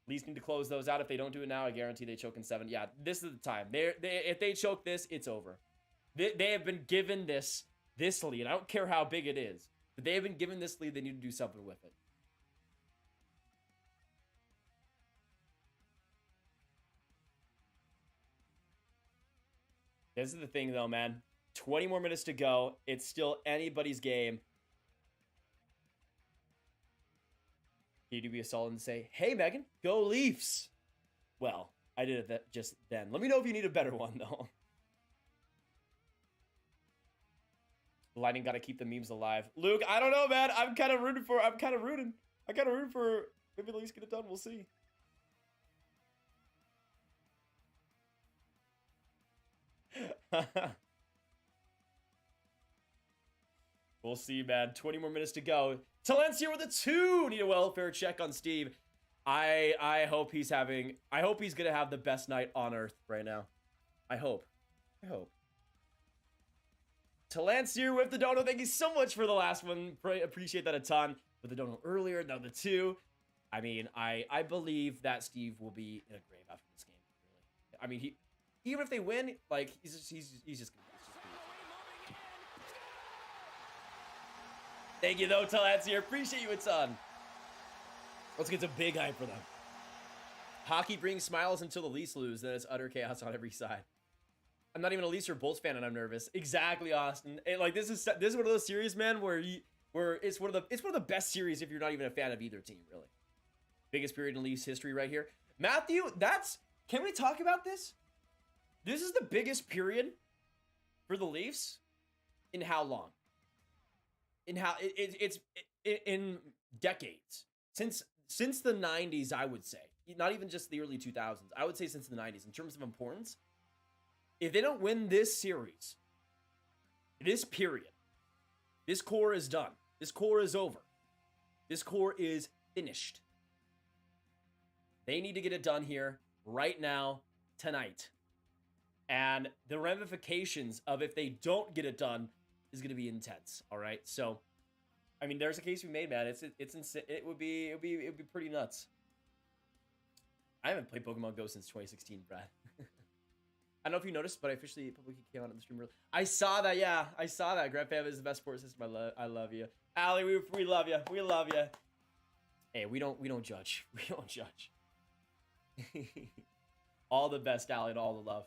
Leafs need to close those out. If they don't do it now, I guarantee they choke in 7. Yeah, this is the time. If they choke this, it's over. They have been given this lead. I don't care how big it is. But they have been given this lead. They need to do something with it. This is the thing, though, man. 20 more minutes to go. It's still anybody's game. Need to be a solid and say, hey, Megan, go Leafs. Well, I did it just then. Let me know if you need a better one, though. Lightning got to keep the memes alive. Luke, I don't know, man. I'm kind of rooting for maybe the Leafs get it done. We'll see. We'll see, man. 20 more minutes to go. Talent's here with a 2. Need a welfare check on Steve. I hope he's gonna have the best night on earth right now. I hope. Talent's here with the dono. Thank you so much for the last one. Appreciate that a ton. With the dono earlier, now the 2. I mean, I believe that Steve will be in a grave after this game. Really. I mean, even if they win, like he's just gonna. Thank you, though, Talent's here. Appreciate you a ton. Let's get some big hype for them. Hockey brings smiles until the Leafs lose, then it's utter chaos on every side. I'm not even a Leafs or Bolts fan, and I'm nervous. Exactly, Austin. Like this is one of those series, man, where it's one of the best series if you're not even a fan of either team, really. Biggest period in Leafs history right here. Matthew, can we talk about this? This is the biggest period for the Leafs in how long? It's in decades. Since the 90s, I would say. Not even just the early 2000s. I would say since the 90s. In terms of importance, if they don't win this series, this period, this core is done. This core is over. This core is finished. They need to get it done here, right now, tonight. And the ramifications of if they don't get it done is going to be intense. All right. So, I mean, there's a case we made, man. It's insane. It would be pretty nuts. I haven't played Pokemon Go since 2016, Brad. I don't know if you noticed, but I officially publicly came out on the stream early. I saw that. Yeah, I saw that. Graviteh is the best sports system. I love you, Allie. We love you. We love you. Hey, we don't judge. We don't judge. All the best, Allie, and all the love.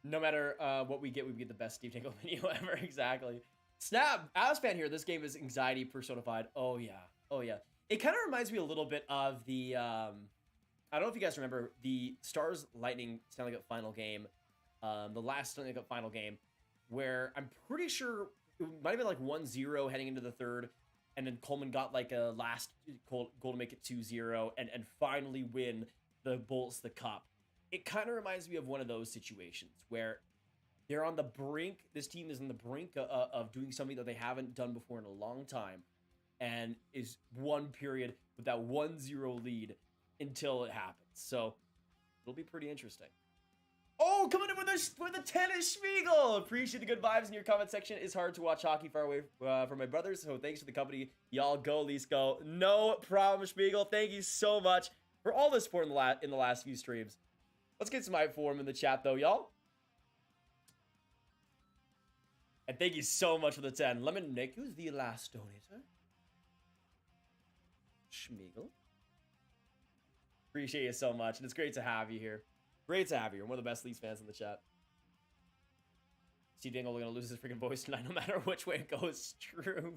No matter what we get the best Steve Dangle video ever. Exactly. Snap, Aspan here. This game is anxiety personified. Oh yeah. It kind of reminds me a little bit of the I don't know if you guys remember the Stars Lightning Stanley Cup final game, the last Stanley Cup final game, where I'm pretty sure it might have been like 1-0 heading into the third, and then Coleman got like a last goal to make it 2-0 and finally win the Bolts the cup. It kind of reminds me of one of those situations where they're on the brink. This team is on the brink of doing something that they haven't done before in a long time, and is one period with that 1-0 lead until it happens. So it'll be pretty interesting. Oh, coming in with a tennis Schmiegel. Appreciate the good vibes in your comment section. It's hard to watch hockey far away from my brothers, so thanks for the company. Y'all go, Leafs go. No problem, Schmiegel. Thank you so much for all the support in the last few streams. Let's get some hype for him in the chat, though, y'all. And thank you so much for the 10. Lemon Nick, who's the last donator? Schmiegel. Appreciate you so much, and it's great to have you here. Great to have you. You're one of the best Leafs fans in the chat. Steve Dangle going to lose his freaking voice tonight no matter which way it goes. True.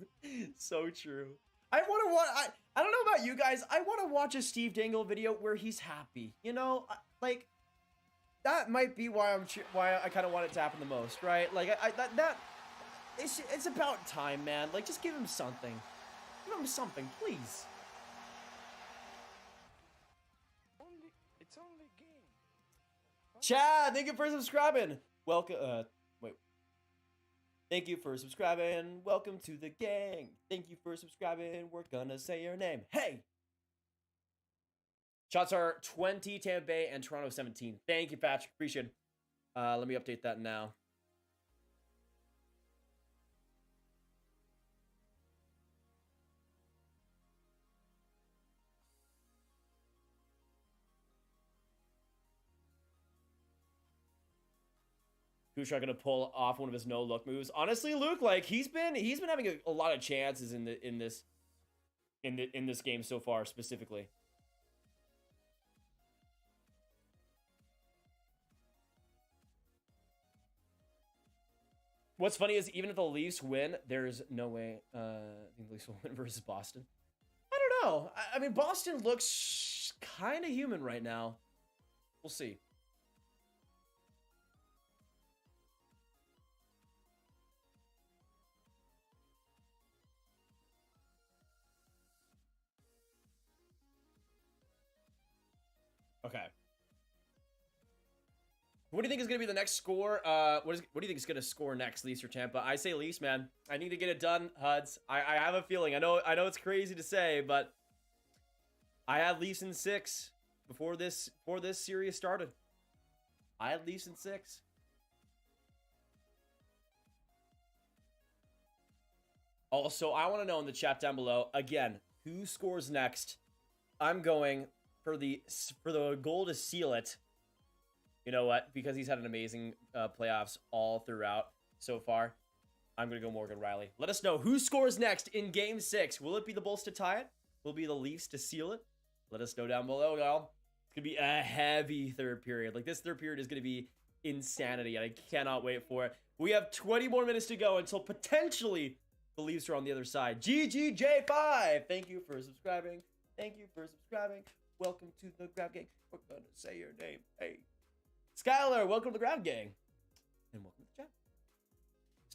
So true. I don't know about you guys. I want to watch a Steve Dangle video where he's happy. You know, like, that might be why why I kind of want it to happen the most, right? Like it's about time, man. Like, just give him something. Give him something, please. It's only game. Chad, thank you for subscribing. Welcome. Wait. Thank you for subscribing. Welcome to the gang. Thank you for subscribing. We're gonna say your name. Hey. Shots are 20, Tampa Bay, and Toronto 17. Thank you, Patrick. Appreciate it. Let me update that now. Kucherov gonna pull off one of his no-look moves. Honestly, Luke, like he's been having a lot of chances in this game so far, specifically. What's funny is even if the Leafs win, there's no way I think the Leafs will win versus Boston. I don't know. I mean, Boston looks kind of human right now. We'll see. Okay. What do you think is going to be the next score? What do you think is going to score next, Leafs or Tampa? I say Leafs, man. I need to get it done, Huds. I have a feeling. I know it's crazy to say, but I had Leafs in 6 before this series started. I had Leafs in 6. Also, I want to know in the chat down below again who scores next. I'm going for the goal to seal it. You know what? Because he's had an amazing playoffs all throughout so far, I'm going to go Morgan Riley. Let us know who scores next in Game 6. Will it be the Bulls to tie it? Will it be the Leafs to seal it? Let us know down below, y'all. It's going to be a heavy third period. Like, this third period is going to be insanity, and I cannot wait for it. We have 20 more minutes to go until potentially the Leafs are on the other side. GGJ5! Thank you for subscribing. Thank you for subscribing. Welcome to the Grab Gang. We're going to say your name. Hey. Skylar, welcome to the Grab Gang. And welcome to the chat.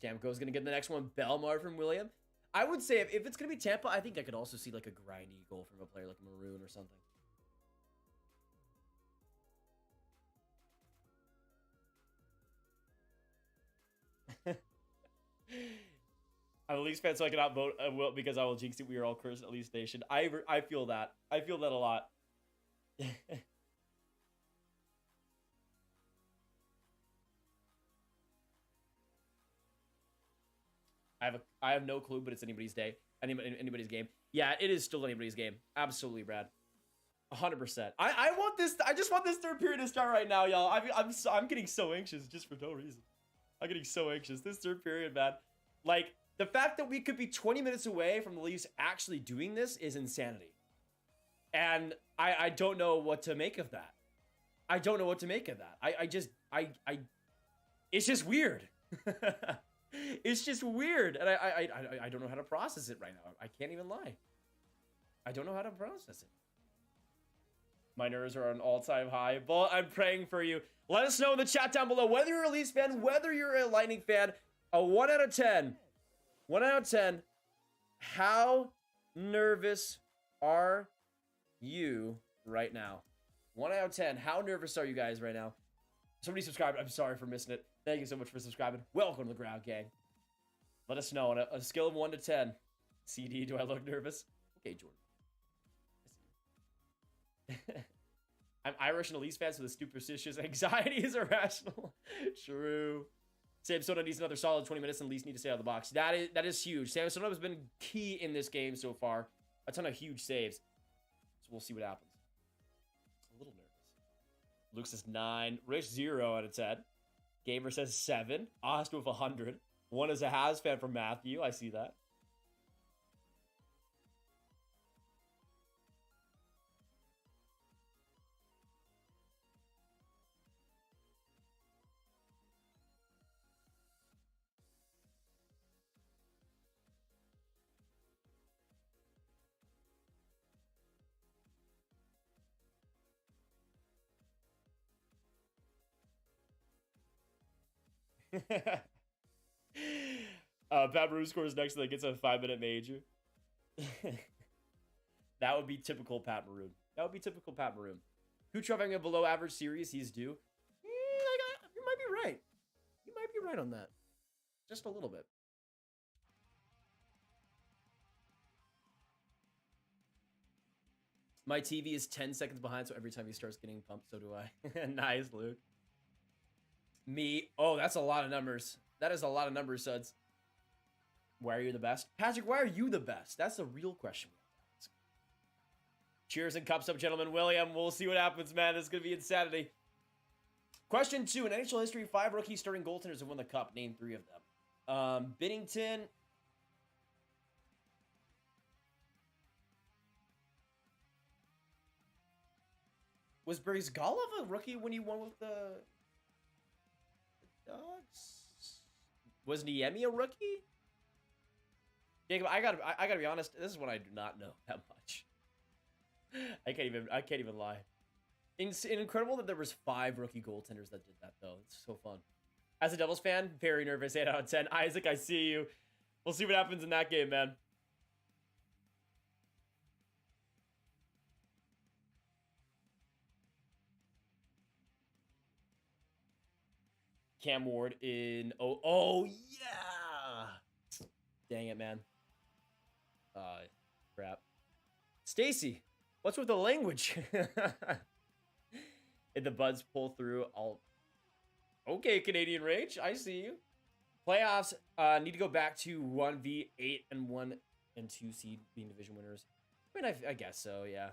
Stamkos going to get the next one. Belmar from William. I would say if it's going to be Tampa, I think I could also see like a grindy goal from a player like Maroon or something. I'm a Leafs fan, so I cannot vote because I will jinx it. We are all cursed at Leafs Nation. I feel that. I feel that a lot. I have no clue, but it's anybody's day. Anybody's game. Yeah, it is still anybody's game. Absolutely, Brad. 100%. I want this. I just want this third period to start right now, y'all. I'm getting so anxious just for no reason. I'm getting so anxious. This third period, man. Like, the fact that we could be 20 minutes away from the Leafs actually doing this is insanity. And I don't know what to make of that. I don't know what to make of that. It's just weird. It's just weird. And I don't know how to process it right now. I can't even lie. I don't know how to process it. My nerves are on an all-time high, but I'm praying for you. Let us know in the chat down below whether you're a Leafs fan, whether you're a Lightning fan. A 1 out of 10. 1 out of 10. How nervous are you right now? 1 out of 10. How nervous are you guys right now? Somebody subscribed. I'm sorry for missing it. Thank you so much for subscribing. Welcome to the Ground Gang. Let us know on a scale of 1 to 10. CD, do I look nervous? Okay, Jordan. I'm Irish and a Leafs fan, so the superstitious anxiety is irrational. True. Samsonov needs another solid 20 minutes and Leafs need to stay out of the box. That is huge. Samsonov has been key in this game so far. A ton of huge saves. So we'll see what happens. A little nervous. Luke says 9. Rich 0 out of 10. Gamer says 7. Ost with 100. 1 is a Habs fan from Matthew. I see that. Pat Maroon scores next and then gets a 5-minute major. That would be typical Pat Maroon. That would be typical Pat Maroon. Kucherov having a below average series, he's due. You might be right. You might be right on that. Just a little bit. My TV is 10 seconds behind, so every time he starts getting pumped, so do I. Nice, Luke. Me. Oh, that's a lot of numbers. That is a lot of numbers, Suds. Why are you the best? Patrick, why are you the best? That's the real question. Cheers and cups up, gentlemen. William, we'll see what happens, man. This is going to be insanity. Question 2. In NHL history, 5 rookie starting goaltenders have won the cup. Name 3 of them. Binnington. Was Brizgalov a rookie when he won with the Dogs? Was Niemi a rookie? Jacob, I gotta be honest. This is one I do not know that much. I can't even lie. It's incredible that there was 5 rookie goaltenders that did that though. It's so fun. As a Devils fan, very nervous. 8 out of 10. Isaac, I see you. We'll see what happens in that game, man. Cam Ward in... Oh, yeah! Dang it, man. Crap. Stacy, what's with the language? If the buds pull through, I'll... Okay, Canadian Rage, I see you. Playoffs need to go back to 1v8 and 1 and 2 seed being division winners. I mean, I guess so, yeah.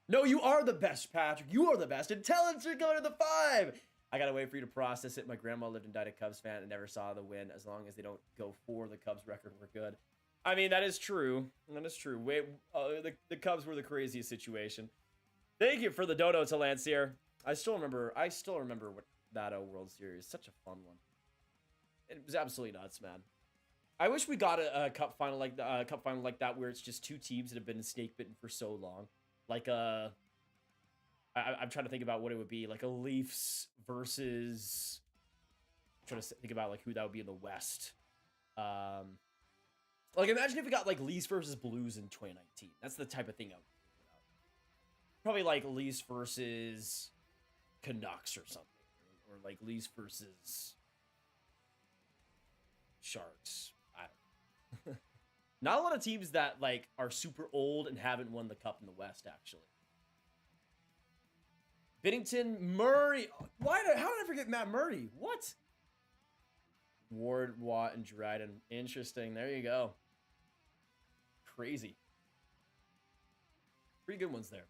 No, you are the best, Patrick. You are the best. And tell us you're going to the 5. I gotta wait for you to process it. My grandma lived and died a Cubs fan and never saw the win. As long as they don't go for the Cubs record, we're good. I mean, that is true. That is true. Wait, the Cubs were the craziest situation. Thank you for the dono to Lancier. I still remember what that World Series. Such a fun one. It was absolutely nuts, man. I wish we got a cup final like that where it's just 2 teams that have been snake bitten for so long. Like I'm trying to think about what it would be, like a Leafs versus... I'm trying to think about like who that would be in the West. Like imagine if we got like Leafs versus Blues in 2019. That's the type of thing I would think about. Probably like Leafs versus Canucks or something, or like Leafs versus Sharks. I don't know. Not a lot of teams that like are super old and haven't won the cup in the West actually. Binnington, Murray. How did I forget Matt Murray? What? Ward, Watt, and Dryden. Interesting. There you go. Crazy. Pretty good ones there.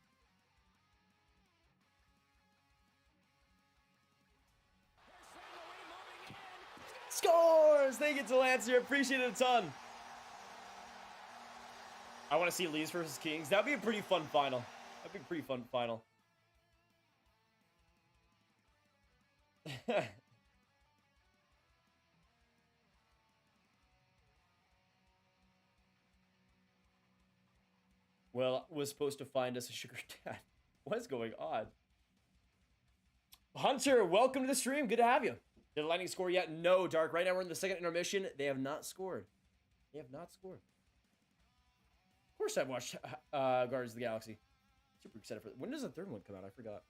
Scores! Thank you to Lancer. Appreciate it a ton. I want to see Leafs versus Kings. That'd be a pretty fun final. That'd be a pretty fun final. Well, was supposed to find us a sugar dad. What is going on? Hunter, welcome to the stream. Good to have you. Did the Lightning score yet? No, Dark. Right now we're in the second intermission. They have not scored. They have not scored. Of course I've watched Guardians of the Galaxy. Super excited for it. When does the 3rd one come out? I forgot.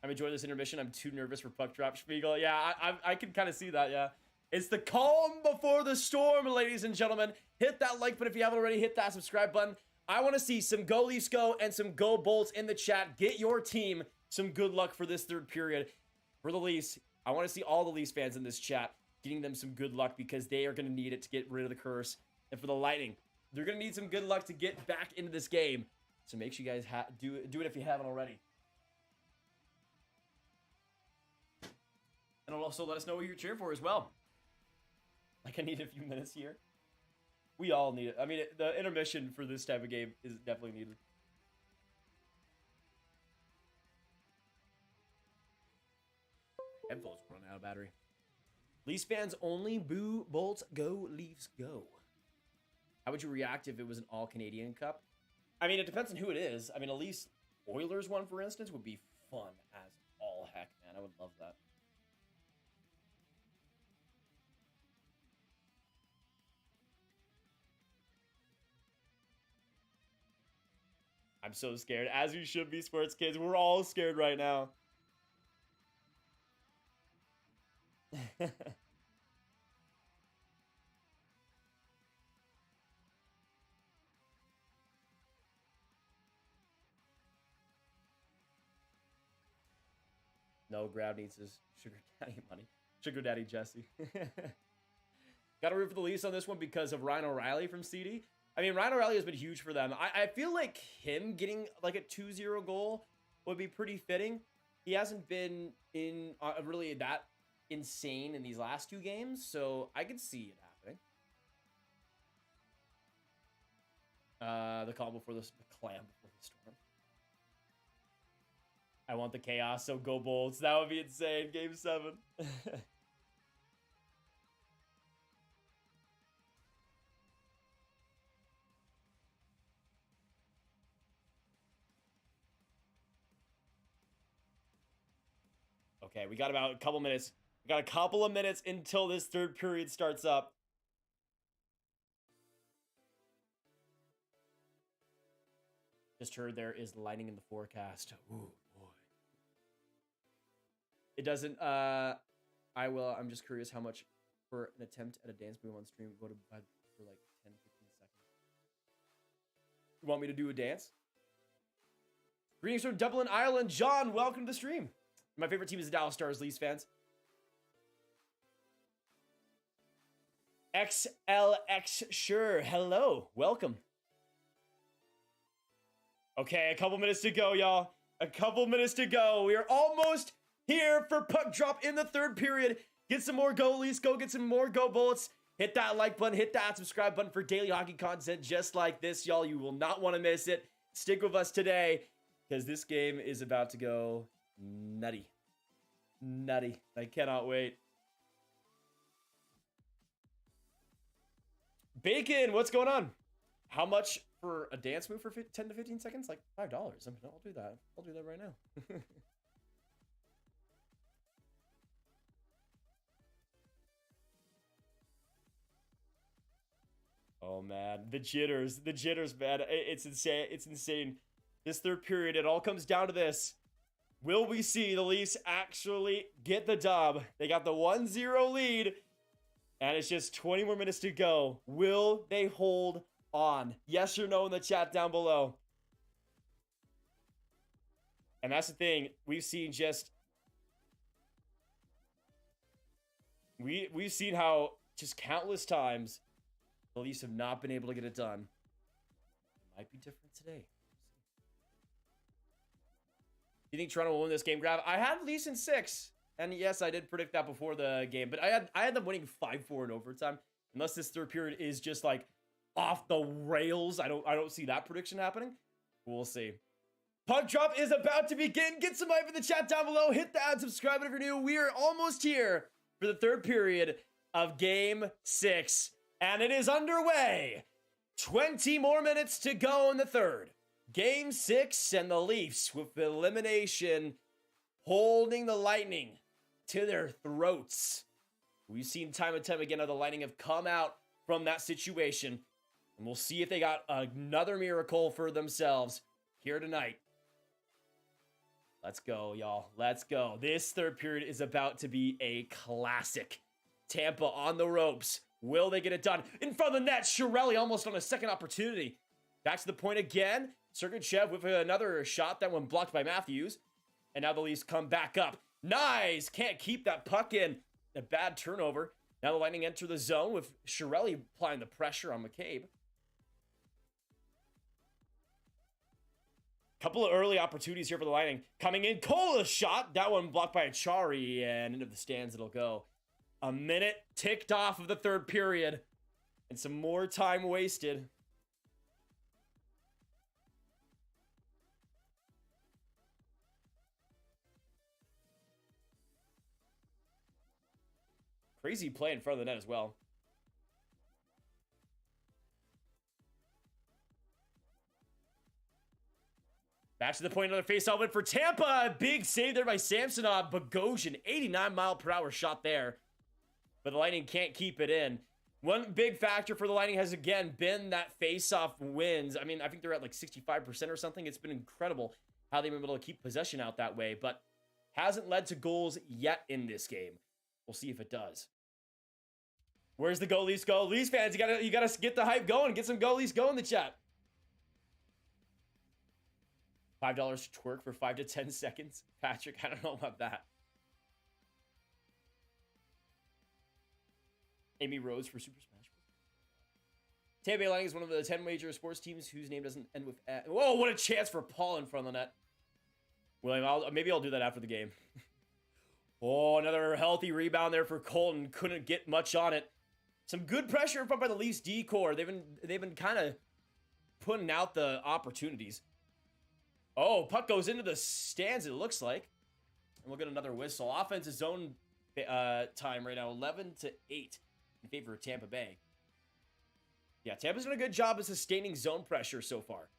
I'm enjoying this intermission. I'm too nervous for puck drop, Spiegel. Yeah, I can kind of see that, yeah. It's the calm before the storm, ladies and gentlemen. Hit that like button if you haven't already. Hit that subscribe button. I want to see some Go Leafs Go and some Go Bolts in the chat. Get your team some good luck for this 3rd period. For the Leafs, I want to see all the Leafs fans in this chat getting them some good luck because they are going to need it to get rid of the curse. And for the Lightning, they're going to need some good luck to get back into this game. So make sure you guys do it if you haven't already. And also let us know what you're cheering for as well. Like I need a few minutes here. We all need it. I mean, the intermission for this type of game is definitely needed. Headphones run out of battery. Leafs fans only. Boo, Bolts, go, Leafs, go. How would you react if it was an all-Canadian Cup? I mean, it depends on who it is. I mean, a Leafs Oilers one, for instance, would be fun as all heck, man. I would love that. I'm so scared. As you should be, sports kids. We're all scared right now. No, Grab needs his sugar daddy money. Sugar daddy Jesse. Got to root for the Leafs on this one because of Ryan O'Reilly from CD. I mean, Ryan O'Reilly has been huge for them. I feel like him getting like a 2-0 goal would be pretty fitting. He hasn't been in really that insane in these last 2 games, so I could see it happening. The calm before the clam before the storm. I want the chaos, so go Bolts. That would be insane. Game 7. Okay, we got about a couple minutes. We got a couple of minutes until this third period starts up. Just heard there is lightning in the forecast. Ooh, boy. It doesn't, I'm just curious how much for an attempt at a dance move on stream would have for like 10, 15 seconds. You want me to do a dance? Greetings from Dublin, Ireland. John, welcome to the stream. My favorite team is the Dallas Stars, Leafs fans. XLX, sure. Hello. Welcome. Okay, a couple minutes to go, y'all. A couple minutes to go. We are almost here for puck drop in the third period. Get some more goalies. Go get some more go Bullets. Hit that like button. Hit that subscribe button for daily hockey content just like this, y'all. You will not want to miss it. Stick with us today because this game is about to go nutty. Nutty. I cannot wait. Bacon, what's going on? How much for a dance move for 10 to 15 seconds? Like $5. I mean, I'll do that. I'll do that right now. Oh, man. The jitters, man. It's insane. It's insane. This third period, it all comes down to this. Will we see the Leafs actually get the dub? They got the 1-0 lead, and it's just 20 more minutes to go. Will they hold on? Yes or no in the chat down below. And that's the thing. We've seen just... We've seen how just countless times the Leafs have not been able to get it done. It might be different today. You think Toronto will win this game, Grav? I had Leafs in 6. And yes, I did predict that before the game. But I had them winning 5-4 in overtime. Unless this third period is just like off the rails. I don't see that prediction happening. We'll see. Puck drop is about to begin. Get some hype in the chat down below. Hit that subscribe if you're new. We are almost here for the third period of game 6. And it is underway. 20 more minutes to go in the third. Game 6 and the Leafs with elimination holding the Lightning to their throats. We've seen time and time again how the Lightning have come out from that situation. And we'll see if they got another miracle for themselves here tonight. Let's go, y'all. Let's go. This third period is about to be a classic. Tampa on the ropes. Will they get it done? In front of the net, Chiarelli almost on a second opportunity. Back to the point again. Sergachev with another shot that went blocked by Matthews. And now the Leafs come back up. Nice! Can't keep that puck in. A bad turnover. Now the Lightning enter the zone with Chiarelli applying the pressure on McCabe. Couple of early opportunities here for the Lightning. Coming in, Cola's shot. That one blocked by Achari, and into the stands it'll go. A minute ticked off of the third period. And some more time wasted. Crazy play in front of the net as well. Back to the point, another face-off win for Tampa. Big save there by Samsonov. Bogosian, 89-mile-per-hour shot there. But the Lightning can't keep it in. One big factor for the Lightning has, again, been that face-off wins. I mean, I think they're at like 65% or something. It's been incredible how they've been able to keep possession out that way, but hasn't led to goals yet in this game. We'll see if it does. Where's the Go Leafs go? Leafs fans, you gotta get the hype going. Get some Go Leafs go in the chat. $5 to twerk for 5 to 10 seconds. Patrick, I don't know about that. Amy Rose for Super Smash Bros. Tampa Bay Lightning is one of the 10 major sports teams whose name doesn't end with A. Whoa, what a chance for Paul in front of the net. William, maybe I'll do that after the game. Oh, another healthy rebound there for Colton. Couldn't get much on it. Some good pressure in front by the Leafs D-core. They've been kind of putting out the opportunities. Oh, puck goes into the stands, it looks like. And we'll get another whistle. Offensive zone time right now, 11 to 8 in favor of Tampa Bay. Yeah, Tampa's done a good job of sustaining zone pressure so far.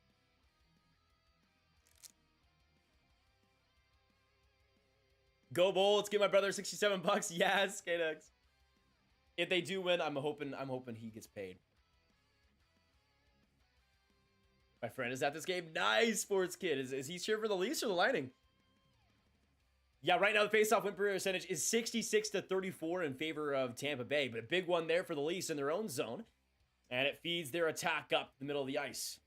Go Bolts, give my brother $67. Yes, Canucks. If they do win, I'm hoping he gets paid. My friend is at this game. Nice, sports kid. Is he cheering for the Leafs or the Lightning? Yeah, right now the face-off win percentage is 66 to 34 in favor of Tampa Bay, but a big one there for the Leafs in their own zone, and it feeds their attack up the middle of the ice.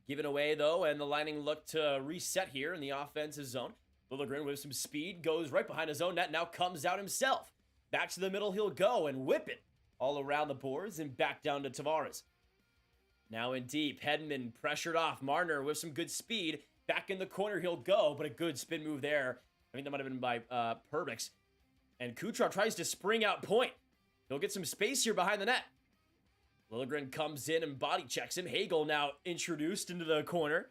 Given away, though, and the Lightning look to reset here in the offensive zone. Liljegren with some speed goes right behind his own net, now comes out himself. Back to the middle he'll go and whip it all around the boards and back down to Tavares. Now in deep, Hedman pressured off. Marner with some good speed. Back in the corner he'll go, but a good spin move there. I think that might have been by Perbix. And Kucherov tries to spring out point. He'll get some space here behind the net. Liljegren comes in and body checks him. Hagel now introduced into the corner.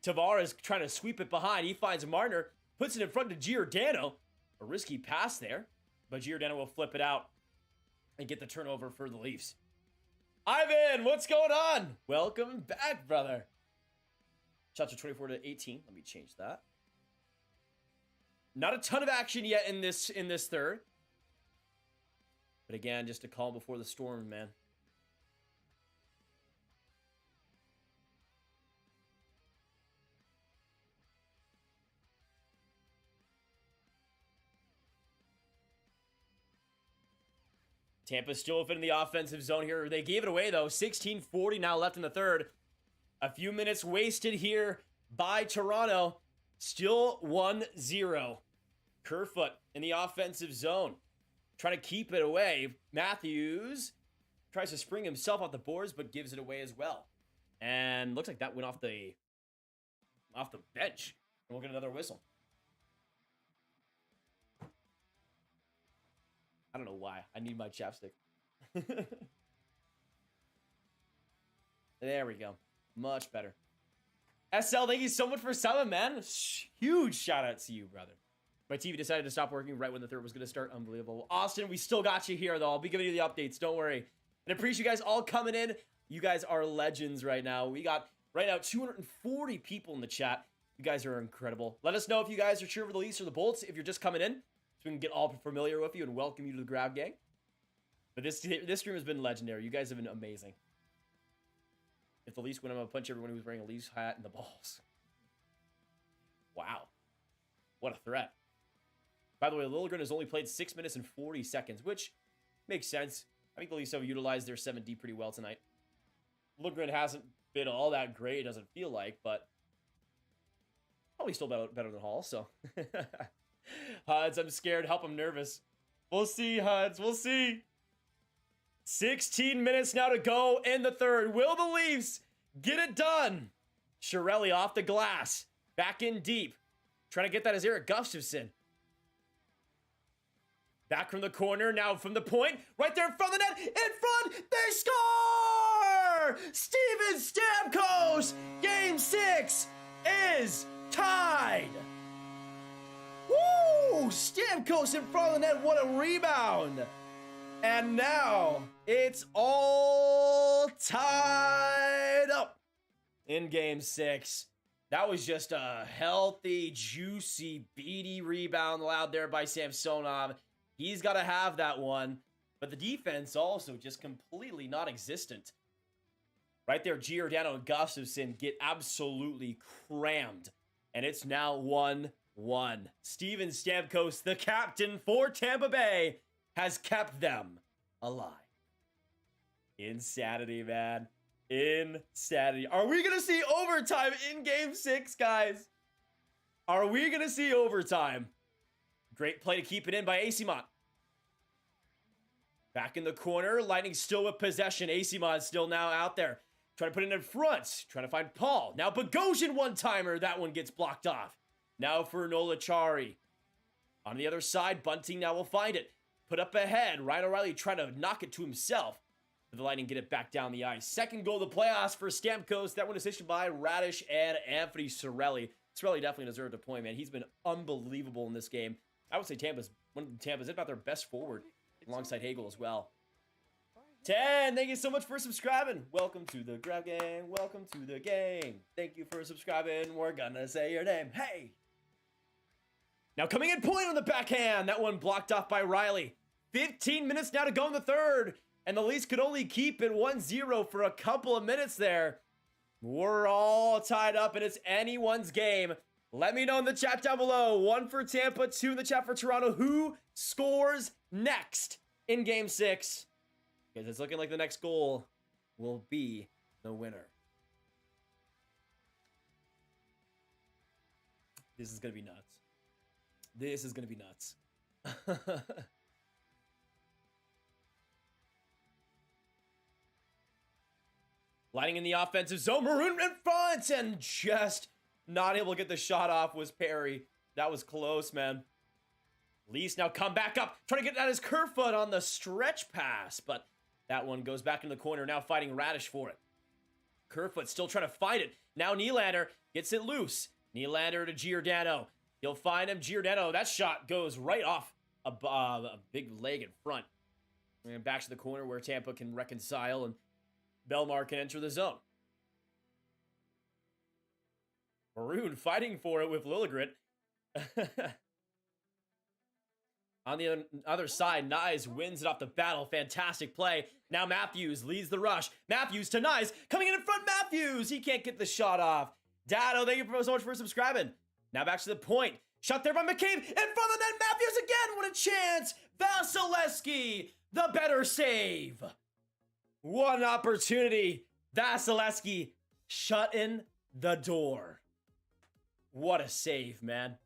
Tavares trying to sweep it behind. He finds Marner, puts it in front of Giordano. A risky pass there, but Giordano will flip it out and get the turnover for the Leafs. Ivan, what's going on? Welcome back, brother. Shots are 24 to 18. Let me change that. Not a ton of action yet in this third. But again, just a calm before the storm, man. Tampa's still within the offensive zone here. They gave it away, though. 16:40 now left in the third. A few minutes wasted here by Toronto. Still 1-0. Kerfoot in the offensive zone. Trying to keep it away. Matthews tries to spring himself off the boards, but gives it away as well. And looks like that went off the bench. And we'll get another whistle. I don't know why. I need my chapstick. There we go. Much better. SL, thank you so much for subbing, man. Huge shout out to you, brother. My TV decided to stop working right when the third was going to start. Unbelievable. Austin, we still got you here, though. I'll be giving you the updates. Don't worry. And I appreciate you guys all coming in. You guys are legends right now. We got, right now, 240 people in the chat. You guys are incredible. Let us know if you guys are cheering for the Leafs or the Bolts, if you're just coming in, so we can get all familiar with you and welcome you to the Grab Gang. But this stream has been legendary. You guys have been amazing. If the Leafs win, I'm going to punch everyone who's wearing a Leafs hat in the balls. Wow. What a threat. By the way, Liljegren has only played 6 minutes and 40 seconds, which makes sense. I think the Leafs have utilized their 7D pretty well tonight. Liljegren hasn't been all that great, it doesn't feel like, but probably still better than Hall, so. Huds, I'm scared. Help, I'm nervous. We'll see, Huds. We'll see. 16 minutes now to go in the third. Will the Leafs get it done? Chiarelli off the glass. Back in deep. Trying to get that as Eric Gustafsson. Back from the corner, now from the point. Right there in front of the net. In front, they score! Steven Stamkos! Game 6 is tied! Woo! Stamkos in front of the net. What a rebound! And now it's all tied up in Game 6. That was just a healthy, juicy, beady rebound allowed there by Samsonov. He's got to have that one. But the defense also just completely non-existent. Right there, Giordano and Gustafsson get absolutely crammed. And it's now 1-1. Steven Stamkos, the captain for Tampa Bay, has kept them alive. Insanity, man. Insanity. Are we going to see overtime in Game 6, guys? Are we going to see overtime? Great play to keep it in by Asimont. Back in the corner, Lightning still with possession. Asimont still now out there. Trying to put it in front. Trying to find Paul. Now Bogosian one-timer. That one gets blocked off. Now for Nolachari. On the other side, Bunting now will find it. Put up ahead. Ryan O'Reilly trying to knock it to himself. But the Lightning get it back down the ice. Second goal of the playoffs for Stamkos. That one assisted by Radish and Anthony Cirelli. Cirelli definitely deserved a point, man. He's been unbelievable in this game. I would say Tampa's about their best forward. Alongside Hagel as well. 10, thank you so much for subscribing. Welcome to the Grav Gang. Welcome to the gang. Thank you for subscribing. We're gonna say your name. Hey! Now coming in point on the backhand. That one blocked off by Riley. 15 minutes now to go in the third. And the Leafs could only keep it 1-0 for a couple of minutes there. We're all tied up and it's anyone's game. Let me know in the chat down below. 1 for Tampa, 2 in the chat for Toronto. Who scores next in Game 6? Because it's looking like the next goal will be the winner. This is going to be nuts. This is going to be nuts. Lighting in the offensive zone. Maroon in front and just not able to get the shot off was Perry. That was close, man. Leafs now come back up. Trying to get at his Kerfoot on the stretch pass. But that one goes back in the corner. Now fighting Radish for it. Kerfoot still trying to fight it. Now Nylander gets it loose. Nylander to Giordano. He'll find him. Giordano. That shot goes right off a big leg in front. And back to the corner where Tampa can reconcile. And Belmar can enter the zone. Maroon fighting for it with Liljegren. On the other side, Nyes wins it off the battle. Fantastic play. Now Matthews leads the rush. Matthews to Nyes. Coming in front, Matthews. He can't get the shot off. Dado, thank you so much for subscribing. Now back to the point. Shot there by McCabe. In front of the net, Matthews again. What a chance. Vasilevsky, the better save. One opportunity. Vasilevsky shutting the door. What a save, man.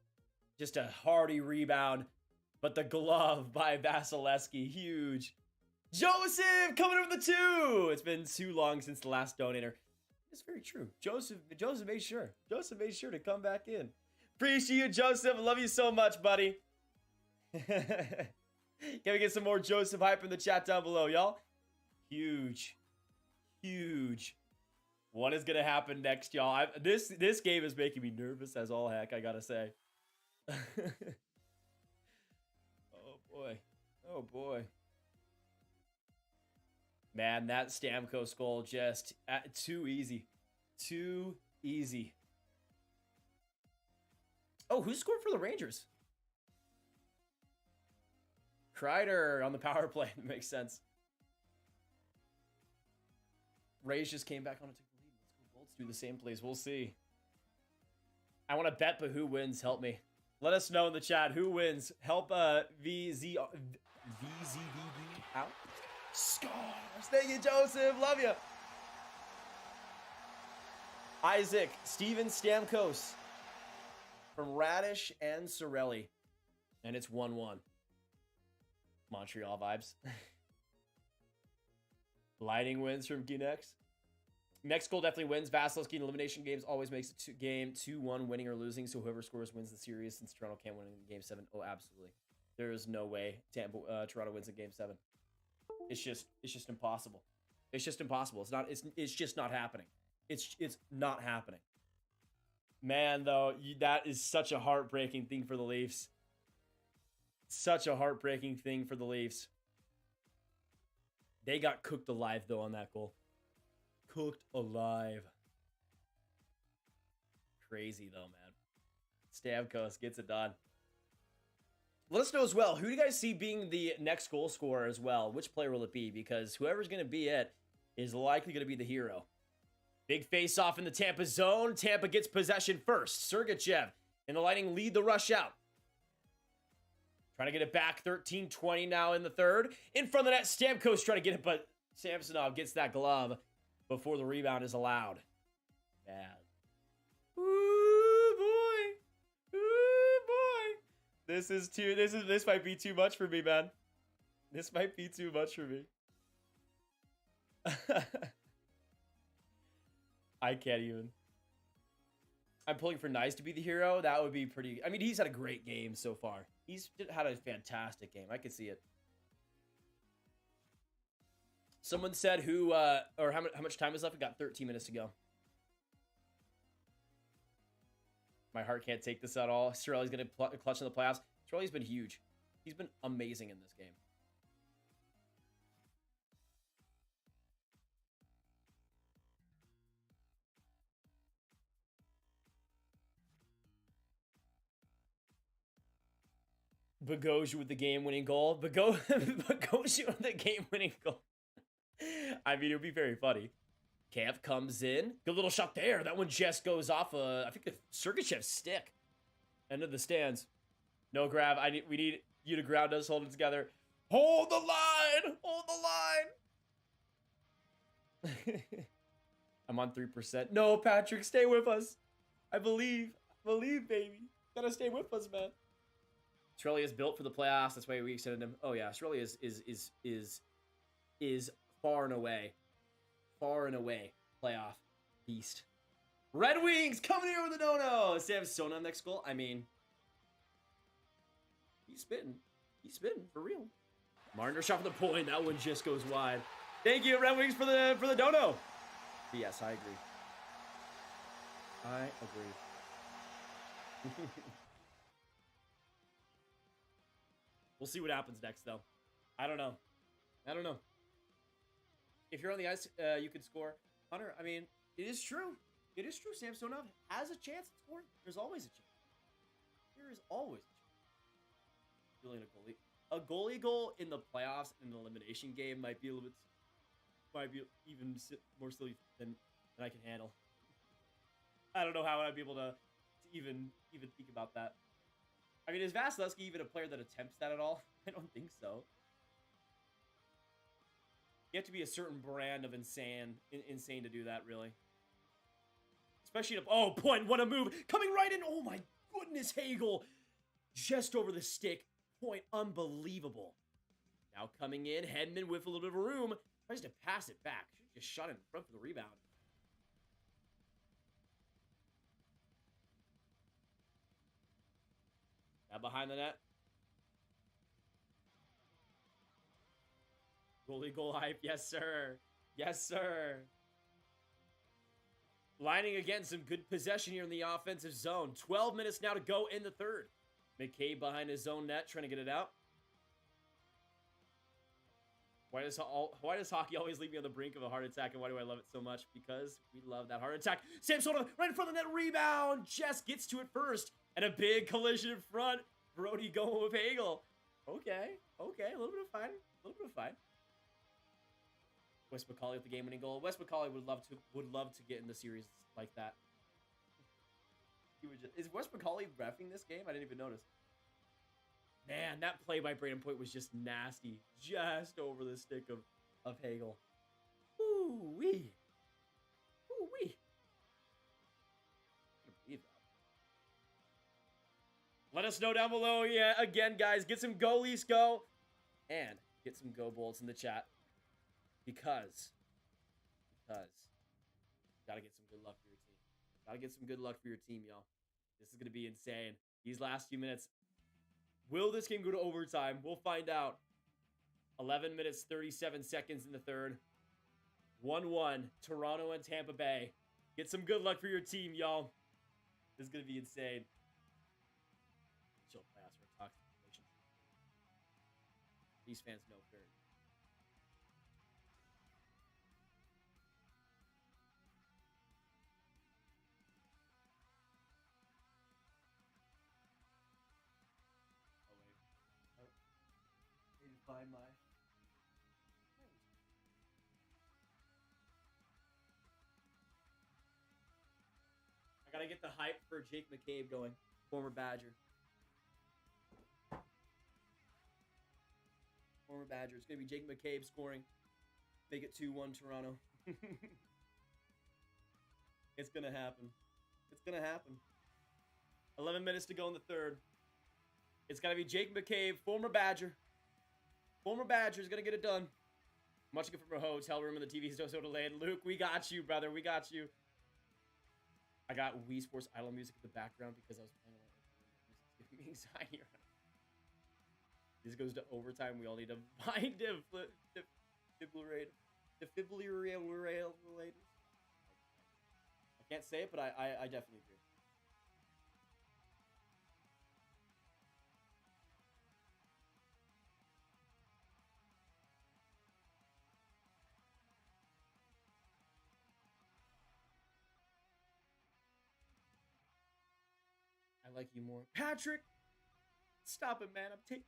Just a hearty rebound. But the glove by Vasilevsky, huge. Joseph coming in with the 2. It's been too long since the last donator. It's very true. Joseph made sure. Joseph made sure to come back in. Appreciate you, Joseph. Love you so much, buddy. Can we get some more Joseph hype in the chat down below, y'all? Huge. Huge. What is going to happen next, y'all? This game is making me nervous as all heck, I gotta say. Oh boy. Man, that Stamkos goal just too easy. Too easy. Oh, who scored for the Rangers? Kreider on the power play. That makes sense. Rays just came back on and took the lead. Let's go Bolts do the same plays. We'll see. I want to bet, but who wins? Help me. Let us know in the chat who wins. Help VZVD out. Scores. Thank you, Joseph. Love you. Isaac, Steven Stamkos from Radish and Cirelli. And it's 1-1. Montreal vibes. Lighting wins from Canucks. Next goal definitely wins. Vasilevsky in elimination games always makes a game 2-1 winning or losing. So whoever scores wins the series since Toronto can't win in game 7. Oh, absolutely. There is no way Toronto wins in game 7. It's just impossible. It's just impossible. It's just not happening. It's not happening. Man, though, that is such a heartbreaking thing for the Leafs. Such a heartbreaking thing for the Leafs. They got cooked alive, though, on that goal. Cooked alive. Crazy, though, man. Stamkos gets it done. Let us know as well. Who do you guys see being the next goal scorer as well? Which player will it be? Because whoever's going to be it is likely going to be the hero. Big face-off in the Tampa zone. Tampa gets possession first. Sergachev and the Lightning lead the rush out. Trying to get it back. 13-20 now in the third. In front of the net, Stamkos trying to get it, but Samsonov gets that glove before the rebound is allowed. Bad. Ooh, boy. Ooh, boy. This might be too much for me, man. This might be too much for me. I can't even. I'm pulling for Nice to be the hero. That would be pretty. I mean, he's had a great game so far. He's had a fantastic game. I could see it. Someone said who, or how much time is left? We got 13 minutes to go. My heart can't take this at all. Cirelli's going to clutch in the playoffs. Cirelli's been huge. He's been amazing in this game. Bogosian with the game-winning goal. Bogosian with the game-winning goal. I mean, it would be very funny. Camp comes in. Good little shot there. That one just goes off I think the Sergachev's stick. End of the stands. No grab. We need you to ground us. Hold it together. Hold the line. Hold the line. I'm on 3%. No, Patrick, stay with us. I believe. Believe, baby. Gotta stay with us, man. Cirelli is built for the playoffs. That's why we extended him. Oh yeah, Cirelli is far and away playoff beast. Red Wings coming here with a no-no. Samsonov next goal. I mean, he's spitting. He's spitting for real. Marner shot for the point. That one just goes wide. Thank you, Red Wings, for the no-no. Yes, I agree. I agree. We'll see what happens next, though. I don't know. If you're on the ice, you can score. Hunter, I mean, it is true. It is true. Samsonov has a chance to score. There's always a chance. There is always a chance. Feeling a goalie goal in the playoffs in an elimination game might be a little bit, even more silly than I can handle. I don't know how I'd be able to even think about that. I mean, is Vasilevsky even a player that attempts that at all? I don't think so. You have to be a certain brand of insane to do that, really. Especially point, what a move. Coming right in. Oh my goodness, Hagel. Just over the stick. Point, unbelievable. Now coming in, Hedman with a little bit of room. Tries to pass it back. Should just shot in front for the rebound. Now behind the net. Goalie goal hype. Yes, sir. Yes, sir. Lining again, some good possession here in the offensive zone. 12 minutes now to go in the third. McCabe behind his own net, trying to get it out. Why does hockey always leave me on the brink of a heart attack, and why do I love it so much? Because we love that heart attack. Samsonov right in front of the net, rebound. Jess gets to it first, and a big collision in front. Brody going with Hagel. Okay, a little bit of fine. Wes McCauley with the game-winning goal. Wes McCauley would love to get in the series like that. Is Wes McCauley reffing this game? I didn't even notice. Man, that play by Brayden Point was just nasty. Just over the stick of Hagel. Ooh-wee. Ooh-wee. I can't believe that. Let us know down below. Yeah, again, guys, get some go, Leafs go. And get some go bolts in the chat. Because gotta get some good luck for your team. Gotta get some good luck for your team, y'all. This is gonna be insane. These last few minutes. Will this game go to overtime? We'll find out. 11 minutes, 37 seconds in the third. 1-1, Toronto and Tampa Bay. Get some good luck for your team, y'all. This is gonna be insane. Chill fast for a toxic relationship. These fans know very. Gotta get the hype for Jake McCabe going. Former Badger. Former Badger. It's going to be Jake McCabe scoring. Make it 2-1 Toronto. It's going to happen. It's going to happen. 11 minutes to go in the third. It's got to be Jake McCabe, former Badger. Former Badger is going to get it done. Watching it from a hotel room and the TV is so delayed. Luke, we got you, brother. We got you. I got Wii Sports idle music in the background because I was playing a lot of music. It's giving me anxiety. This goes to overtime. We all need to find defibrillators. I can't say it, but I definitely agree. I like you more. Patrick! Stop it, man. I'm taking...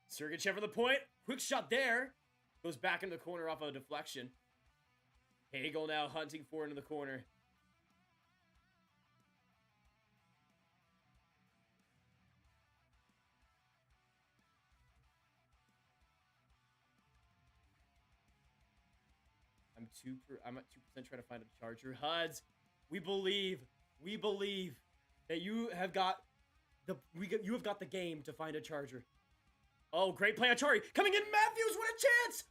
Sergachev for the point. Quick shot there. Goes back in the corner off of a deflection. Hagel now hunting for it in the corner. I'm at 2% trying to find a charger. HUDs, we believe that you have got the game to find a charger. Oh, great play, Achari coming in. Matthews, what a chance!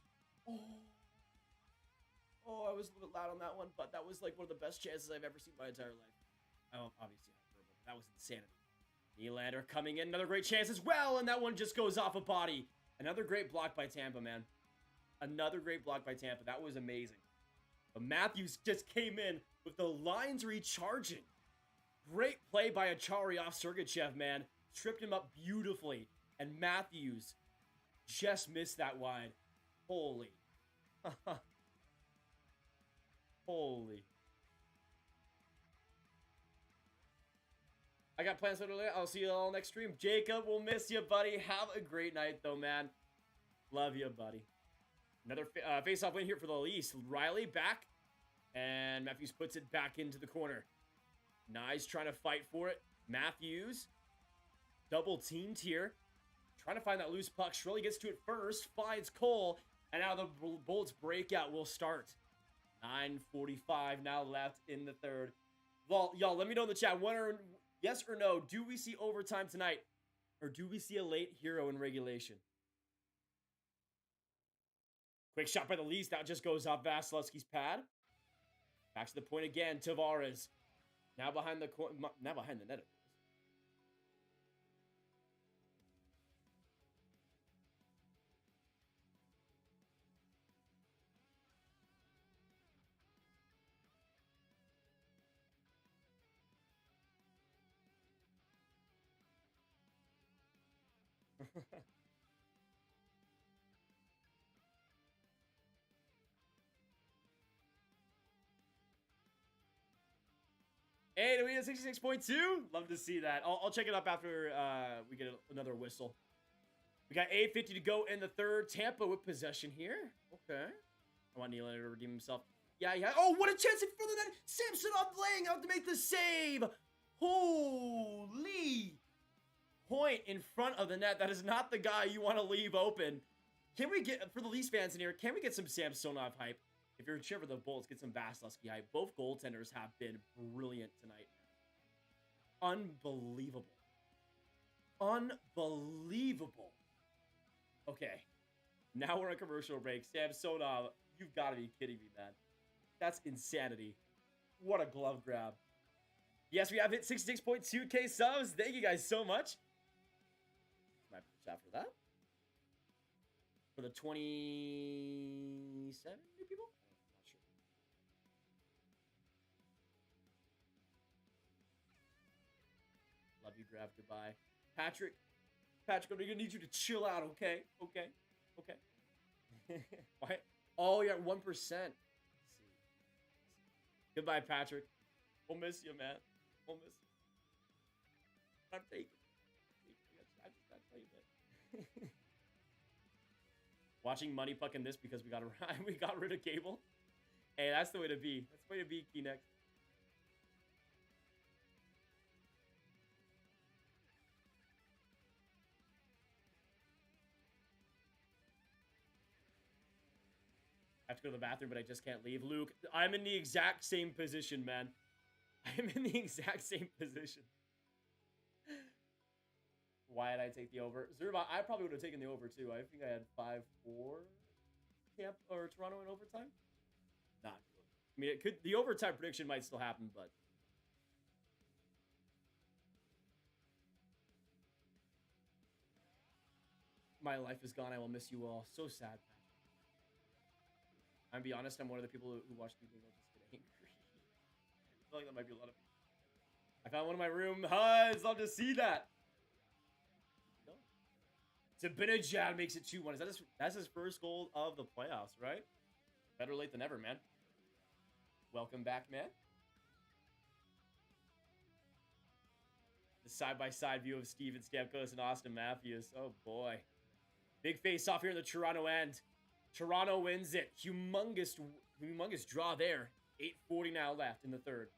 Oh, I was a little bit loud on that one, but that was like one of the best chances I've ever seen in my entire life. Oh, obviously, that was insanity. Nylander coming in, another great chance as well, and that one just goes off a body. Another great block by Tampa, man. Another great block by Tampa. That was amazing. But Matthews just came in with the lines recharging. Great play by Achari off Sergachev, man. Tripped him up beautifully. And Matthews just missed that wide. Holy. Holy. I got plans for today. I'll see you all next stream. Jacob, we'll miss you, buddy. Have a great night, though, man. Love you, buddy. Another face-off win here for the Leafs. Riley back, and Matthews puts it back into the corner. Nice, trying to fight for it. Matthews, double teamed here. Trying to find that loose puck. Shirley gets to it first, finds Cole, and now the Bolts breakout will start. 9:45 now left in the third. Well, y'all, let me know in the chat. Yes or no, do we see overtime tonight? Or do we see a late hero in regulation? Quick shot by the Leafs. That just goes off Vasilevsky's pad. Back to the point again. Tavares. Now behind the net. Hey, do we get 66.2? Love to see that. I'll check it up after we get another whistle. We got 8:50 to go in the third. Tampa with possession here. Okay. I want Nylander to redeem himself. Yeah. Oh, what a chance in front of that. Samsonov laying out to make the save. Holy. Point in front of the net. That is not the guy you want to leave open. Can we get, for the Leafs fans in here, can we get some Samsonov hype? If you're cheering for the Bolts, get some Vasilevsky hype. Both goaltenders have been brilliant tonight. Unbelievable. Unbelievable. Okay. Now we're on commercial break. Samsonov, you've got to be kidding me, man. That's insanity. What a glove grab. Yes, we have hit 66.2K subs. Thank you guys so much. Might put a shot for that. For the 27 new people? Love you, Grav. Goodbye. Patrick, I'm gonna need you to chill out, okay? Okay. Why? Oh, you're at 1%. Goodbye, Patrick. We'll miss you, man. We'll miss you. I'm taking. I just gotta tell you that. Watching Money Puck in this because we got we got rid of Cable. Hey, that's the way to be. That's the way to be, Keenex. I have to go to the bathroom, but I just can't leave. Luke, I'm in the exact same position, man. I'm in the exact same position. Why did I take the over? Zerba, I probably would have taken the over too. I think I had 5-4 Tampa or Toronto in overtime. Not good. I mean, it could. The overtime prediction might still happen, but my life is gone. I will miss you all. So sad. I'm be honest. I'm one of the people who watch TV and just get angry. I feel like that might be a lot of people. I found one in my room. I'd love to see that. Zibanejad makes it 2-1. That's his first goal of the playoffs, right? Better late than never, man. Welcome back, man. The side-by-side view of Steven Stamkos and Austin Matthews. Oh, boy. Big face-off here in the Toronto end. Toronto wins it. Humongous draw there. 8:40 now left in the third.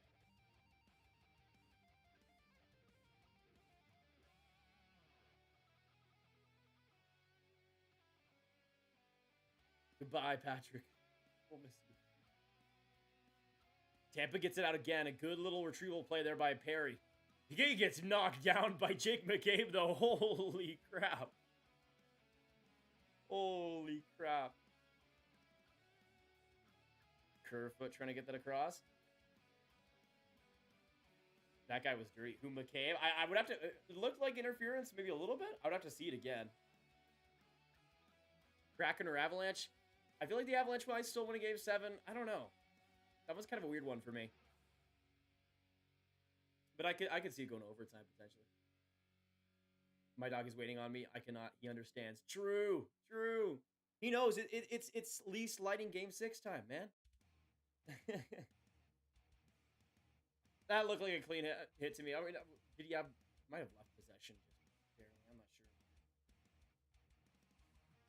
Goodbye, Patrick. We'll miss you. Tampa gets it out again. A good little retrieval play there by Perry. He gets knocked down by Jake McCabe, though. Holy crap. Holy crap. Kerfoot trying to get that across. That guy was dirty. Who, McCabe? I would have to... It looked like interference, maybe a little bit. I would have to see it again. Kraken or Avalanche? I feel like the Avalanche might still win a Game 7. I don't know. That was kind of a weird one for me. But I could see it going to overtime, potentially. My dog is waiting on me. I cannot. He understands. True. True. He knows. It's Leafs lighting Game 6 time, man. That looked like a clean hit to me. I mean, did he have... Might have left possession. Just barely. I'm not sure.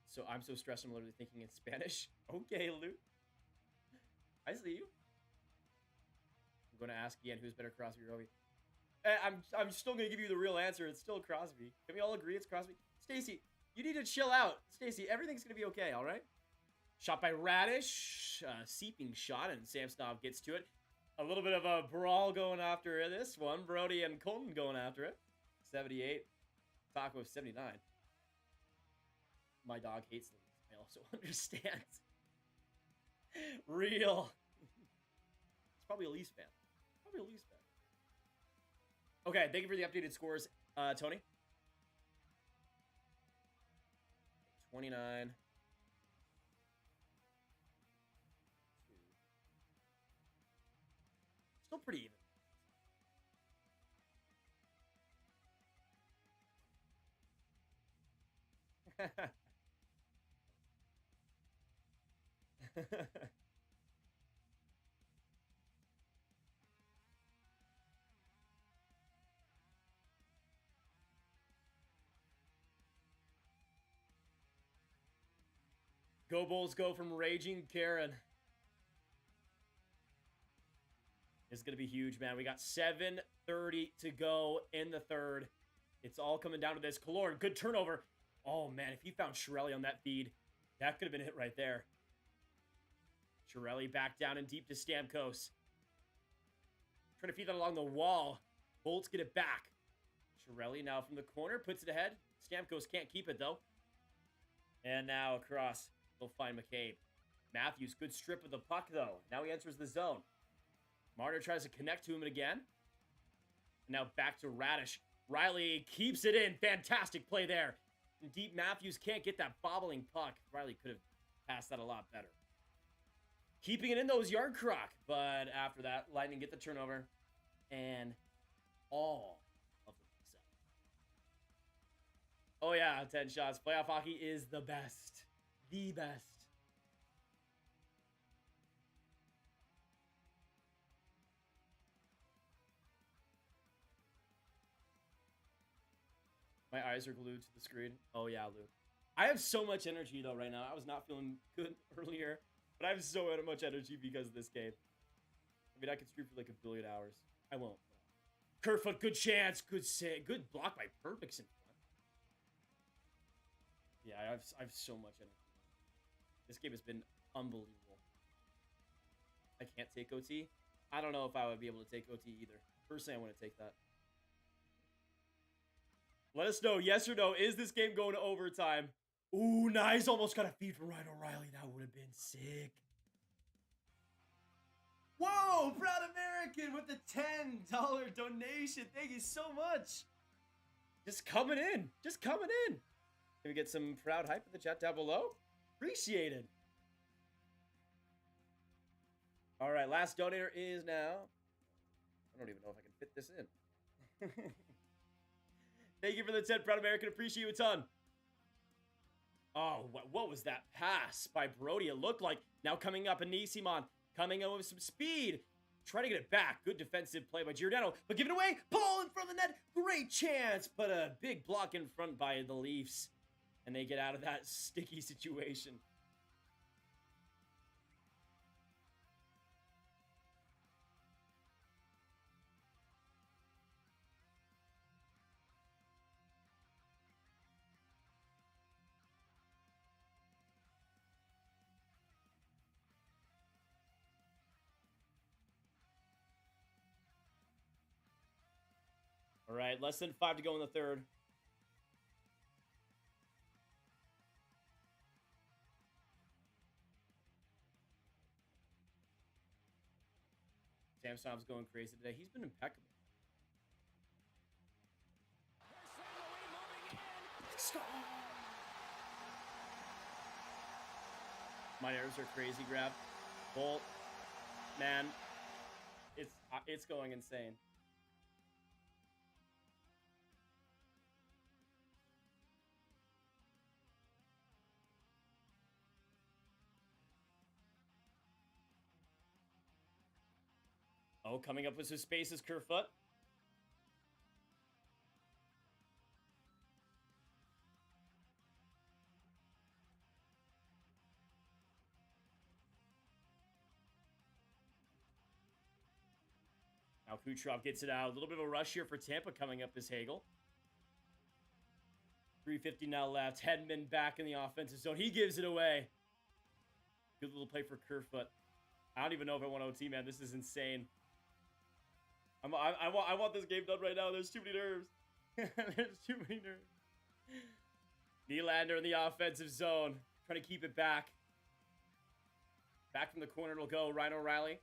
So I'm so stressed I'm literally thinking in Spanish. Okay, Luke. I see you. I'm going to ask again who's better, Crosby or Ovi. I'm still going to give you the real answer. It's still Crosby. Can we all agree it's Crosby? Stacy, you need to chill out. Stacy, everything's going to be okay, all right? Shot by Radish. Seeping shot, and Samsonov gets to it. A little bit of a brawl going after this one. Brody and Colton going after it. 78. Taco 79. My dog hates the Leafs. I also understand. Real. It's probably a Leafs fan. Probably a Leafs fan. Okay, thank you for the updated scores, Tony. 29. Still pretty even. Go Bulls go from Raging Karen. It's going to be huge, man. We got 7:30 to go in the third. It's all coming down to this. Killorn, good turnover. Oh, man, if he found Chiarelli on that feed, that could have been hit right there. Chiarelli back down and deep to Stamkos. Trying to feed that along the wall. Bolts get it back. Chiarelli now from the corner, puts it ahead. Stamkos can't keep it, though. And now across. They'll find McCabe. Matthews, good strip of the puck, though. Now he enters the zone. Marner tries to connect to him again. Now back to Radish. Riley keeps it in. Fantastic play there. And deep Matthews can't get that bobbling puck. Riley could have passed that a lot better. Keeping it in those yard croc. But after that, Lightning get the turnover. And all of the set. Oh yeah, 10 shots. Playoff hockey is the best. The best. My eyes are glued to the screen. Oh yeah, Luke. I have so much energy, though, right now. I was not feeling good earlier, but I have so much energy because of this game. I mean, I could stream for like a billion hours. I won't. Kerfoot, good chance. Good save. Good block by Perfects in front. Yeah, I have so much energy. This game has been unbelievable. I can't take OT. I don't know if I would be able to take OT either. Personally, I want to take that. Let us know, yes or no, is this game going to overtime? Ooh, nice. Almost got a feed for Ryan O'Reilly. That would have been sick. Whoa, Proud American with the $10 donation. Thank you so much. Just coming in. Just coming in. Can we get some proud hype in the chat down below? Appreciate it. All right, last donator is now. I don't even know if I can fit this in. Thank you for the 10, Proud American. Appreciate you a ton. Oh, what was that pass by Brody? It looked like. Now coming up, Anisimon coming in with some speed. Trying to get it back. Good defensive play by Giordano, but give it away. Ball in front of the net. Great chance, but a big block in front by the Leafs. And they get out of that sticky situation. All right, less than 5 to go in the third. Samson's going crazy today. He's been impeccable. My nerves are crazy. Grab, Bolt, man, it's going insane. Oh, coming up with some space is Kerfoot. Now Kucherov gets it out. A little bit of a rush here for Tampa coming up is Hagel. 3:50 now left. Hedman back in the offensive zone. He gives it away. Good little play for Kerfoot. I don't even know if I want OT, man. This is insane. I want this game done right now. There's too many nerves. There's too many nerves. Nylander in the offensive zone. Trying to keep it back. Back from the corner it'll go. Ryan O'Reilly.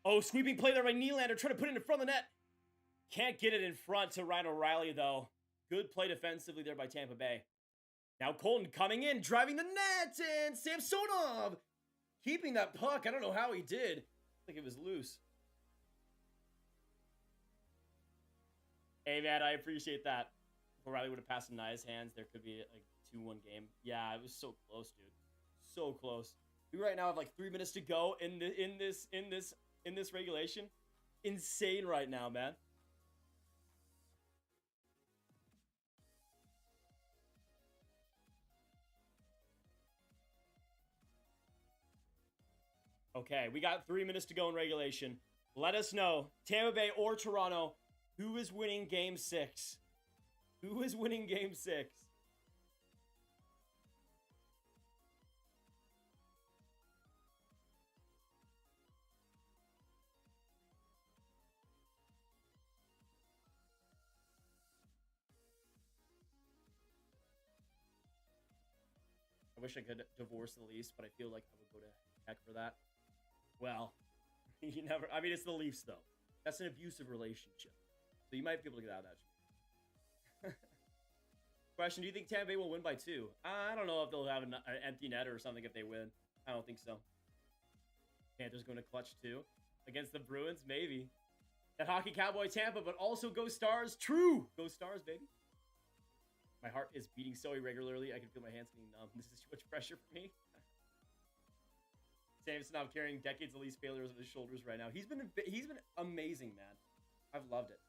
Oh, sweeping play there by Nylander. Trying to put it in front of the net. Can't get it in front to Ryan O'Reilly, though. Good play defensively there by Tampa Bay. Now Colton coming in, driving the net, and Samsonov keeping that puck. I don't know how he did. I think it was loose. Hey, man, I appreciate that. If O'Reilly would have passed in Nia's hands, there could be like 2-1 game. Yeah, it was so close, dude. So close. We right now have like 3 minutes to go in this regulation. Insane right now, man. Okay, we got 3 minutes to go in regulation. Let us know, Tampa Bay or Toronto, who is winning Game 6? Who is winning Game 6? I wish I could divorce the Leafs, but I feel like I would go to heck for that. Well, you never... I mean, it's the Leafs, though. That's an abusive relationship. So you might be able to get out of that. Question, do you think Tampa Bay will win by 2? I don't know if they'll have an empty net or something if they win. I don't think so. Panthers going to clutch 2. Against the Bruins? Maybe. That Hockey Cowboy Tampa, but also go Stars. True! Go Stars, baby. My heart is beating so irregularly, I can feel my hands getting numb. This is too much pressure for me. Samsonov carrying decades of Leafs failures on his shoulders right now. He's been amazing, man. I've loved it.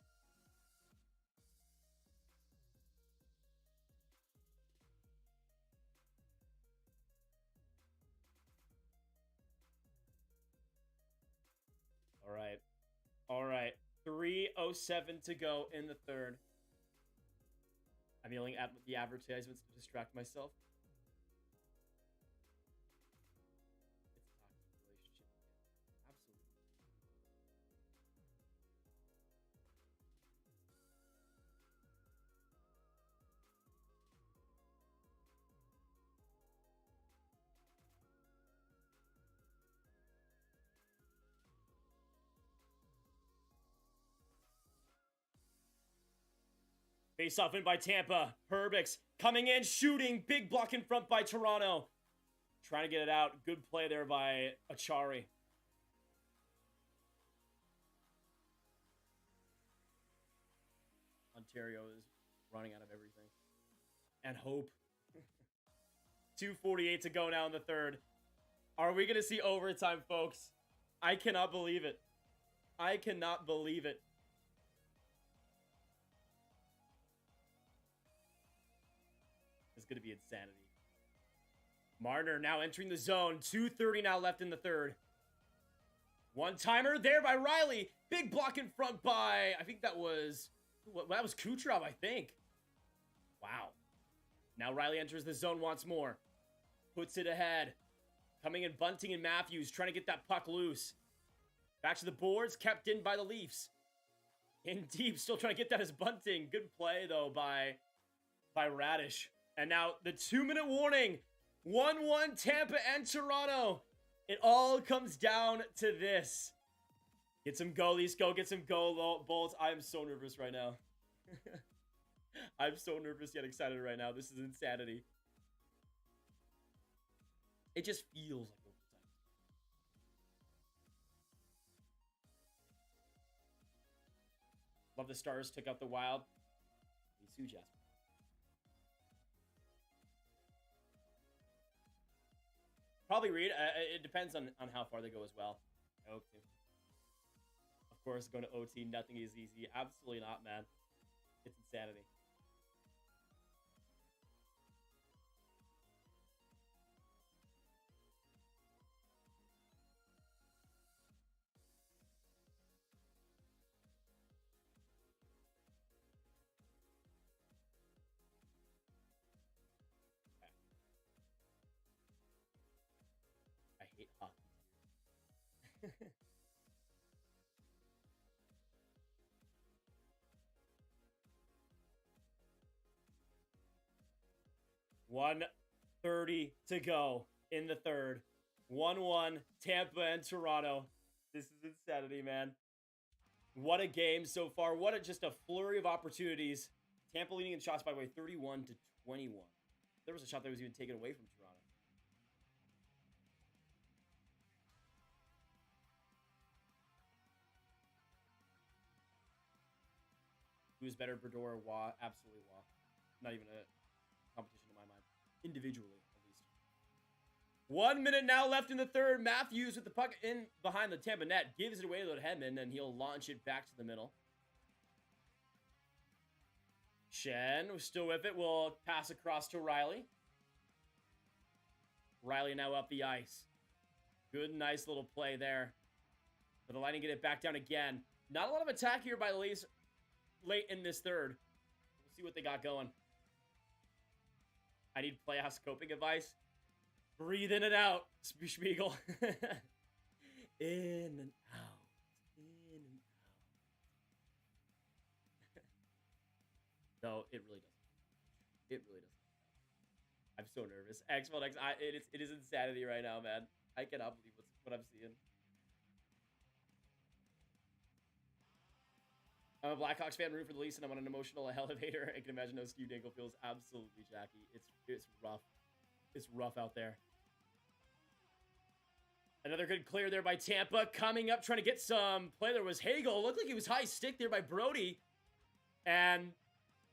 All right. 3:07 to go in the third. I'm yelling at the advertisements to distract myself. It's a toxic relationship. Absolutely. Face off in by Tampa. Herbix coming in, shooting. Big block in front by Toronto. Trying to get it out. Good play there by Achari. Ontario is running out of everything. And hope. 2:48 to go now in the third. Are we going to see overtime, folks? I cannot believe it. I cannot believe it. It's going to be insanity. Marner now entering the zone. 2:30 now left in the third. One-timer there by Riley. Big block in front by, I think that was Kucherov, I think. Wow. Now Riley enters the zone once more. Puts it ahead. Coming in Bunting and Matthews, trying to get that puck loose. Back to the boards, kept in by the Leafs. In deep, still trying to get that as Bunting. Good play, though, by Radish. And now the 2-minute warning. 1-1 Tampa and Toronto. It all comes down to this. Get some goalies, go get some goal bolts. I am so nervous right now. I'm so nervous yet excited right now. This is insanity. It just feels like overtime. Love the Stars took out the Wild. Sue Jasper. Probably Reed. It depends on how far they go as well. I hope to. Of course, going to OT, nothing is easy. Absolutely not, man. It's insanity. I hate hockey. 1:30 to go in the third. 1-1 Tampa and Toronto. This is insanity, man. What a game so far. Just a flurry of opportunities. Tampa leading in shots by way 31-21. There was a shot that was even taken away from Toronto. Who's better, Brodeur or Waugh? Absolutely Waugh. Not even a competition in my mind. Individually, at least. 1 minute now left in the third. Matthews with the puck in behind the Tampa net. Gives it away to Hedman, and he'll launch it back to the middle. Shen, still with it, will pass across to Riley. Riley now up the ice. Good, nice little play there. But the Lightning get it back down again. Not a lot of attack here by the Leafs late in this third. We'll see what they got going. I need playoff scoping advice. Breathe in and out, Spiegel. In and out. In and out. No, it really doesn't. It really doesn't. I'm so nervous. X1X, it is insanity right now, man. I cannot believe what I'm seeing. I'm a Blackhawks fan, root for the Leafs, and I'm on an emotional elevator. I can imagine how Stu Dangle feels. Absolutely, Jackie. It's rough. It's rough out there. Another good clear there by Tampa. Coming up, trying to get some play. There was Hagel. Looked like he was high stick there by Brody. And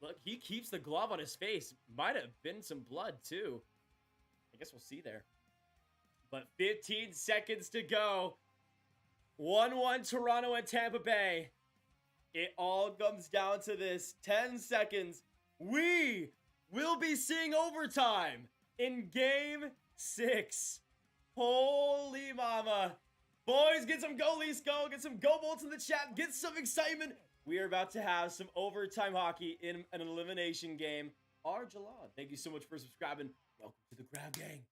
look, he keeps the glove on his face. Might have been some blood, too. I guess we'll see there. But 15 seconds to go. 1-1 Toronto and Tampa Bay. It all comes down to this. 10 seconds. We will be seeing overtime in Game 6. Holy mama. Boys, get some go Leafs go. Get some go Bolts in the chat. Get some excitement. We are about to have some overtime hockey in an elimination game. Arjalon, thank you so much for subscribing. Welcome to the Grab Gang.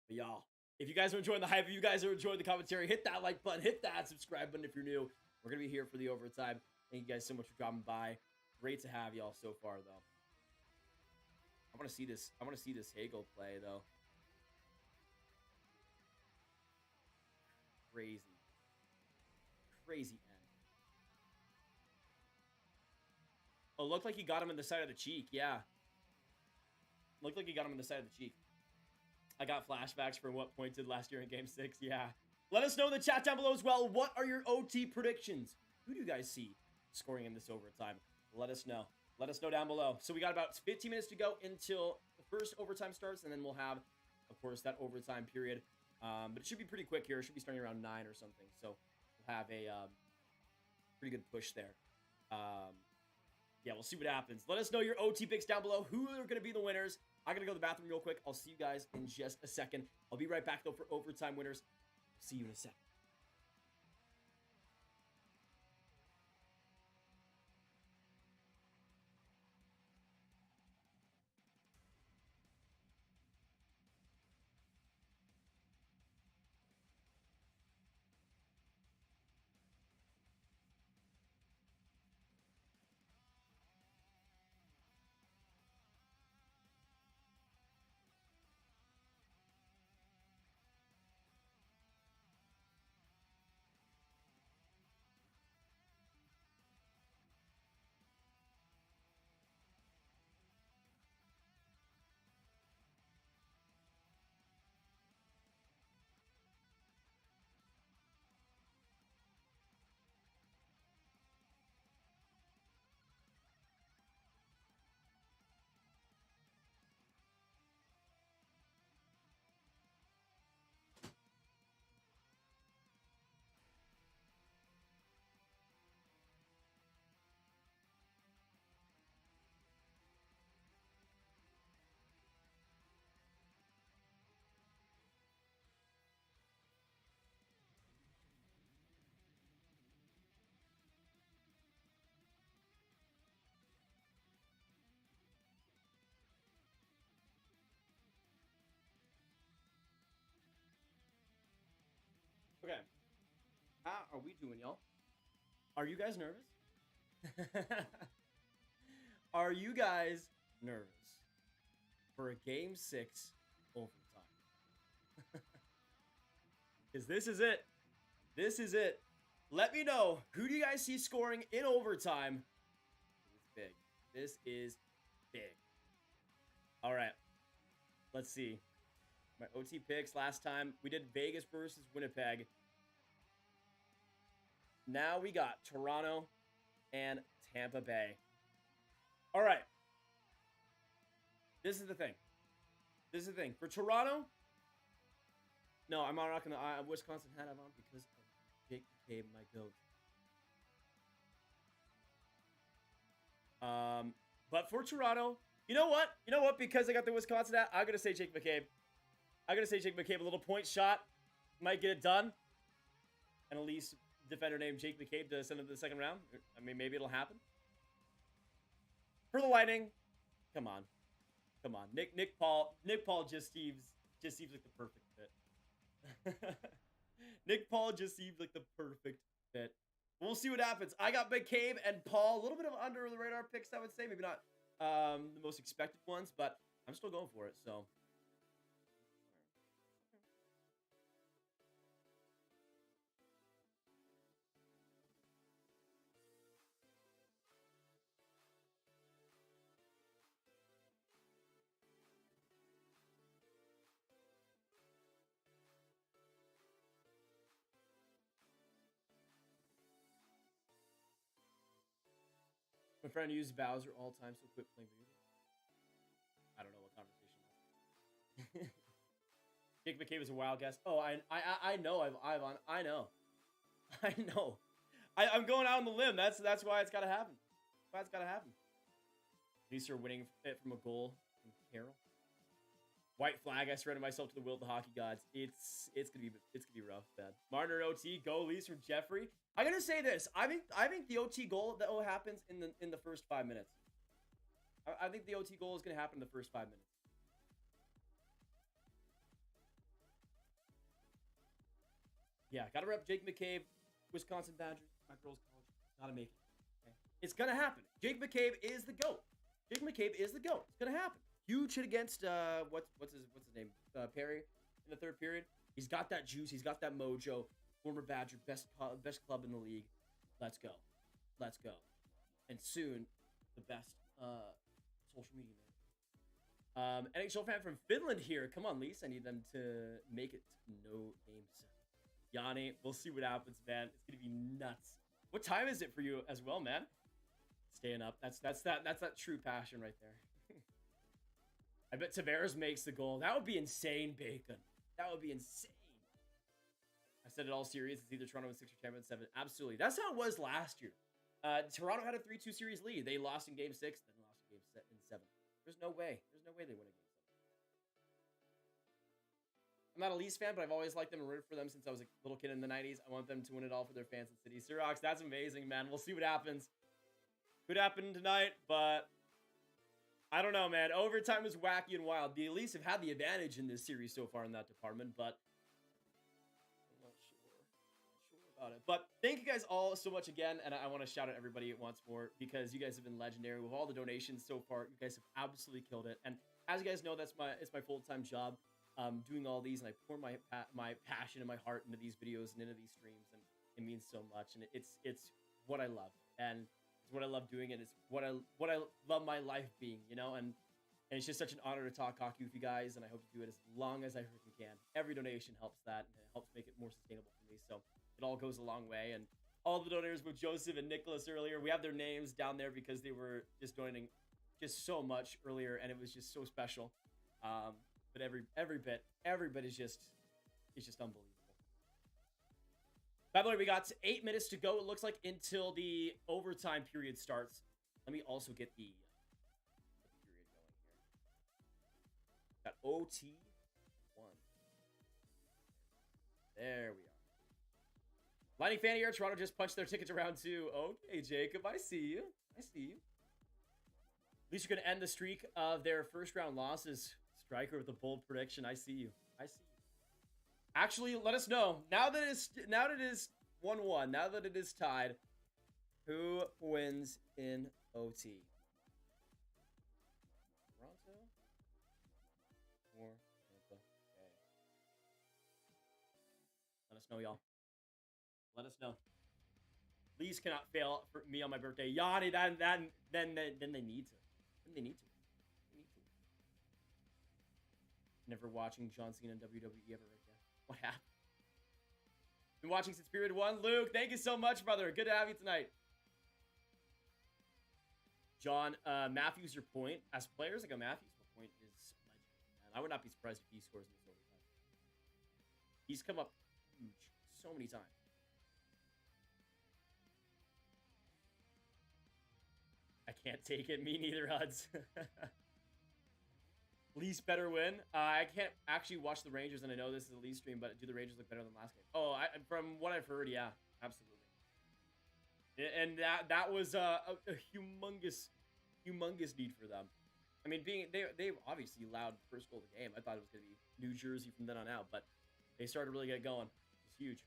But y'all, if you guys are enjoying the hype, if you guys are enjoying the commentary, hit that like button, hit that subscribe button if you're new. We're going to be here for the overtime. Thank you guys so much for dropping by. Great to have y'all so far, though. I want to see this. I want to see this Hagel play, though. Crazy. Crazy end. Oh, looked like he got him in the side of the cheek. Yeah. Looked like he got him in the side of the cheek. I got flashbacks from what Point did last year in Game 6. Yeah. Let us know in the chat down below as well. What are your OT predictions? Who do you guys see scoring in this overtime? Let us know. Let us know down below. So we got about 15 minutes to go until the first overtime starts, and then we'll have, of course, that overtime period. But it should be pretty quick here. It should be starting around 9 or something. So we'll have a pretty good push there. Yeah, we'll see what happens. Let us know your OT picks down below. Who are going to be the winners? I'm going to go to the bathroom real quick. I'll see you guys in just a second. I'll be right back, though, for overtime winners. See you in a second. Okay. How are we doing, y'all? Are you guys nervous? Are you guys nervous for a Game 6 overtime? Because this is it. This is it. Let me know, who do you guys see scoring in overtime? It's big. This is big. All right. Let's see. My OT picks last time, we did Vegas versus Winnipeg. Now we got Toronto and Tampa Bay. All right. This is the thing. This is the thing. For Toronto, no, I'm not going to. Wisconsin hat on because of Jake McCabe, my goat. But for Toronto, you know what? You know what? Because I got the Wisconsin hat, I'm going to say Jake McCabe. I'm going to say Jake McCabe, a little point shot. Might get it done. And at least defender named Jake McCabe to send him to the second round. I mean, maybe it'll happen. For the Lightning, come on. Come on. Nick Paul just seems like the perfect fit. Nick Paul just seems like the perfect fit. We'll see what happens. I got McCabe and Paul. A little bit of under the radar picks, I would say. Maybe not the most expected ones, but I'm still going for it, so. My friend used Bowser all time, so quit playing video games. I don't know what conversation that's. Jake McCabe is a wild guess. Oh, I know, Ivan. I know. I know. I'm going out on the limb. That's why it's got to happen. That's why it's got to happen. Leafs are winning it from a goal from Carroll. White flag. I surrendered myself to the will of the hockey gods. It's gonna be rough, man. Marner OT. Go Leafs from Jeffrey. I'm gonna say this. I think the OT goal that happens in the first 5 minutes. I think the OT goal is gonna happen in the first 5 minutes. Yeah, gotta rep Jake McCabe, Wisconsin Badgers, my girls' college. Gotta make it. Okay? It's gonna happen. Jake McCabe is the GOAT. Jake McCabe is the GOAT. It's gonna happen. Huge hit against what's his name? Perry in the third period. He's got that juice. He's got that mojo. Former Badger, best club in the league. Let's go. Let's go. And soon, the best social media man. NHL fan from Finland here. Come on, Lisa. I need them to make it no game 7. Yanni, we'll see what happens, man. It's gonna be nuts. What time is it for you as well, man? Staying up. That's that true passion right there. I bet Tavares makes the goal. That would be insane, Bacon. That would be insane. I said it all series. It's either Toronto in 6 or Tampa in 7. Absolutely. That's how it was last year. Toronto had a 3-2 series lead. They lost in game 6, then lost in game 7. There's no way. There's no way they win a game 7. I'm not a Leafs fan, but I've always liked them and rooted for them since I was a little kid in the 90s. I want them to win it all for their fans and city. Sirox, that's amazing, man. We'll see what happens. Could happen tonight, but I don't know, man. Overtime is wacky and wild. The Leafs have had the advantage in this series so far in that department, but I'm not sure about it. But thank you guys all so much again, and I want to shout out everybody once more because you guys have been legendary with all the donations so far. You guys have absolutely killed it, and as you guys know, it's my full-time job, doing all these, and I pour my passion and my heart into these videos and into these streams, and it means so much, and it's what I love, and it's what I love doing, and it's what I love my life being, you know, and it's just such an honor to talk hockey with you guys, and I hope to do it as long as I freaking can. Every donation helps that, and it helps make it more sustainable for me, so it all goes a long way. And all the donors with Joseph and Nicholas earlier, we have their names down there because they were just donating just so much earlier, and it was just so special. But every bit is just unbelievable. By the way, we got 8 minutes to go, it looks like, until the overtime period starts. Let me also get the period going here. Got OT 1. There we are. Lightning fan here. Toronto just punched their ticket to round 2. Okay, Jacob, I see you. I see you. At least you're going to end the streak of their first round losses. Striker with a bold prediction. I see you. I see you. Actually, let us know. Now that it is 1-1, now that it is tied, who wins in OT? Toronto or Tampa Bay? Let us know, y'all. Let us know. Leafs cannot fail for me on my birthday. Yanni, then they need to. Then they need to. They need to. Never watching John Cena in WWE ever again. What happened? Been watching since period 1. Luke, thank you so much, brother. Good to have you tonight. John, Matthews, your point. As players, like a Matthews, your point is legendary, man. I would not be surprised if he scores in this overtime. He's come up huge so many times. I can't take it. Me neither, Huds. Leafs better win. I can't actually watch the Rangers, and I know this is a Leafs stream, but do the Rangers look better than last game? Oh, from what I've heard, yeah, absolutely. And that was a humongous need for them. I mean, they obviously allowed the first goal of the game. I thought it was going to be New Jersey from then on out, but they started to really get going. It's huge.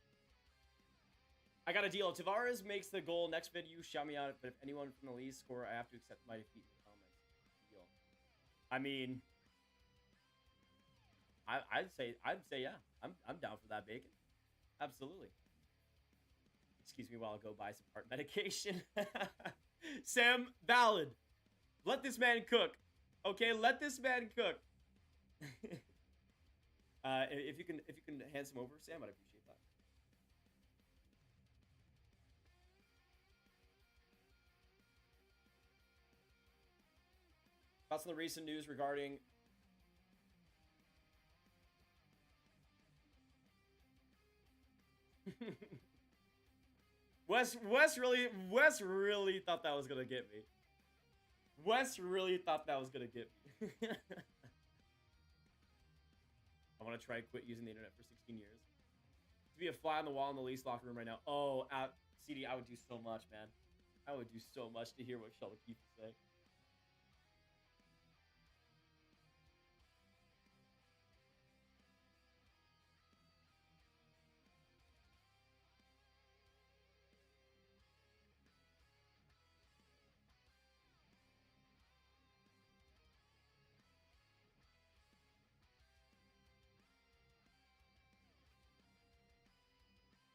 I got a deal. If Tavares makes the goal next video, shout me out. But if anyone from the Leafs score, I have to accept my defeat in the comments. Deal. I mean, I'd say yeah. I'm down for that, Bacon. Absolutely. Excuse me while I go buy some heart medication. Sam, valid. Let this man cook. Okay, let this man cook. If you can hand some over, Sam, I'd appreciate that. Thoughts on the recent news regarding Wes really thought that was gonna get me. Wes really thought that was gonna get me. I want to try to quit using the internet for 16 years. To be a fly on the wall in the Leafs locker room right now. Oh, CD, I would do so much, man. I would do so much to hear what Sheldon Keefe would say.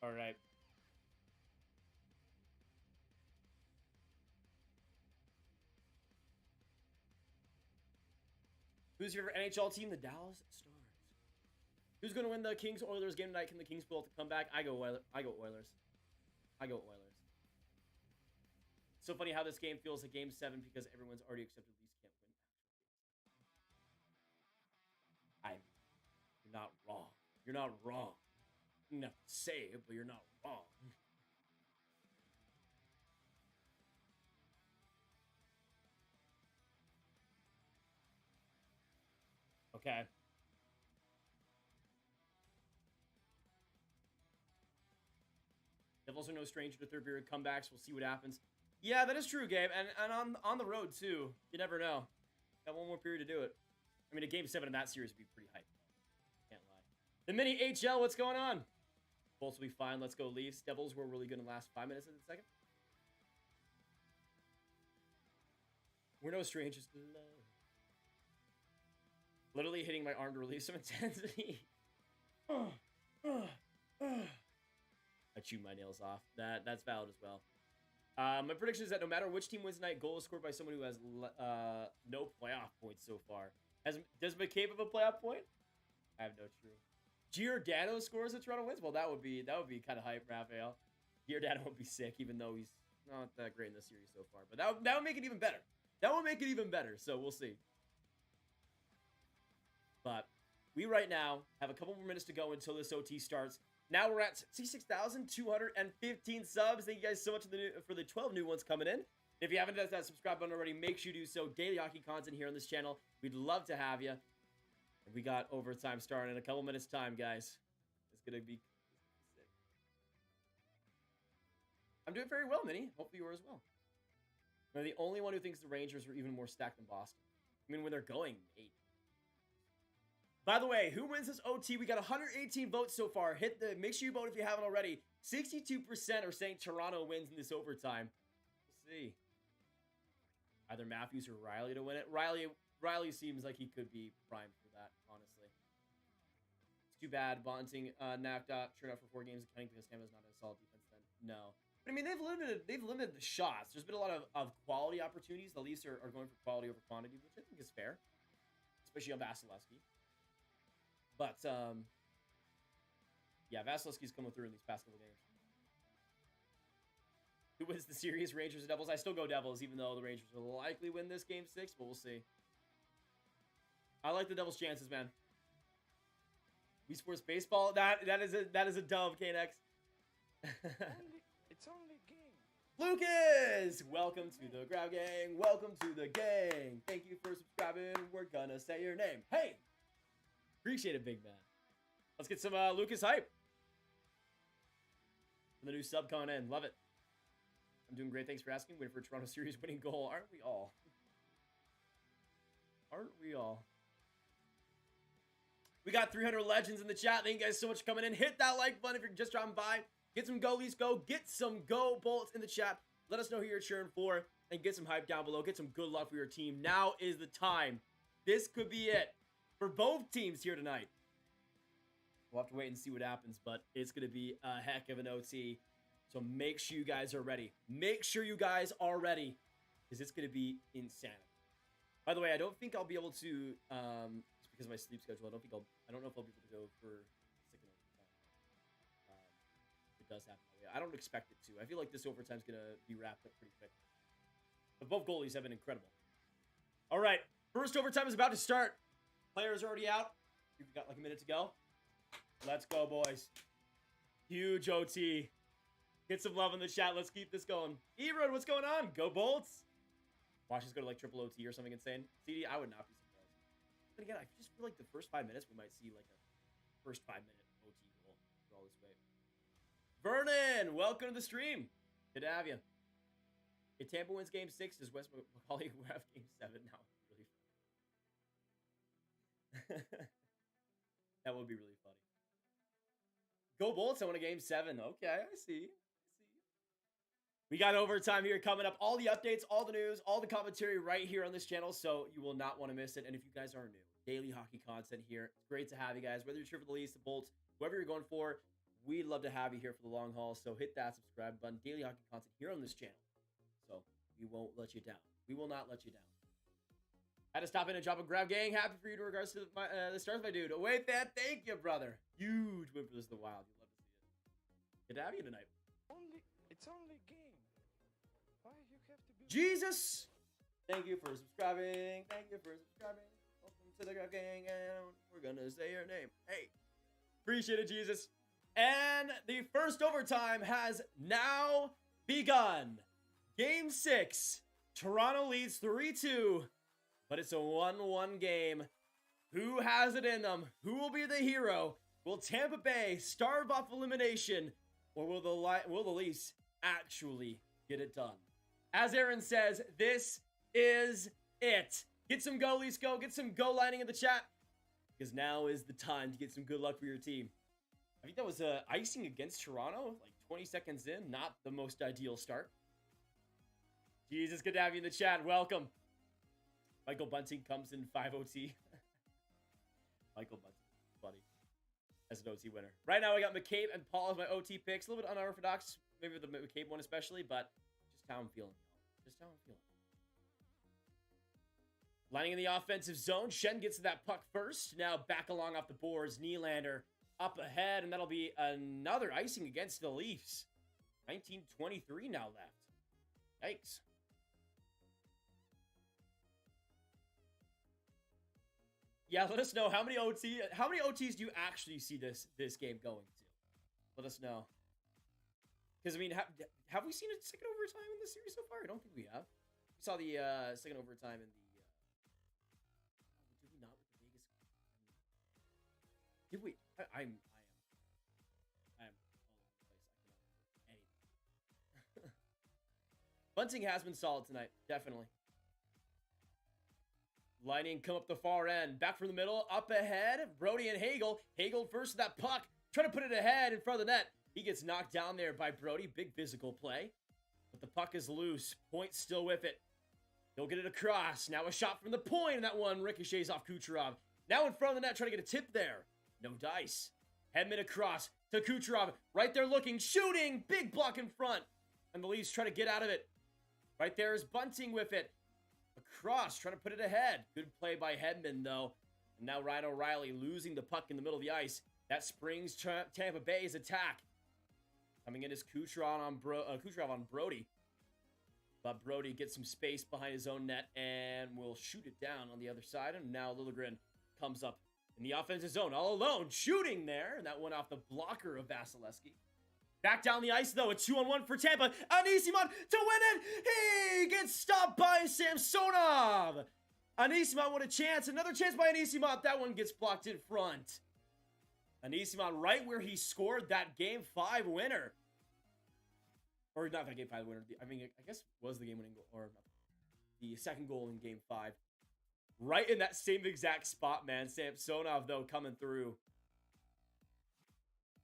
All right. Who's your NHL team? The Dallas Stars. Who's going to win the Kings-Oilers game tonight? Can the Kings pull off the comeback? I go Oilers. I go Oilers. So funny how this game feels like Game 7 because everyone's already accepted Leafs can't win actual games. You're not wrong. You're not wrong. You don't have to say it, but you're not wrong. Okay. Devils are no stranger to third period comebacks. We'll see what happens. Yeah, that is true, Gabe. And on the road, too. You never know. Got one more period to do it. I mean, a Game 7 in that series would be pretty hype. Can't lie. The mini HL, what's going on? Bolts will be fine. Let's go, Leafs. Devils were really good in the last 5 minutes of the second. We're no strangers to love. Literally hitting my arm to release some intensity. I chew my nails off. That's valid as well. My prediction is that no matter which team wins tonight, goal is scored by someone who has no playoff points so far. Does McCabe have a playoff point? I have no clue. Giordano scores if Toronto wins. Well, that would be kind of hype, Raphael. Giordano would be sick, even though he's not that great in the series so far. But that would make it even better. That would make it even better. So we'll see. But we right now have a couple more minutes to go until this OT starts. Now we're at 66,215 subs. Thank you guys so much for the 12 new ones coming in. If you haven't done that subscribe button already, make sure you do so. Daily hockey content here on this channel. We'd love to have you. And we got overtime starting in a couple minutes time, guys. It's going to be sick. I'm doing very well, Minnie. Hopefully you are as well. I'm the only one who thinks the Rangers are even more stacked than Boston. I mean, when they're going 8. By the way, who wins this OT? We got 118 votes so far. Make sure you vote if you haven't already. 62% are saying Toronto wins in this overtime. We'll see. Either Matthews or Riley to win it. Riley seems like he could be primed for that, honestly. It's too bad Bonting knocked out turned out for 4 games and counting because Tampa's not a solid defense then. No. But I mean, they've limited the shots. There's been a lot of quality opportunities. The Leafs are going for quality over quantity, which I think is fair. Especially on Vasilevsky. But, yeah, Vasilevsky's coming through in these past couple games. Who wins the series, Rangers or Devils? I still go Devils, even though the Rangers will likely win this Game 6, but we'll see. I like the Devils' chances, man. Wii Sports Baseball, that is a dub, KNX. It's only game. Lucas! Welcome to the Grab Gang. Welcome to the gang. Thank you for subscribing. We're gonna say your name. Hey! Appreciate it, big man. Let's get some Lucas hype. The new sub coming in. Love it. I'm doing great. Thanks for asking. Waiting for a Toronto series winning goal. Aren't we all? Aren't we all? We got 300 legends in the chat. Thank you guys so much for coming in. Hit that like button if you're just dropping by. Get some go, Leafs go. Get some go bullets in the chat. Let us know who you're cheering for. And get some hype down below. Get some good luck for your team. Now is the time. This could be it for both teams here tonight. We'll have to wait and see what happens, but it's going to be a heck of an OT. So make sure you guys are ready. Make sure you guys are ready, because it's going to be insanity. By the way, I don't think I'll be able to, just because of my sleep schedule, I don't know if I'll be able to go for second overtime. It does happen. I don't expect it to. I feel like this overtime's going to be wrapped up pretty quick. But both goalies have been incredible. All right, first overtime is about to start. Players already out. We've got like a minute to go. Let's go, boys. Huge OT. Get some love in the chat. Let's keep this going. Erod, what's going on? Go Bolts. Watch us go to like triple OT or something insane. CD, I would not be surprised. But again, I just feel like the first 5 minutes, we might see like a first 5 minute OT goal for all this weight. Vernon, welcome to the stream. Good to have you. If Tampa wins game 6, does West Macaulay have game 7 now? Really funny. That would be really funny. Go Bolts, I want a game 7. Okay, I see. We got overtime here coming up. All the updates, all the news, all the commentary right here on this channel, so you will not want to miss it. And if you guys are new, daily hockey content here. It's great to have you guys. Whether you're cheering for the Leafs, the Bolts, whoever you're going for, we'd love to have you here for the long haul. So hit that subscribe button. Daily hockey content here on this channel. So we won't let you down. We will not let you down. Had to stop in and drop a grab, gang. Happy for you in regards to the stars, my dude. Away fan, thank you, brother. Huge win for this, the Wild. You'd love to see it. Good to have you tonight. It's only game. Why you have to be? Jesus, thank you for subscribing. Thank you for subscribing. Welcome to the grab gang, and we're gonna say your name. Hey, appreciate it, Jesus. And the first overtime has now begun. Game 6. Toronto leads 3-2, but it's a 1-1 game. Who has it in them? Who will be the hero? Will Tampa Bay starve off elimination, or will the Leafs actually get it done? As Aaron says, this is it. Get some go, Leafs go. Get some go lining in the chat, because now is the time to get some good luck for your team. I think that was icing against Toronto, like 20 seconds in. Not the most ideal start. Jesus, good to have you in the chat. Welcome. Michael Bunting comes in 5 OT. Michael Bunting, buddy, as an OT winner. Right now, I got McCabe and Paul as my OT picks. A little bit unorthodox, maybe the McCabe one especially, but just how I'm feeling. Just how I'm feeling. Lining in the offensive zone, Shen gets to that puck first. Now back along off the boards. Nylander up ahead, and that'll be another icing against the Leafs. 19:23 now left. Yikes. Yeah, let us know how many OTs do you actually see this game going to? Let us know. Because I mean, have we seen a second overtime in this series so far? I don't think we have. We saw the second overtime in the. Did we not with the Vegas? Did we? I am all over the place. I cannot remember anything. Bunting has been solid tonight, definitely. Lining come up the far end. Back from the middle. Up ahead. Brody and Hagel. Hagel first to that puck. Trying to put it ahead in front of the net. He gets knocked down there by Brody. Big physical play. But the puck is loose. Point still with it. He'll get it across. Now a shot from the point. And that one ricochets off Kucherov. Now in front of the net. Trying to get a tip there. No dice. Hedman across to Kucherov. Right there looking. Shooting. Big block in front. And the Leafs try to get out of it. Right there is Bunting with it. Across, trying to put it ahead. Good play by Hedman, though. And now Ryan O'Reilly losing the puck in the middle of the ice. That springs Tampa Bay's attack. Coming in is Kucherov on Brody. But Brody gets some space behind his own net and will shoot it down on the other side. And now Liljegren comes up in the offensive zone all alone, shooting there. And that went off the blocker of Vasilevsky. Back down the ice, though, a 2-on-1 for Tampa. Anisimov to win it. He gets stopped by Samsonov. Anisimov with a chance. Another chance by Anisimov. That one gets blocked in front. Anisimov right where he scored that Game 5 winner. Or not that Game 5 winner. I mean, I guess it was the game-winning goal. Or the second goal in Game 5. Right in that same exact spot, man. Samsonov, though, coming through.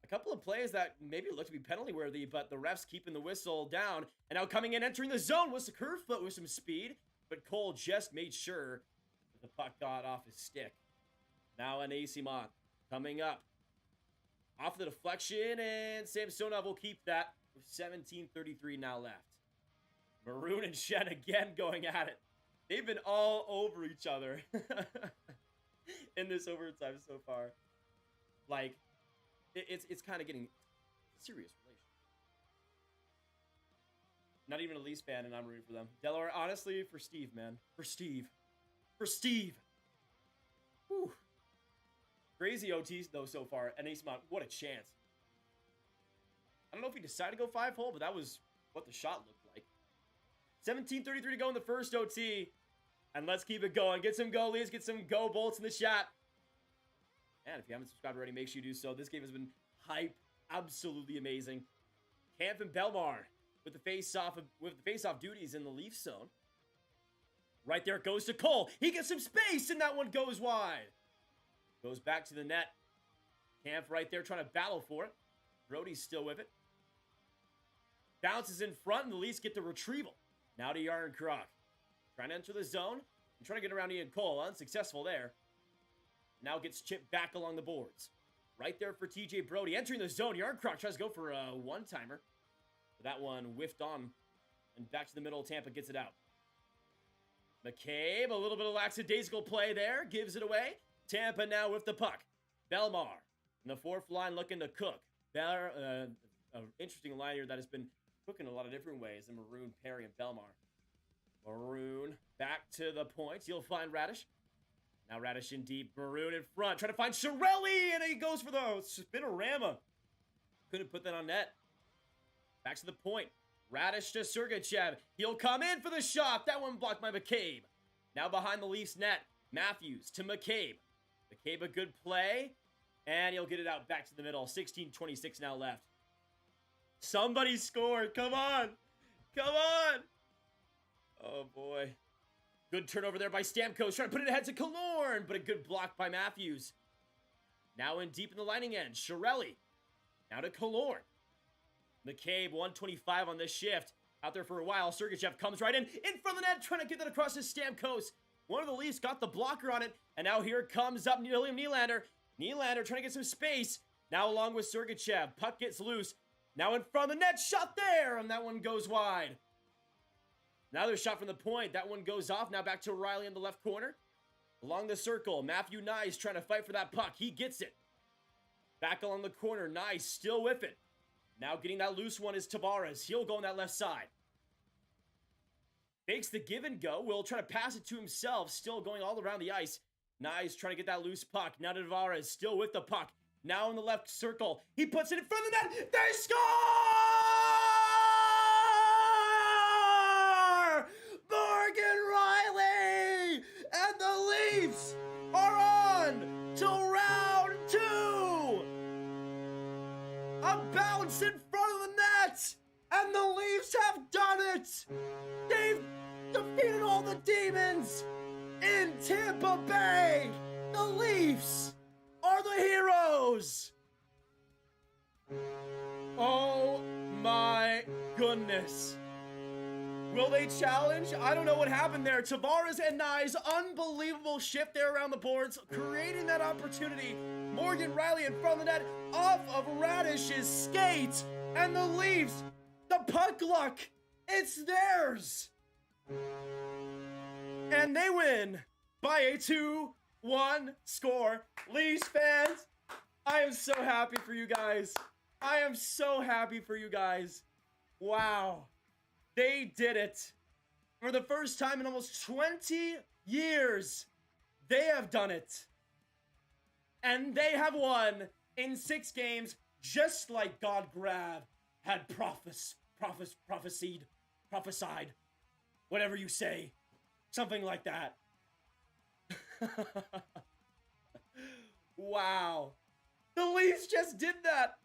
A couple of plays that maybe look to be penalty worthy, but the refs keeping the whistle down. And now coming in, entering the zone was the Kerfoot with some speed, but Cole just made sure that the puck got off his stick. Now an Anisimov coming up. Off the deflection, and Samsonov will keep that with 17:33 now left. Maroon and Shen again going at it. They've been all over each other in this overtime so far. Like, it's kind of getting serious relation. Not even a Leafs fan, and I'm rooting for them. Delaware, honestly, for Steve, man. For Steve. Whew. Crazy OTs, though, so far. And Anisimov, what a chance. I don't know if he decided to go 5-hole, but that was what the shot looked like. 17:33 to go in the first OT. And let's keep it going. Get some goalies, get some go bolts in the chat. And if you haven't subscribed already, make sure you do so. This game has been hype. Absolutely amazing. Camp and Belmar with the face-off duties in the Leafs zone. Right there it goes to Cole. He gets some space, and that one goes wide. Goes back to the net. Camp right there trying to battle for it. Brody's still with it. Bounces in front, and the Leafs get the retrieval. Now to Yarncroc. Trying to enter the zone. And trying to get around Ian Cole. Unsuccessful there. Now gets chipped back along the boards. Right there for TJ Brody. Entering the zone. Yarncroc tries to go for a one-timer. But that one whiffed on. And back to the middle. Tampa gets it out. McCabe, a little bit of lackadaisical play there. Gives it away. Tampa now with the puck. Belmar in the fourth line looking to cook. An interesting line here that has been cooking a lot of different ways. And Maroon, Perry, and Belmar. Maroon back to the points. You'll find Radish. Now Radish in deep. Maroon in front. Trying to find Chiarelli. And he goes for the spinorama. Couldn't put that on net. Back to the point. Radish to Sergachev. He'll come in for the shot. That one blocked by McCabe. Now behind the Leafs net. Matthews to McCabe. McCabe a good play. And he'll get it out back to the middle. 16:26 now left. Somebody scored. Come on. Come on. Oh, boy. Good turnover there by Stamkos. Trying to put it ahead to Killorn. But a good block by Matthews. Now in deep in the lining end. Chiarelli. Now to Killorn. McCabe, 125 on this shift. Out there for a while. Sergachev comes right in front of the net. Trying to get that across to Stamkos. One of the Leafs got the blocker on it. And now here comes up William Nylander. Nylander trying to get some space. Now along with Sergachev. Puck gets loose. Now in front of the net. Shot there. And that one goes wide. Another shot from the point. That one goes off. Now back to Riley in the left corner. Along the circle. Matthew Nyes trying to fight for that puck. He gets it. Back along the corner. Nyes still with it. Now getting that loose one is Tavares. He'll go on that left side. Fakes the give and go. Will try to pass it to himself. Still going all around the ice. Nyes trying to get that loose puck. Now to Tavares. Still with the puck. Now in the left circle. He puts it in front of the net. They score! Morgan Riley! And the Leafs are on to round 2! A bounce in front of the net! And the Leafs have done it! They've defeated all the demons in Tampa Bay! The Leafs are the heroes! Oh my goodness. Will they challenge? I don't know what happened there. Tavares and Nyes, unbelievable shift there around the boards, creating that opportunity. Morgan Riley in front of the net, off of Radish's skate, and the Leafs, the puck luck, it's theirs. And they win by a 2-1 score. Leafs fans, I am so happy for you guys. I am so happy for you guys. Wow. They did it. For the first time in almost 20 years, they have done it. And they have won in 6 games, just like God Grav had prophesied, whatever you say, something like that. Wow. The Leafs just did that.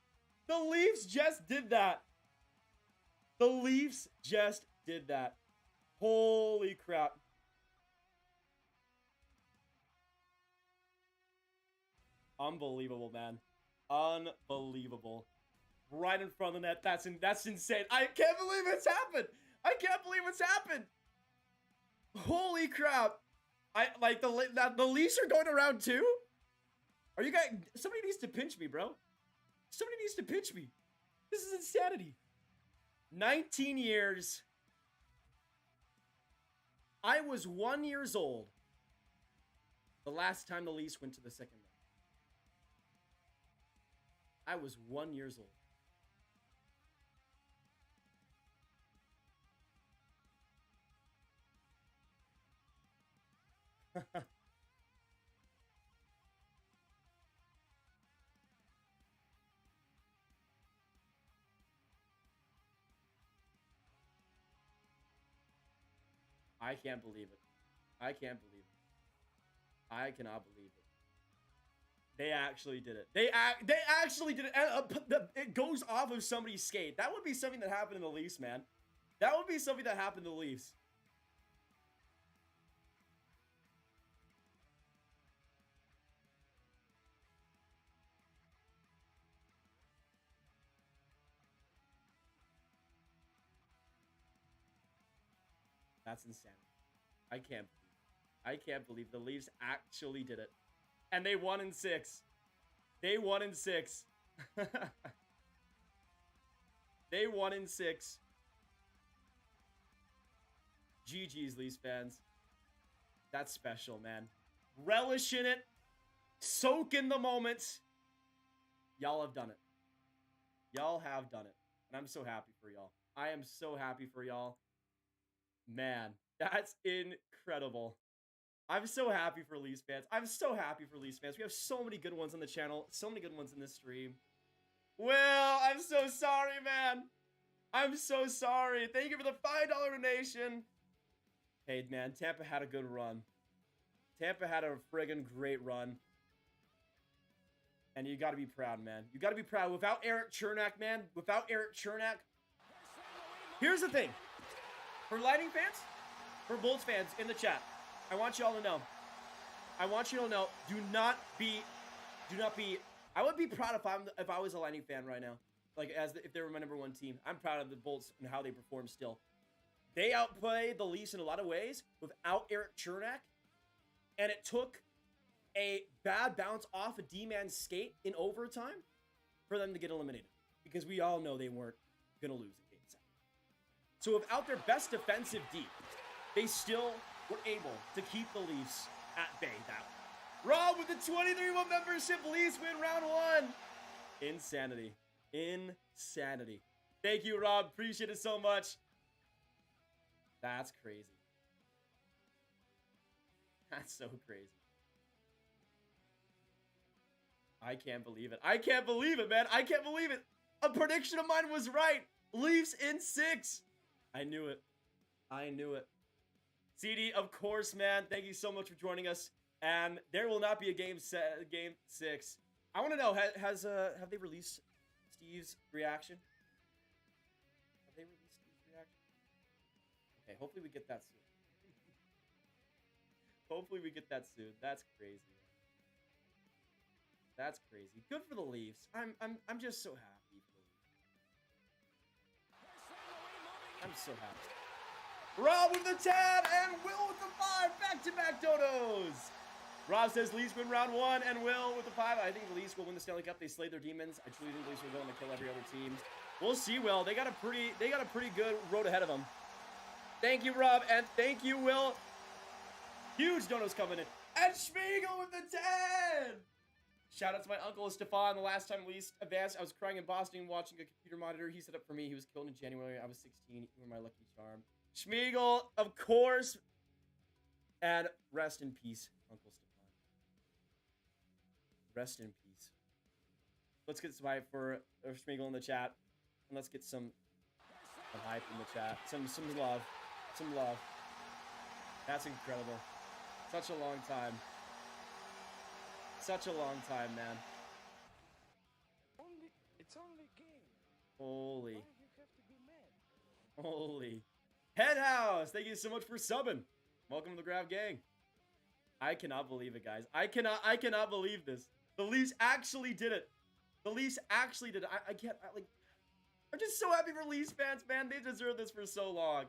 The Leafs just did that. The Leafs just did that. Holy crap. Unbelievable, man. Unbelievable. Right in front of the net. That's insane. I can't believe it's happened. I can't believe it's happened. Holy crap. The Leafs are going to round 2? Are you guys... Somebody needs to pinch me, bro. Somebody needs to pinch me. This is insanity. 19 years. I was 1 year old the last time the Leafs went to the second round. I was 1 year old. I can't believe it. I can't believe it. I cannot believe it. They actually did it. They actually did it. It goes off of somebody's skate. That would be something that happened in the Leafs, man. That would be something that happened in the Leafs. That's insanity. I can't believe the Leafs actually did it. And they won in 6. They won in 6. They won in 6. GG's, Leafs fans. That's special, man. Relish in it. Soak in the moment. Y'all have done it. Y'all have done it. And I'm so happy for y'all. I am so happy for y'all. Man, that's incredible. I'm so happy for Leafs fans. I'm so happy for Leafs fans. We have so many good ones on the channel. So many good ones in this stream. Will, I'm so sorry, man. I'm so sorry. Thank you for the $5 donation. Hey, man, Tampa had a good run. Tampa had a friggin' great run. And you got to be proud, man. You got to be proud. Without Erik Chernak, man. Without Erik Chernak. Here's the thing. For Lightning fans, for Bolts fans in the chat, I want you all to know. I want you to know, do not be, I would be proud if I was a Lightning fan right now. Like, if they were my #1 team. I'm proud of the Bolts and how they perform still. They outplayed the Leafs in a lot of ways without Erik Chernak. And it took a bad bounce off a D-man's skate in overtime for them to get eliminated. Because we all know they weren't going to lose in Game 7. So without their best defensive D, they still were able to keep the Leafs at bay that way. Rob with the 23-month membership. Leafs win round 1. Insanity. Insanity. Thank you, Rob. Appreciate it so much. That's crazy. That's so crazy. I can't believe it. I can't believe it, man. I can't believe it. A prediction of mine was right. Leafs in 6. I knew it. I knew it. CD, of course, man. Thank you so much for joining us. And there will not be a game 6. I want to know, have they released Steve's reaction? Have they released Steve's reaction? Okay, hopefully we get that soon. Hopefully we get that soon. That's crazy. That's crazy. Good for the Leafs. I'm just so happy for the Leafs. I'm so happy. Rob with the 10 and Will with the 5. Back-to-back donos. Rob says Leafs win round 1 and Will with the 5. I think the Leafs will win the Stanley Cup. They slayed their demons. I truly think the Leafs will go on to kill every other team. We'll see, Will. They got a pretty good road ahead of them. Thank you, Rob, and thank you, Will. Huge donos coming in. And Spiegel with the 10. Shout out to my uncle Stefan. The last time Leafs advanced, I was crying in Boston watching a computer monitor. He set up for me. He was killed in January. I was 16. You were my lucky charm. Schmiegel, of course. And rest in peace, Uncle Stefan. Rest in peace. Let's get some hype for Schmiegel in the chat. And let's get some hype in the chat. Some love. Some love. That's incredible. Such a long time. Such a long time, man. It's only a game. Holy. Why you have to be mad? Holy. Headhouse, thank you so much for subbing. Welcome to the Grav Gang. I cannot believe it, guys. I cannot believe this. The Leafs actually did it. The Leafs actually did it. I'm just so happy for Leafs fans, man. They deserve this for so long.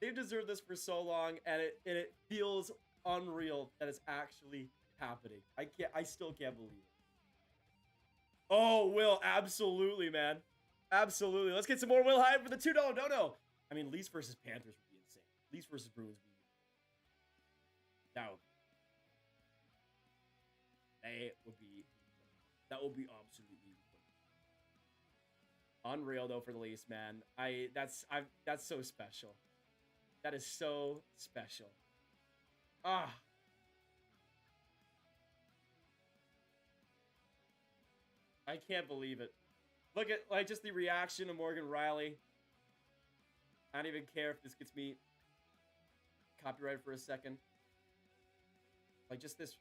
They've deserved this for so long, and it feels unreal that it's actually happening. I still can't believe it. Oh, Will, absolutely, man. Absolutely. Let's get some more Will hype for the $2 dono. I mean, Leafs versus Panthers would be insane. Leafs versus Bruins would be. That would be absolutely unreal though for the Leafs, man. That's so special. That is so special. Ah. I can't believe it. Look at just the reaction of Morgan Riley. I don't even care if this gets me copyrighted for a second. Like just this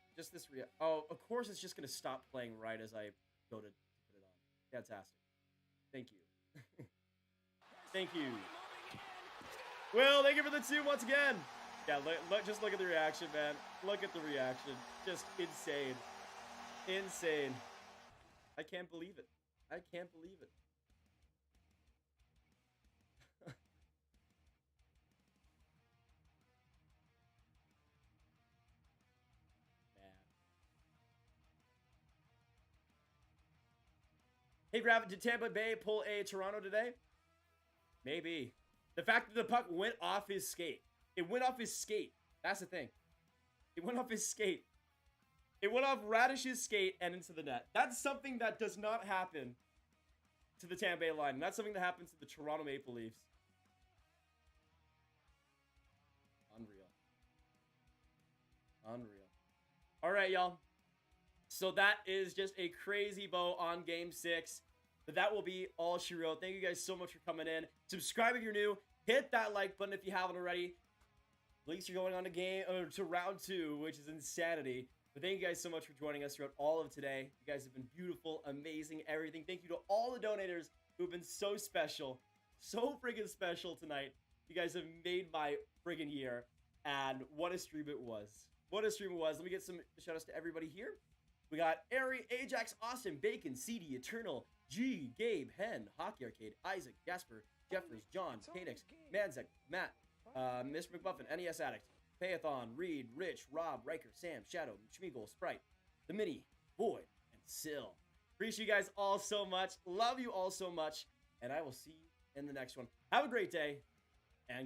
oh, of course it's just gonna stop playing right as I go to put it on. Fantastic. Thank you. Thank you. Will, thank you for the 2 once again. Yeah, just look at the reaction, man. Look at the reaction. Just insane. Insane. I can't believe it. I can't believe it. Hey, Graviteh, did Tampa Bay pull a Toronto today? Maybe. The fact that the puck went off his skate. It went off his skate. That's the thing. It went off his skate. It went off Radish's skate and into the net. That's something that does not happen to the Tampa Bay line. And that's something that happens to the Toronto Maple Leafs. Unreal. Unreal. All right, y'all. So that is just a crazy bow on Game 6. But that will be all she wrote. Thank you guys so much for coming in. Subscribe if you're new. Hit that like button if you haven't already. Leafs are going on to round 2, which is insanity. But thank you guys so much for joining us throughout all of today. You guys have been beautiful, amazing, everything. Thank you to all the donators who have been so special. So friggin' special tonight. You guys have made my friggin' year. And what a stream it was. What a stream it was. Let me get some shout outs to everybody here. We got Ari, Ajax, Austin, Bacon, CD, Eternal, G, Gabe, Hen, Hockey Arcade, Isaac, Jasper, Jeffers, John, Kanix, Manzek, Matt, Mr. McMuffin, NES Addict, Payathon, Reed, Rich, Rob, Riker, Sam, Shadow, Schmeagle, Sprite, The Mini, Void, and Sill. Appreciate you guys all so much. Love you all so much. And I will see you in the next one. Have a great day. And